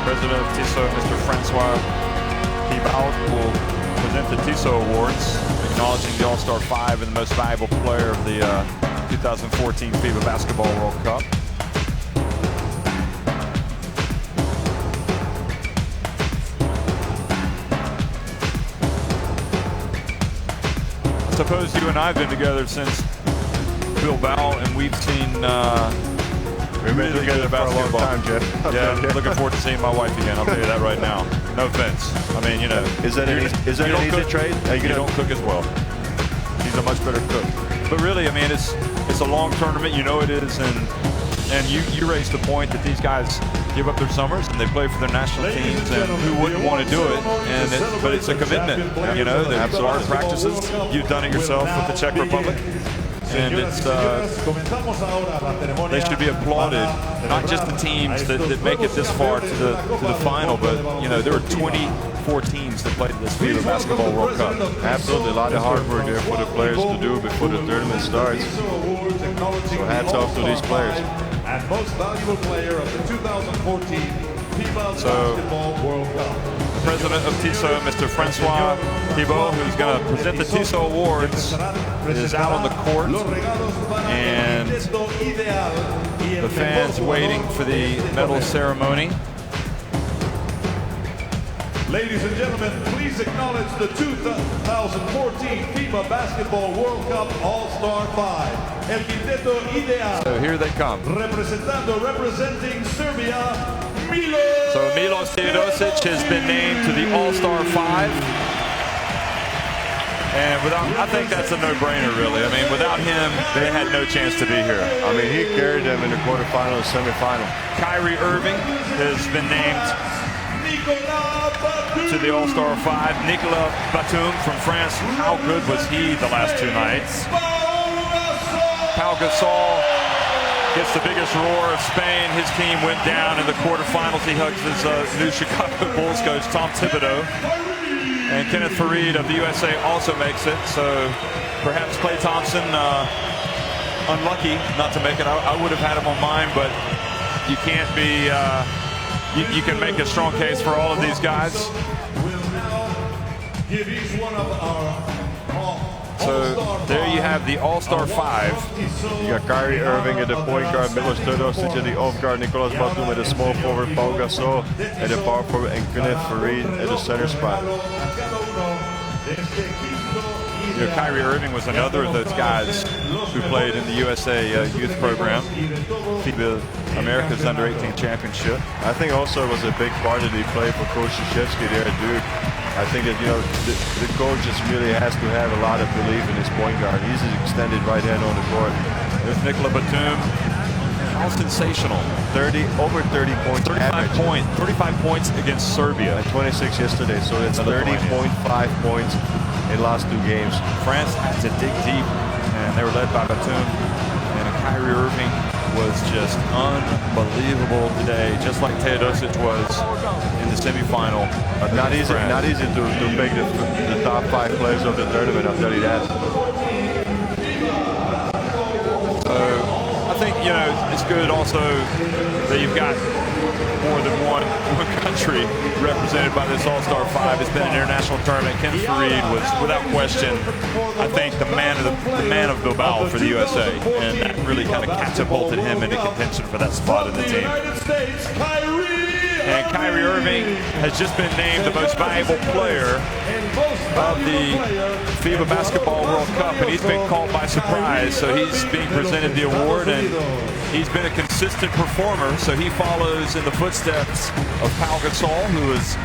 [SPEAKER 1] President of Tissot, Mr. Francois FIBA, will present the Tissot Awards, acknowledging the All-Star 5 and the most valuable player of the 2014 FIBA Basketball World Cup. I suppose you and I have been together since Bilbao, and we've seen
[SPEAKER 2] We've been together for a long time, Jeff.
[SPEAKER 1] Yeah, I'm looking forward to seeing my wife again. I'll tell you that right now. No offense. I mean, you know.
[SPEAKER 2] Is that an easy trade?
[SPEAKER 1] You don't cook as well. She's a much better cook. But really, I mean, it's a long tournament. You know it is, and you raised the point that these guys give up their summers and they play for their national teams, and who wouldn't want to do it? But it's a commitment. You know, there's hard practices. You've done it yourself with the Czech Republic. And it's they should be applauded, not just the teams that make it this far to the final, but you know, there were 24 teams that played this FIBA Basketball World Cup.
[SPEAKER 2] Absolutely, a lot of hard work there for the players to do before the tournament starts. So hats off to these players.
[SPEAKER 5] And most valuable player of the 2014 FIBA Basketball World Cup.
[SPEAKER 1] President of Tissot, Mr. Francois FIBA, who's going to present the Tissot Awards, is out on the court, and the fans waiting for the medal ceremony.
[SPEAKER 5] Ladies and gentlemen, please acknowledge the 2014 FIBA Basketball World Cup All-Star 5. El quinteto ideal.
[SPEAKER 1] So here they come.
[SPEAKER 5] Representing Serbia, Milos.
[SPEAKER 1] So Milos Teodosic has been named to the All-Star 5. And I think that's a no-brainer, really. I mean, without him, they had no chance to be here.
[SPEAKER 2] I mean, he carried them in the quarterfinal and semifinal.
[SPEAKER 1] Kyrie Irving has been named to the All-Star 5. Nicolas Batum from France. How good was he the last two nights? Pau Gasol gets the biggest roar of Spain. His team went down in the quarterfinals. He hugs his new Chicago Bulls coach, Tom Thibodeau. And Kenneth Faried of the USA also makes it. So perhaps Klay Thompson unlucky not to make it. I would have had him on mine, but you can't be, you can make a strong case for all of these guys. So there you have the All-Star 5.
[SPEAKER 2] You got Kyrie Irving at the point guard, Milos Teodosic at the off guard, Nicolas Batum at the small forward, Pau Gasol at the power forward, and Kenneth Faried at the center spot.
[SPEAKER 1] You know, Kyrie Irving was another of those guys who played in the USA youth program, FIBA America's Under-18 Championship.
[SPEAKER 2] I think also it was a big part that he played for Coach Krzyzewski there at Duke. I think that, you know, the coach just really has to have a lot of belief in his point guard. He's his extended right hand on the court.
[SPEAKER 1] There's Nicolas Batum. How sensational.
[SPEAKER 2] Over 30 points.
[SPEAKER 1] 35 points against Serbia.
[SPEAKER 2] And 26 yesterday, so it's 30.5 points in last two games.
[SPEAKER 1] France had to dig deep, and they were led by Batum. And Kyrie Irving was just unbelievable today, just like Teodosic was in the semifinal.
[SPEAKER 2] But not easy to make the top 5 players of the tournament, I'll tell you that.
[SPEAKER 1] So I think, you know, it's good also that you've got more than one country represented by this All-Star 5. It's been an international tournament. Ken Fareed was, without question, I think the man of Bilbao for the USA, and that really kind of catapulted him into contention for that spot in the team. And Kyrie Irving has just been named the most valuable player of the FIBA Basketball World Cup, and he's been caught by surprise. So he's being presented the award, and he's been a consistent performer. So he follows in the footsteps of Pau Gasol, who was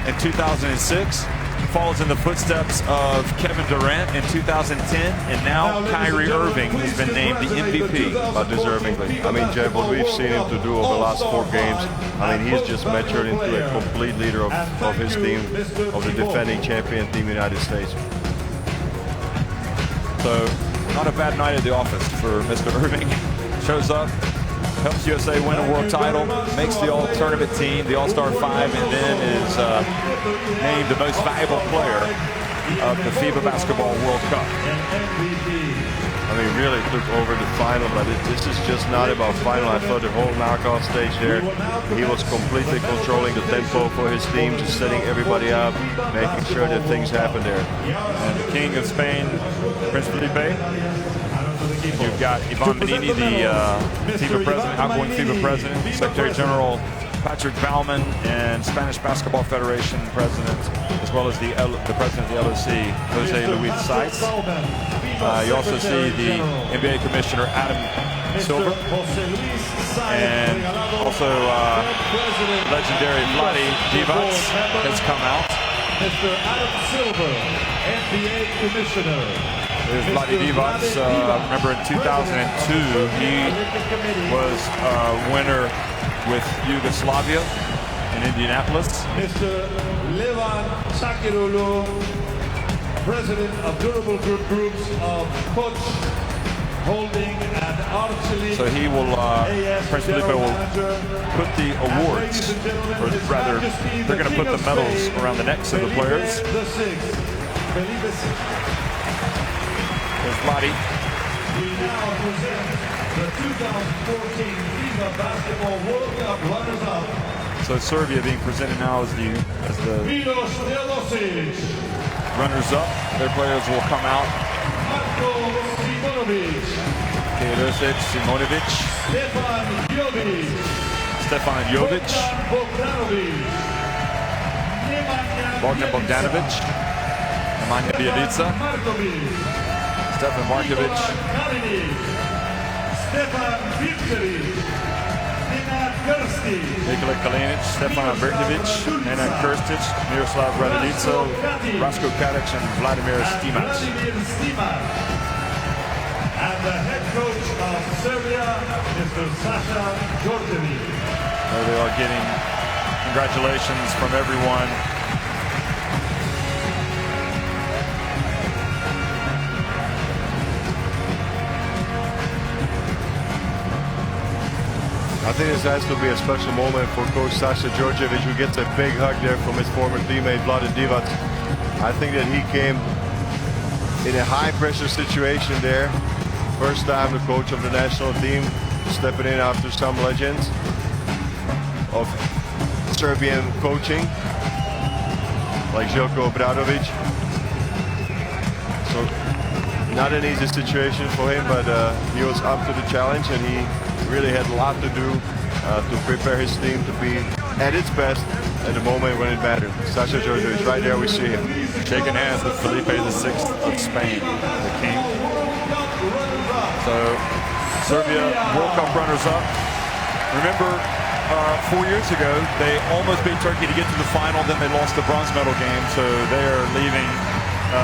[SPEAKER 1] in 2006, follows in the footsteps of Kevin Durant in 2010, and now Kyrie Irving has been named the MVP.
[SPEAKER 2] Deservingly. I mean, Jeff, what we've seen him to do over the last 4 games, I mean, he's just matured into a complete leader of his team, of the defending champion team, United States.
[SPEAKER 1] So, not a bad night at the office for Mr. Irving. Shows up, helps USA win a world title, makes the all-tournament team, the All-Star 5, and then is named the most valuable player of the FIBA Basketball World Cup.
[SPEAKER 2] I mean, really took over the final, but this is just not about final. I thought the whole knockout stage there, he was completely controlling the tempo for his team, just setting everybody up, making sure that things happen there.
[SPEAKER 1] And the King of Spain, Prince Felipe. You've got Ivan Menini, the FIBA president, outgoing FIBA president, Secretary General Patrick Baumann, and Spanish Basketball Federation president, as well as the president of the LOC, Jose Luis Saiz. You also see the NBA Commissioner Adam Silver, and also legendary Vlade Divac has come out.
[SPEAKER 5] Mr. Adam Silver, NBA Commissioner.
[SPEAKER 1] There's Vlade Divac. Remember in 2002, he was a winner with Yugoslavia in Indianapolis.
[SPEAKER 5] Mr. Levan Sakirulu, President of Durable Groups of Coach Holding and Archely.
[SPEAKER 1] So he will, Prince Felipe will put the awards, or rather, they're going to put the medals around the necks of the players. There's Vlade.
[SPEAKER 5] We now present the 2014 FIBA Basketball World Cup runners-up.
[SPEAKER 1] So Serbia being presented now as the runners-up. Their players will come out. Teodosic, Simonovic, Stefan Jovic, Bogdan Bogdanovic, Nemanja Bjelica, Stefan Markovic, Nikola Kalinic, Stefan Berkovic, Nenad Krstic, Miroslav Raduljica, Rasko Kadic, and Vladimir Stimac.
[SPEAKER 5] And the head coach of Serbia, Mr. Sasha Djordjevic.
[SPEAKER 1] They are getting congratulations from everyone.
[SPEAKER 2] I think this has to be a special moment for Coach Sasha Djordjevic, who gets a big hug there from his former teammate Vlade Divac. I think that he came in a high-pressure situation there. First time the coach of the national team stepping in after some legends of Serbian coaching, like Željko Obradović. So not an easy situation for him, but he was up to the challenge, and he really had a lot to do to prepare his team to be at its best at the moment when it mattered. Sasha Djordjevic, right there we see him.
[SPEAKER 1] Shaking hands with Felipe VI of Spain, the king. So, Serbia World Cup runners-up. Remember, 4 years ago, they almost beat Turkey to get to the final, then they lost the bronze medal game, so they are leaving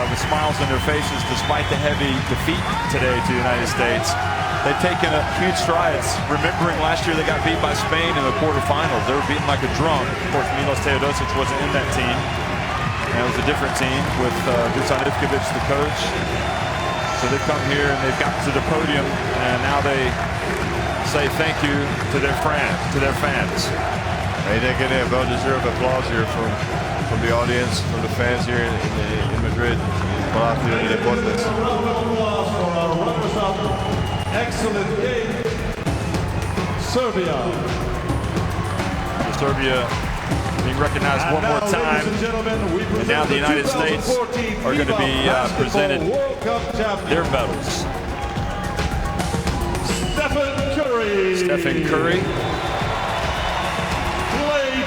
[SPEAKER 1] with smiles on their faces despite the heavy defeat today to the United States. They've taken a huge strides. Remembering last year they got beat by Spain in the quarterfinals. They were beaten like a drum. Of course, Milos Teodosic wasn't in that team. And it was a different team with Dusan Ivkovic, the coach. So they've come here and they've gotten to the podium, and now they say thank you to their fans.
[SPEAKER 2] Hey, they're getting a well-deserved applause here from the audience, from the fans here in Madrid.
[SPEAKER 5] Excellent game, Serbia.
[SPEAKER 1] The Serbia being recognized one more time. And now the United States are going to be presented their medals. Stephen Curry.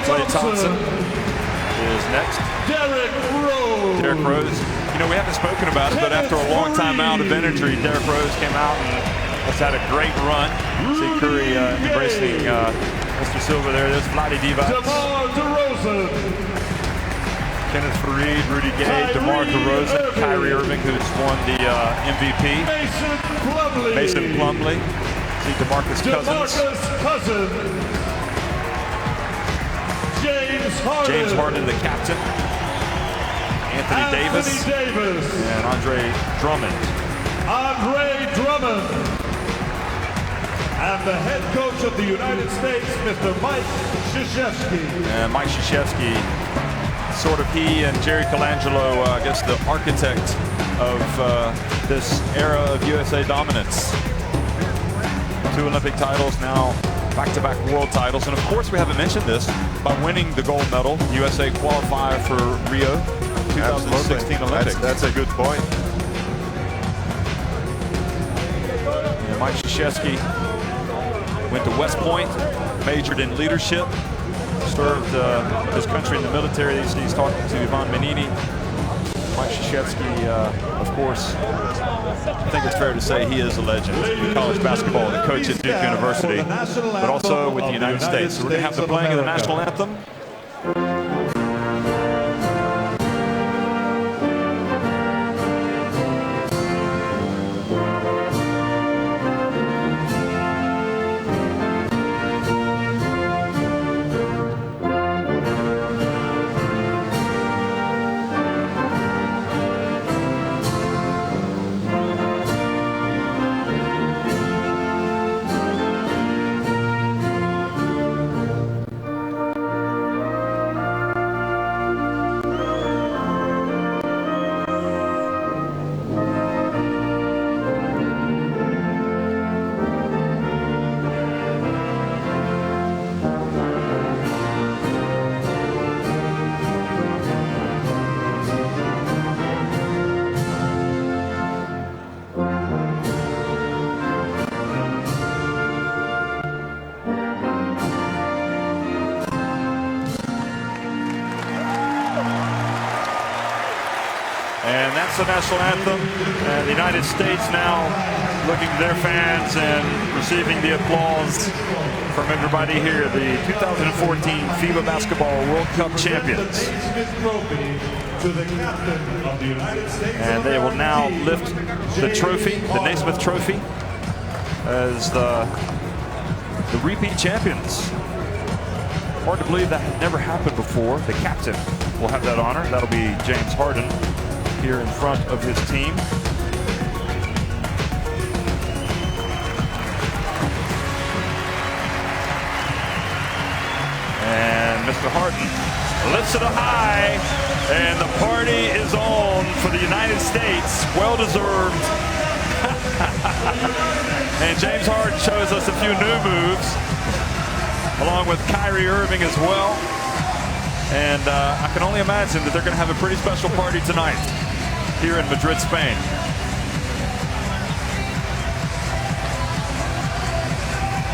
[SPEAKER 1] Klay Thompson is next. Derrick Rose. You know, we haven't spoken about it, but after a long time out of injury, Derrick Rose came out and has had a great run. See Curry embracing Mr. Silva there. There's Vlade Divac. Kenneth Faried, Rudy Gay, DeMar DeRozan, Kyrie Irving, who's won the MVP. Mason Plumlee. See DeMarcus Cousins. James Harden, the captain. Anthony Davis. And Andre Drummond.
[SPEAKER 5] And the head coach of the United States, Mr. Mike Krzyzewski.
[SPEAKER 1] And Mike Krzyzewski, sort of he and Jerry Colangelo, I guess the architect of this era of USA dominance. 2 Olympic titles, now back-to-back world titles. And of course, we haven't mentioned this, by winning the gold medal, USA qualified for Rio 2016 Olympics.
[SPEAKER 2] That's a good point.
[SPEAKER 1] And Mike Krzyzewski went to West Point, majored in leadership, served his country in the military. He's talking to Ivan Menini. Mike Krzyzewski, of course, I think it's fair to say he is a legend in college basketball, the coach at Duke University, but also with the United States. So we're going to have the playing of the national anthem. And that's the national anthem. And the United States now looking to their fans and receiving the applause from everybody here, the 2014 FIBA Basketball World Cup champions. And they will now lift the trophy, the Naismith Trophy, as the repeat champions. Hard to believe that had never happened before. The captain will have that honor. That'll be James Harden here in front of his team. And Mr. Harden lifts it high, and the party is on for the United States. Well deserved. And James Harden shows us a few new moves, along with Kyrie Irving as well. And I can only imagine that they're going to have a pretty special party tonight here in Madrid, Spain.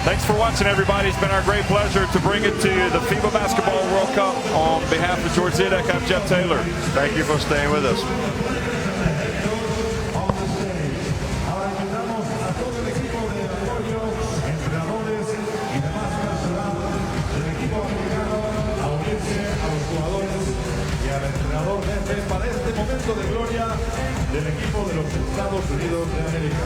[SPEAKER 1] Thanks for watching, everybody. It's been our great pleasure to bring it to you, the FIBA Basketball World Cup. On behalf of George Zidek, I'm Jeff Taylor.
[SPEAKER 2] Thank you for staying with us.
[SPEAKER 5] Para este momento de gloria del equipo de los Estados Unidos de América.